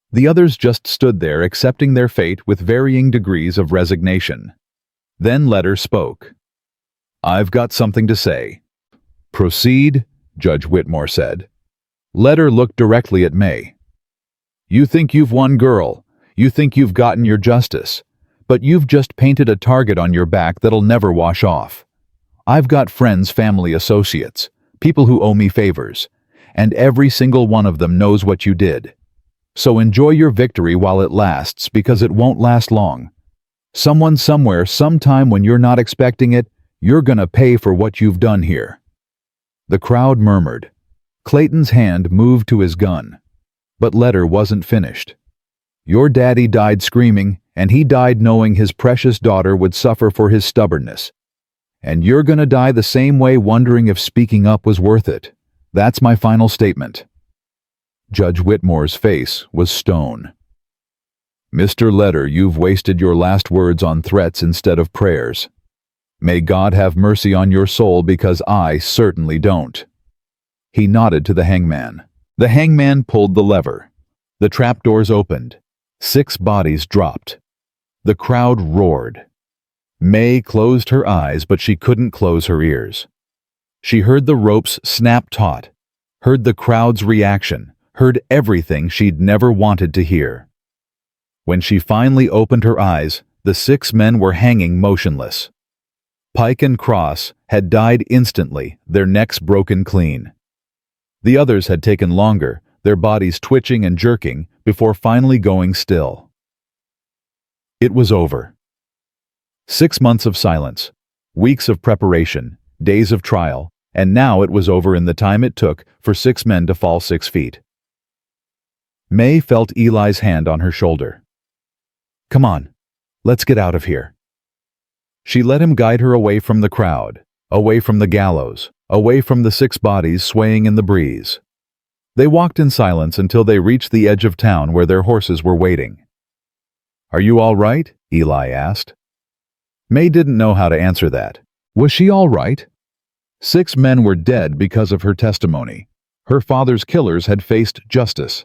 [SPEAKER 1] The others just stood there accepting their fate with varying degrees of resignation. Then Letter spoke. I've got something to say. Proceed, Judge Whitmore said. Letter looked directly at May. You think you've won, girl. You think you've gotten your justice. But you've just painted a target on your back that'll never wash off. I've got friends, family, associates, people who owe me favors, and every single one of them knows what you did. So enjoy your victory while it lasts, because it won't last long. Someone somewhere, sometime when you're not expecting it, you're gonna pay for what you've done here. The crowd murmured. Clayton's hand moved to his gun. But Letter wasn't finished. Your daddy died screaming, and he died knowing his precious daughter would suffer for his stubbornness. And you're gonna die the same way, wondering if speaking up was worth it. That's my final statement. Judge Whitmore's face was stone. Mr. Letter, you've wasted your last words on threats instead of prayers. May God have mercy on your soul, because I certainly don't. He nodded to the hangman. The hangman pulled the lever. The trapdoors opened. 6 bodies dropped. The crowd roared. May closed her eyes, but she couldn't close her ears. She heard the ropes snap taut, heard the crowd's reaction, heard everything she'd never wanted to hear. When she finally opened her eyes, the 6 men were hanging motionless. Pike and Cross had died instantly, their necks broken clean. The others had taken longer, their bodies twitching and jerking, before finally going still. It was over. 6 months of silence, weeks of preparation, days of trial, and now it was over in the time it took for 6 men to fall 6 feet. May felt Eli's hand on her shoulder. Come on, let's get out of here. She let him guide her away from the crowd, away from the gallows, away from the 6 bodies swaying in the breeze. They walked in silence until they reached the edge of town where their horses were waiting. Are you all right? Eli asked. May didn't know how to answer that. Was she all right? 6 men were dead because of her testimony. Her father's killers had faced justice.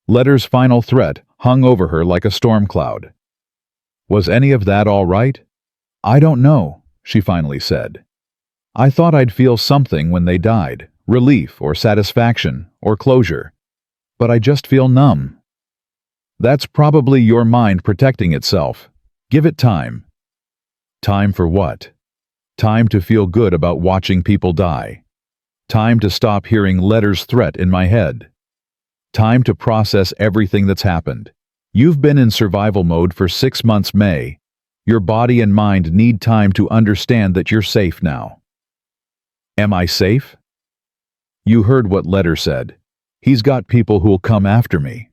[SPEAKER 1] Letter's final threat hung over her like a storm cloud. Was any of that all right? I don't know, she finally said. I thought I'd feel something when they died, relief or satisfaction or closure. But I just feel numb. That's probably your mind protecting itself. Give it time. Time for what? Time to feel good about watching people die. Time to stop hearing Letter's threat in my head. Time to process everything that's happened. You've been in survival mode for 6 months, May. Your body and mind need time to understand that you're safe now. Am I safe? You heard what Letter said. He's got people who'll come after me.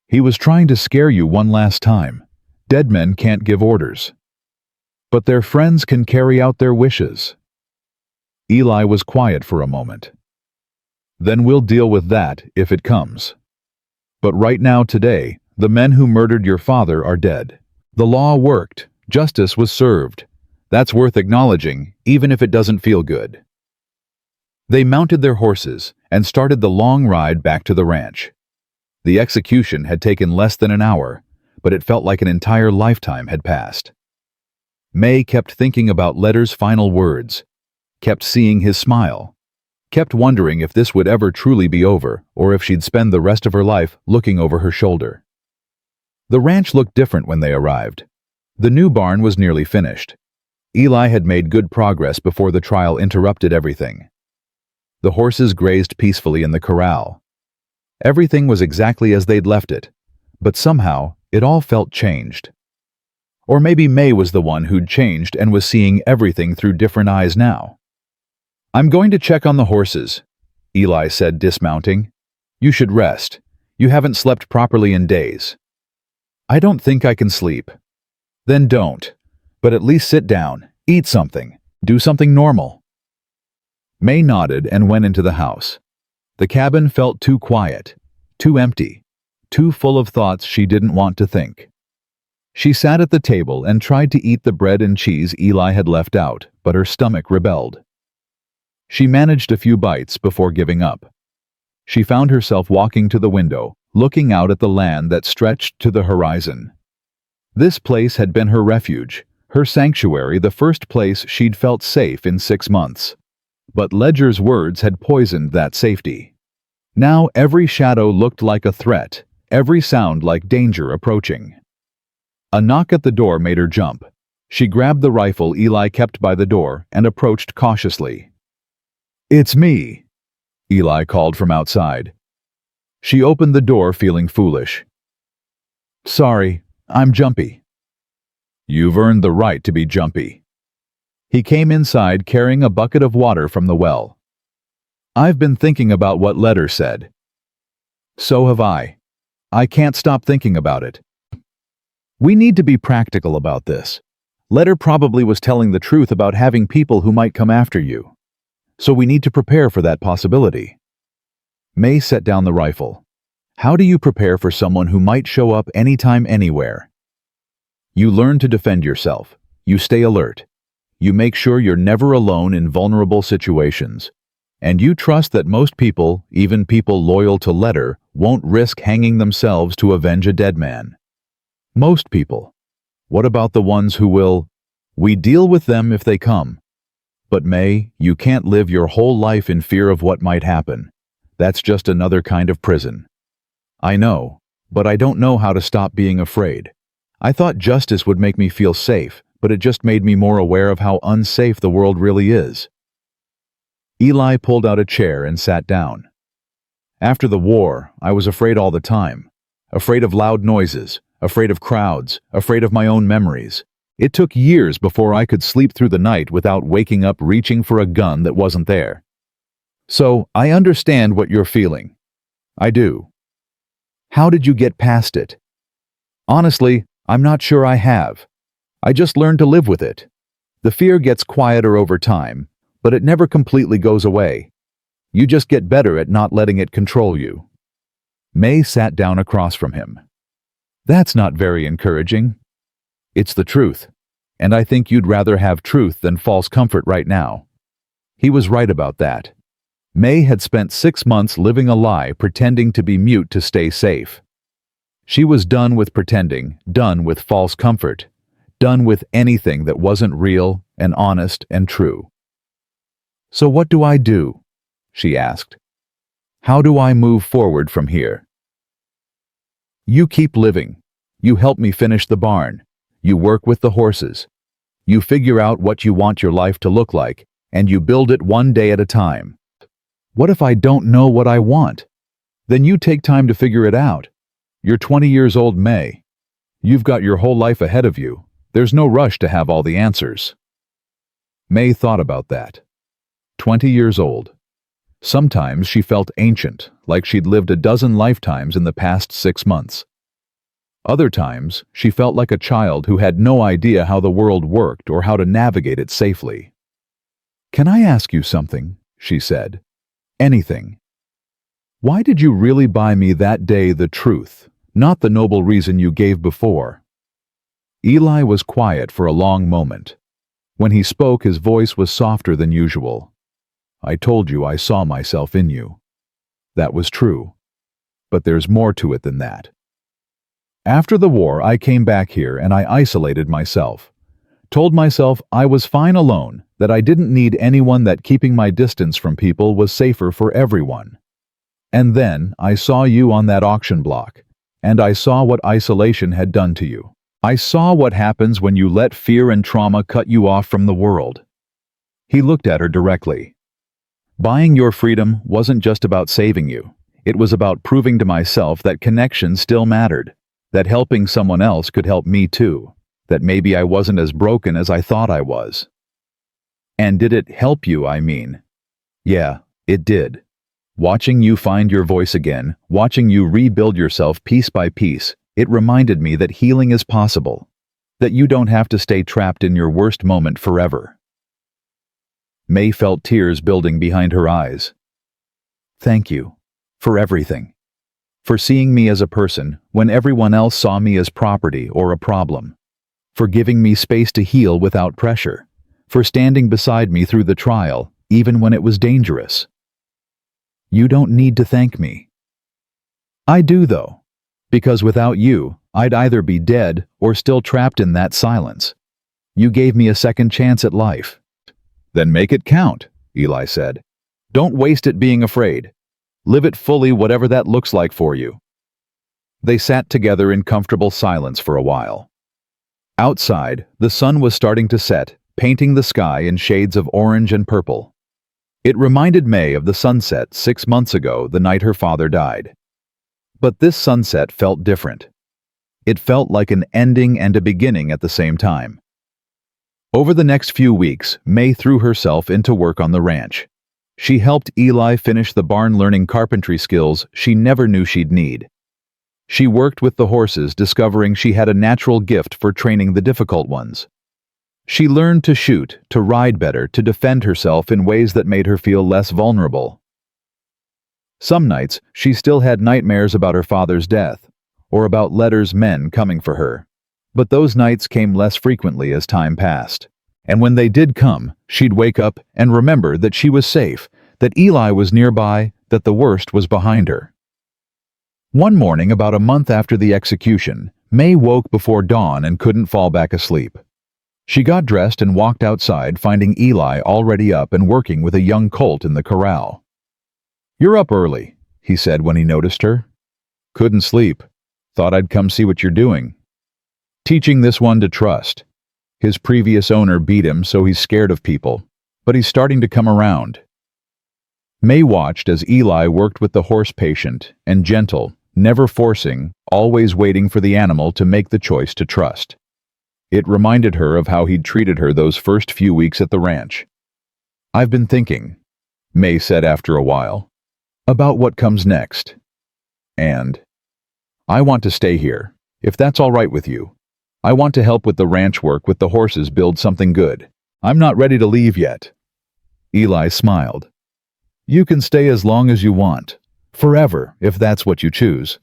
[SPEAKER 1] He was trying to scare you one last time. Dead men can't give orders. But their friends can carry out their wishes. Eli was quiet for a moment. Then we'll deal with that if it comes. But right now, today, the men who murdered your father are dead. The law worked. Justice was served. That's worth acknowledging, even if it doesn't feel good. They mounted their horses and started the long ride back to the ranch. The execution had taken less than an hour, but it felt like an entire lifetime had passed. May kept thinking about Letter's final words, kept seeing his smile, kept wondering if this would ever truly be over or if she'd spend the rest of her life looking over her shoulder. The ranch looked different when they arrived. The new barn was nearly finished. Eli had made good progress before the trial interrupted everything. The horses grazed peacefully in the corral. Everything was exactly as they'd left it, but somehow it all felt changed. Or maybe May was the one who'd changed and was seeing everything through different eyes now. "I'm going to check on the horses," Eli said, dismounting. "You should rest. You haven't slept properly in days." "I don't think I can sleep." "Then don't. But at least sit down, eat something, do something normal." May nodded and went into the house. The cabin felt too quiet, too empty, too full of thoughts she didn't want to think. She sat at the table and tried to eat the bread and cheese Eli had left out, but her stomach rebelled. She managed a few bites before giving up. She found herself walking to the window, looking out at the land that stretched to the horizon. This place had been her refuge, her sanctuary, the first place she'd felt safe in 6 months. But Ledger's words had poisoned that safety. Now every shadow looked like a threat, every sound like danger approaching. A knock at the door made her jump. She grabbed the rifle Eli kept by the door and approached cautiously. "It's me," Eli called from outside. She opened the door feeling foolish. "Sorry, I'm jumpy." "You've earned the right to be jumpy." He came inside carrying a bucket of water from the well. "I've been thinking about what Letter said." "So have I. I can't stop thinking about it. We need to be practical about this. Letter probably was telling the truth about having people who might come after you. So we need to prepare for that possibility." May set down the rifle. "How do you prepare for someone who might show up anytime, anywhere?" "You learn to defend yourself. You stay alert. You make sure you're never alone in vulnerable situations. And you trust that most people, even people loyal to Letter, won't risk hanging themselves to avenge a dead man. Most people. What about the ones who will? We deal with them if they come. But May, you can't live your whole life in fear of what might happen. That's just another kind of prison. I know, but I don't know how to stop being afraid. I thought justice would make me feel safe, but it just made me more aware of how unsafe the world really is." Eli pulled out a chair and sat down. "After the war, I was afraid all the time. Afraid of loud noises, afraid of crowds, afraid of my own memories. It took years before I could sleep through the night without waking up reaching for a gun that wasn't there. So, I understand what you're feeling. I do. How did you get past it?" "Honestly, I'm not sure I have. I just learned to live with it. The fear gets quieter over time, but it never completely goes away. You just get better at not letting it control you." May sat down across from him. "That's not very encouraging." "It's the truth, and I think you'd rather have truth than false comfort right now." He was right about that. May had spent 6 months living a lie, pretending to be mute to stay safe. She was done with pretending, done with false comfort, done with anything that wasn't real and honest and true. "So what do I do?" she asked. "How do I move forward from here?" "You keep living. You help me finish the barn. You work with the horses. You figure out what you want your life to look like, and you build it one day at a time. What if I don't know what I want? Then you take time to figure it out. You're 20 years old, May. You've got your whole life ahead of you. There's no rush to have all the answers." May thought about that. 20 years old. Sometimes she felt ancient, like she'd lived a dozen lifetimes in the past 6 months. Other times, she felt like a child who had no idea how the world worked or how to navigate it safely. "Can I ask you something?" she said. "Anything. Why did you really buy me that day the truth, not the noble reason you gave before?" Eli was quiet for a long moment. When he spoke, his voice was softer than usual. "I told you I saw myself in you. That was true. But there's more to it than that. After the war, I came back here and I isolated myself. Told myself I was fine alone, that I didn't need anyone, that keeping my distance from people was safer for everyone. And then I saw you on that auction block. And I saw what isolation had done to you. I saw what happens when you let fear and trauma cut you off from the world." He looked at her directly. "Buying your freedom wasn't just about saving you. It was about proving to myself that connection still mattered, that helping someone else could help me too, that maybe I wasn't as broken as I thought I was." "And did it help you, I mean?" "Yeah, it did. Watching you find your voice again, watching you rebuild yourself piece by piece, it reminded me that healing is possible, that you don't have to stay trapped in your worst moment forever." May felt tears building behind her eyes. "Thank you. For everything. For seeing me as a person when everyone else saw me as property or a problem. For giving me space to heal without pressure. For standing beside me through the trial, even when it was dangerous." "You don't need to thank me." "I do, though. Because without you, I'd either be dead or still trapped in that silence. You gave me a second chance at life." "Then make it count," Eli said. "Don't waste it being afraid. Live it fully, whatever that looks like for you." They sat together in comfortable silence for a while. Outside, the sun was starting to set, painting the sky in shades of orange and purple. It reminded May of the sunset 6 months ago, the night her father died. But this sunset felt different. It felt like an ending and a beginning at the same time. Over the next few weeks, May threw herself into work on the ranch. She helped Eli finish the barn, learning carpentry skills she never knew she'd need. She worked with the horses, discovering she had a natural gift for training the difficult ones. She learned to shoot, to ride better, to defend herself in ways that made her feel less vulnerable. Some nights, she still had nightmares about her father's death, or about Letter's men coming for her. But those nights came less frequently as time passed. And when they did come, she'd wake up and remember that she was safe, that Eli was nearby, that the worst was behind her. One morning, about a month after the execution, May woke before dawn and couldn't fall back asleep. She got dressed and walked outside, finding Eli already up and working with a young colt in the corral. "You're up early," he said when he noticed her. "Couldn't sleep. Thought I'd come see what you're doing." "Teaching this one to trust. His previous owner beat him, so he's scared of people, but he's starting to come around." May watched as Eli worked with the horse, patient and gentle, never forcing, always waiting for the animal to make the choice to trust. It reminded her of how he'd treated her those first few weeks at the ranch. "I've been thinking," May said after a while, "about what comes next. And I want to stay here, if that's all right with you. I want to help with the ranch work, with the horses, build something good. I'm not ready to leave yet." Eli smiled. "You can stay as long as you want. Forever, if that's what you choose."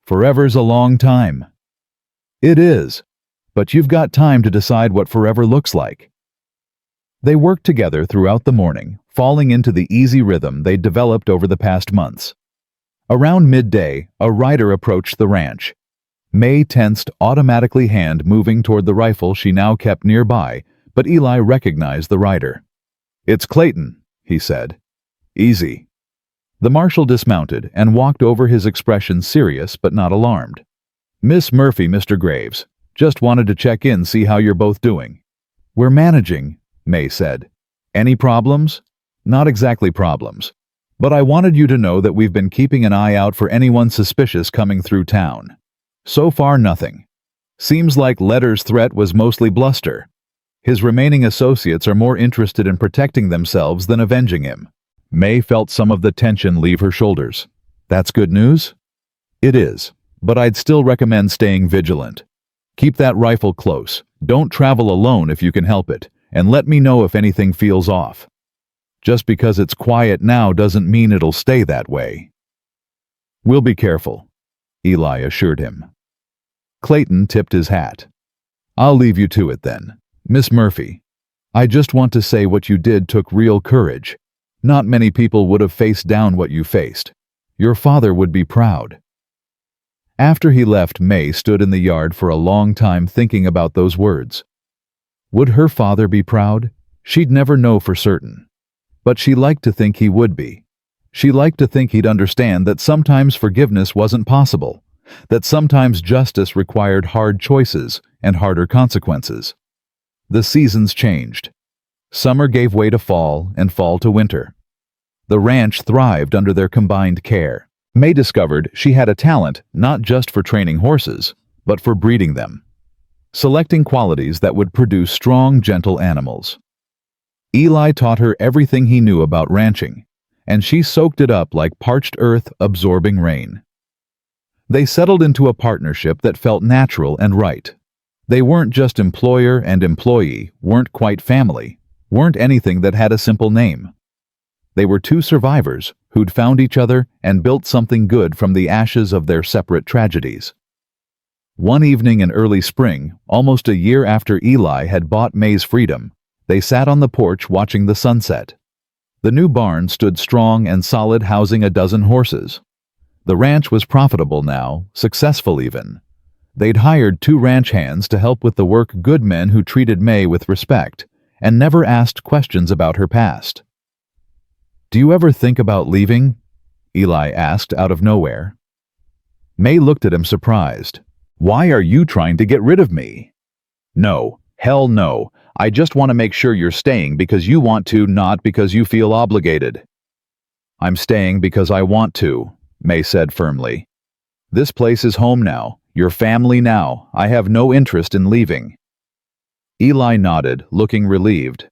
[SPEAKER 1] "Forever's a long time." "It is. But you've got time to decide what forever looks like." They worked together throughout the morning, falling into the easy rhythm they'd developed over the past months. Around midday, a rider approached the ranch. May tensed, automatically hand moving toward the rifle she now kept nearby, but Eli recognized the rider. "It's Clayton," he said. "Easy." The marshal dismounted and walked over, his expression serious but not alarmed. "Miss Murphy, Mr. Graves. Just wanted to check in, see how you're both doing." "We're managing," May said. "Any problems?" "Not exactly problems. But I wanted you to know that we've been keeping an eye out for anyone suspicious coming through town. So far, nothing. Seems like Letter's threat was mostly bluster. His remaining associates are more interested in protecting themselves than avenging him." May felt some of the tension leave her shoulders. "That's good news?" "It is, but I'd still recommend staying vigilant. Keep that rifle close. Don't travel alone if you can help it, and let me know if anything feels off. Just because it's quiet now doesn't mean it'll stay that way." "We'll be careful," Eli assured him. Clayton tipped his hat. "I'll leave you to it then. Miss Murphy, I just want to say what you did took real courage. Not many people would have faced down what you faced. Your father would be proud." After he left, May stood in the yard for a long time thinking about those words. Would her father be proud? She'd never know for certain. But she liked to think he would be. She liked to think he'd understand that sometimes forgiveness wasn't possible, that sometimes justice required hard choices and harder consequences. The seasons changed. Summer gave way to fall and fall to winter. The ranch thrived under their combined care. May discovered she had a talent not just for training horses, but for breeding them, selecting qualities that would produce strong, gentle animals. Eli taught her everything he knew about ranching, and she soaked it up like parched earth absorbing rain. They settled into a partnership that felt natural and right. They weren't just employer and employee, weren't quite family, weren't anything that had a simple name. They were two survivors who'd found each other and built something good from the ashes of their separate tragedies. One evening in early spring, almost a year after Eli had bought May's freedom, they sat on the porch watching the sunset. The new barn stood strong and solid, housing a dozen horses. The ranch was profitable now, successful even. They'd hired 2 ranch hands to help with the work, good men who treated May with respect and never asked questions about her past. "Do you ever think about leaving?" Eli asked out of nowhere. May looked at him surprised. "Why are you trying to get rid of me?" "No, hell no. I just want to make sure you're staying because you want to, not because you feel obligated." "I'm staying because I want to," May said firmly. "This place is home now, your family now. I have no interest in leaving." Eli nodded, looking relieved.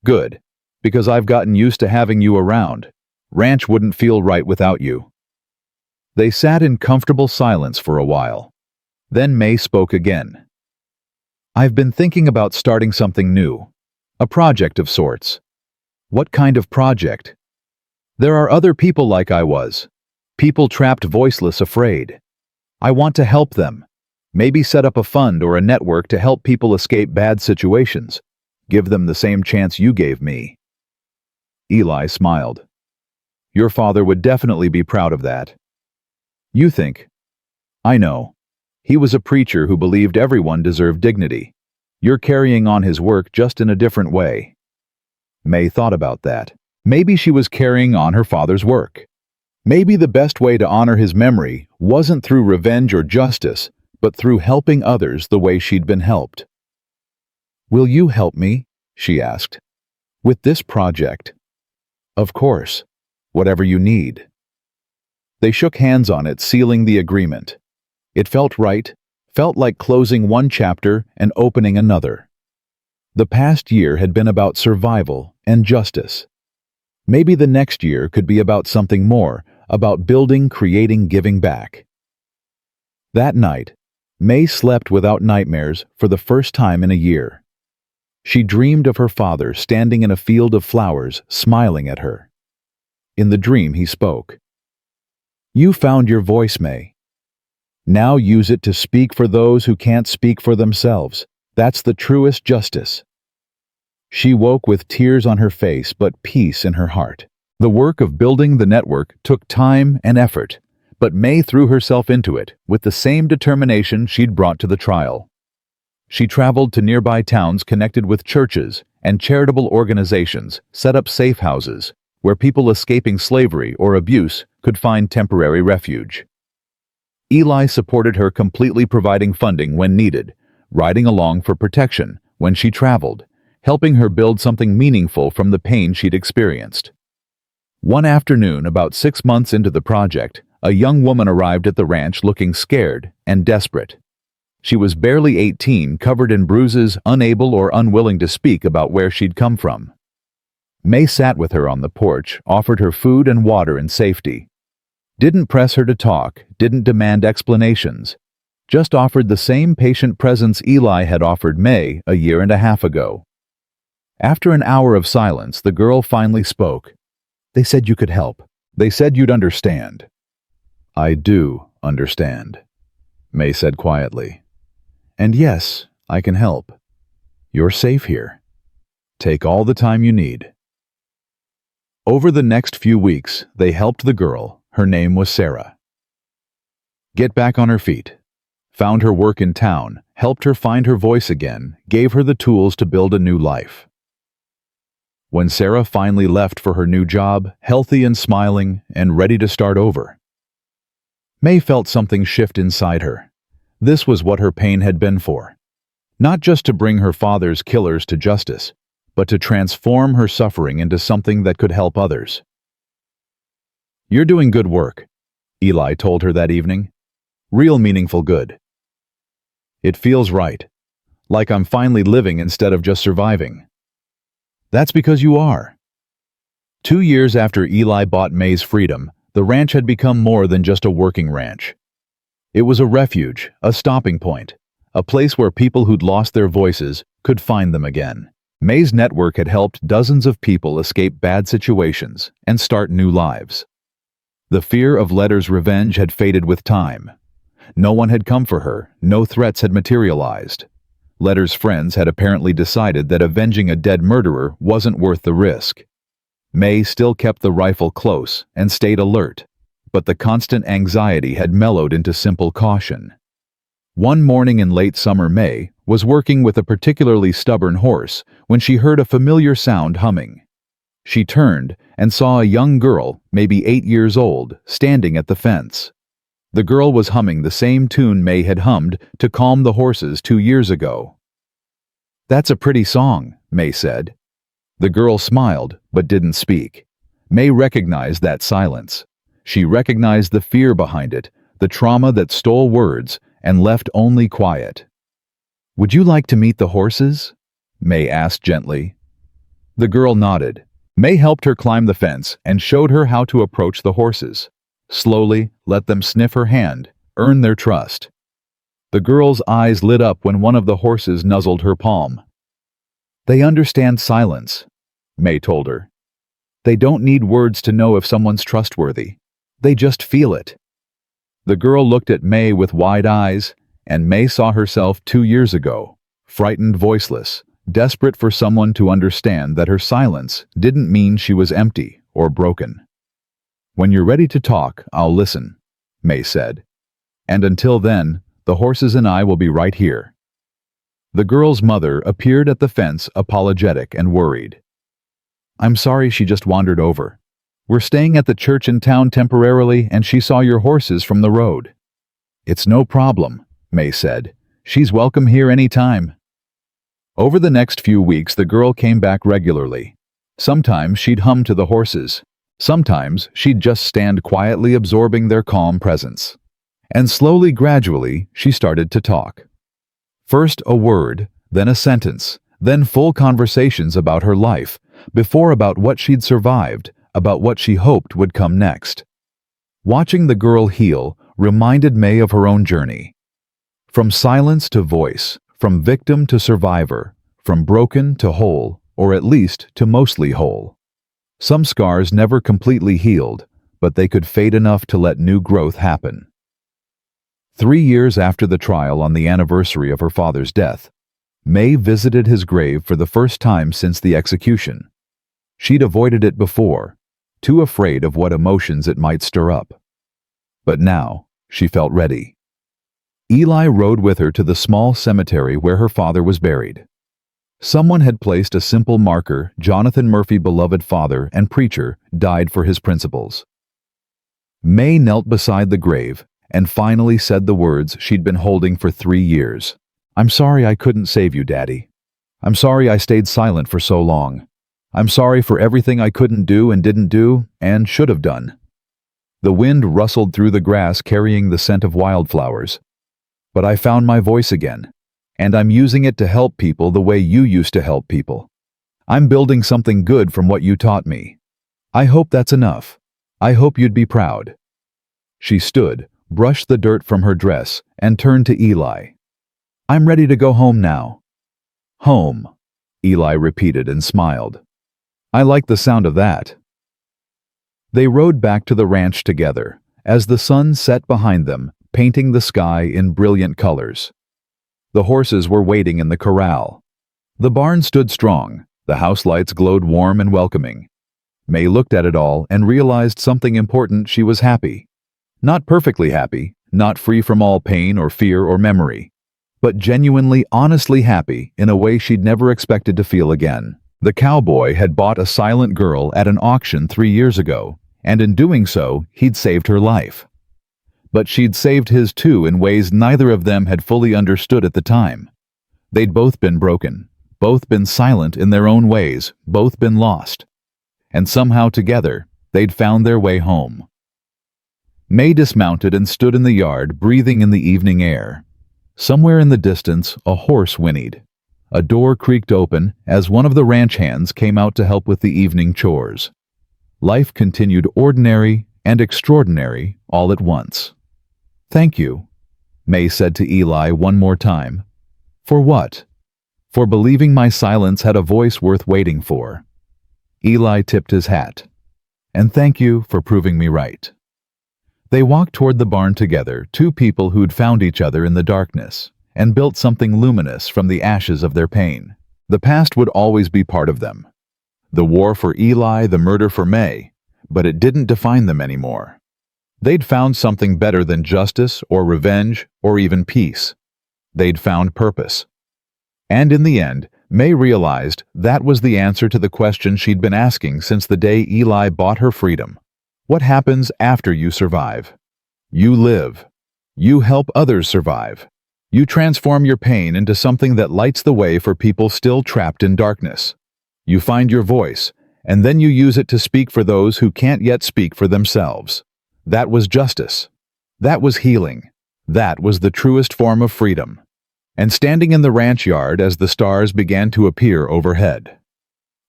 [SPEAKER 1] "Good, because I've gotten used to having you around. Ranch wouldn't feel right without you." They sat in comfortable silence for a while. Then May spoke again. "I've been thinking about starting something new. A project of sorts." "What kind of project?" "There are other people like I was. People trapped, voiceless, afraid. I want to help them. Maybe set up a fund or a network to help people escape bad situations. Give them the same chance you gave me." Eli smiled. "Your father would definitely be proud of that." "You think?" "I know. He was a preacher who believed everyone deserved dignity. You're carrying on his work just in a different way." May thought about that. Maybe she was carrying on her father's work. Maybe the best way to honor his memory wasn't through revenge or justice, but through helping others the way she'd been helped. "Will you help me?" she asked. "With this project?" "Of course. Whatever you need." They shook hands on it, sealing the agreement. It felt right, felt like closing one chapter and opening another. The past year had been about survival and justice. Maybe the next year could be about something more, about building, creating, giving back. That night, May slept without nightmares for the first time in a year. She dreamed of her father standing in a field of flowers, smiling at her. In the dream, he spoke. "You found your voice, May. Now use it to speak for those who can't speak for themselves. That's the truest justice." She woke with tears on her face but peace in her heart. The work of building the network took time and effort, but May threw herself into it with the same determination she'd brought to the trial. She traveled to nearby towns, connected with churches and charitable organizations, set up safe houses where people escaping slavery or abuse could find temporary refuge. Eli supported her completely, providing funding when needed, riding along for protection when she traveled, helping her build something meaningful from the pain she'd experienced. One afternoon, about 6 months into the project, a young woman arrived at the ranch looking scared and desperate. She was barely 18, covered in bruises, unable or unwilling to speak about where she'd come from. May sat with her on the porch, offered her food and water in safety. Didn't press her to talk, didn't demand explanations, just offered the same patient presence Eli had offered May a year and a half ago. After an hour of silence, the girl finally spoke. "They said you could help. They said you'd understand." "I do understand," May said quietly. "And yes, I can help. You're safe here. Take all the time you need." Over the next few weeks, they helped the girl. Her name was Sarah. Get back on her feet. Found her work in town, helped her find her voice again, gave her the tools to build a new life. When Sarah finally left for her new job, healthy and smiling and ready to start over, May felt something shift inside her. This was what her pain had been for. Not just to bring her father's killers to justice, but to transform her suffering into something that could help others. "You're doing good work," Eli told her that evening. "Real meaningful good. It feels right. Like I'm finally living instead of just surviving." "That's because you are." 2 years after Eli bought May's freedom, the ranch had become more than just a working ranch. It was a refuge, a stopping point, a place where people who'd lost their voices could find them again. May's network had helped dozens of people escape bad situations and start new lives. The fear of Letter's revenge had faded with time. No one had come for her, no threats had materialized. Letter's friends had apparently decided that avenging a dead murderer wasn't worth the risk. May still kept the rifle close and stayed alert, but the constant anxiety had mellowed into simple caution. One morning in late summer, May was working with a particularly stubborn horse when she heard a familiar sound humming. She turned and saw a young girl, maybe 8 years old, standing at the fence. The girl was humming the same tune May had hummed to calm the horses 2 years ago. "That's a pretty song," May said. The girl smiled, but didn't speak. May recognized that silence. She recognized the fear behind it, the trauma that stole words and left only quiet. "Would you like to meet the horses?" May asked gently. The girl nodded. May helped her climb the fence and showed her how to approach the horses. Slowly, let them sniff her hand, earn their trust. The girl's eyes lit up when one of the horses nuzzled her palm. "They understand silence," May told her. "They don't need words to know if someone's trustworthy. They just feel it." The girl looked at May with wide eyes, and May saw herself 2 years ago, frightened, voiceless, desperate for someone to understand that her silence didn't mean she was empty or broken. "When you're ready to talk, I'll listen," May said. "And until then, the horses and I will be right here." The girl's mother appeared at the fence, apologetic and worried. "I'm sorry she just wandered over. We're staying at the church in town temporarily and she saw your horses from the road." "It's no problem," May said. "She's welcome here any time." Over the next few weeks, the girl came back regularly. Sometimes she'd hum to the horses. Sometimes she'd just stand quietly absorbing their calm presence. And slowly, gradually, she started to talk. First a word, then a sentence, then full conversations about her life, before about what she'd survived, about what she hoped would come next. Watching the girl heal reminded May of her own journey. From silence to voice, from victim to survivor, from broken to whole, or at least to mostly whole. Some scars never completely healed, but they could fade enough to let new growth happen. 3 years after the trial, on the anniversary of her father's death, May visited his grave for the first time since the execution. She'd avoided it before, too afraid of what emotions it might stir up. But now, she felt ready. Eli rode with her to the small cemetery where her father was buried. Someone had placed a simple marker: Jonathan Murphy, beloved father and preacher, died for his principles. May knelt beside the grave and finally said the words she'd been holding for 3 years. "I'm sorry I couldn't save you, Daddy. I'm sorry I stayed silent for so long. I'm sorry for everything I couldn't do and didn't do and should have done." The wind rustled through the grass, carrying the scent of wildflowers. "But I found my voice again, and I'm using it to help people the way you used to help people. I'm building something good from what you taught me. I hope that's enough. I hope you'd be proud." She stood, brushed the dirt from her dress, and turned to Eli. "I'm ready to go home now." "Home," Eli repeated and smiled. "I like the sound of that." They rode back to the ranch together, as the sun set behind them, painting the sky in brilliant colors. The horses were waiting in the corral. The barn stood strong, the house lights glowed warm and welcoming. May looked at it all and realized something important: she was happy. Not perfectly happy, not free from all pain or fear or memory, but genuinely, honestly happy in a way she'd never expected to feel again. The cowboy had bought a silent girl at an auction 3 years ago, and in doing so, he'd saved her life. But she'd saved his too in ways neither of them had fully understood at the time. They'd both been broken, both been silent in their own ways, both been lost. And somehow together, they'd found their way home. May dismounted and stood in the yard, breathing in the evening air. Somewhere in the distance, a horse whinnied. A door creaked open as one of the ranch hands came out to help with the evening chores. Life continued ordinary and extraordinary all at once. "Thank you," May said to Eli one more time. "For what?" "For believing my silence had a voice worth waiting for." Eli tipped his hat. "And thank you for proving me right." They walked toward the barn together, two people who'd found each other in the darkness and built something luminous from the ashes of their pain. The past would always be part of them. The war for Eli, the murder for May, but it didn't define them anymore. They'd found something better than justice or revenge or even peace. They'd found purpose. And in the end, May realized that was the answer to the question she'd been asking since the day Eli bought her freedom. What happens after you survive? You live. You help others survive. You transform your pain into something that lights the way for people still trapped in darkness. You find your voice, and then you use it to speak for those who can't yet speak for themselves. That was justice. That was healing. That was the truest form of freedom. And standing in the ranch yard as the stars began to appear overhead,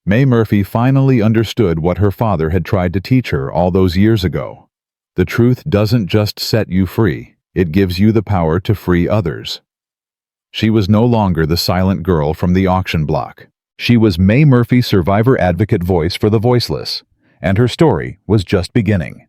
[SPEAKER 1] May Murphy finally understood what her father had tried to teach her all those years ago. The truth doesn't just set you free, it gives you the power to free others. She was no longer the silent girl from the auction block. She was May Murphy, survivor advocate voice for the voiceless, and her story was just beginning.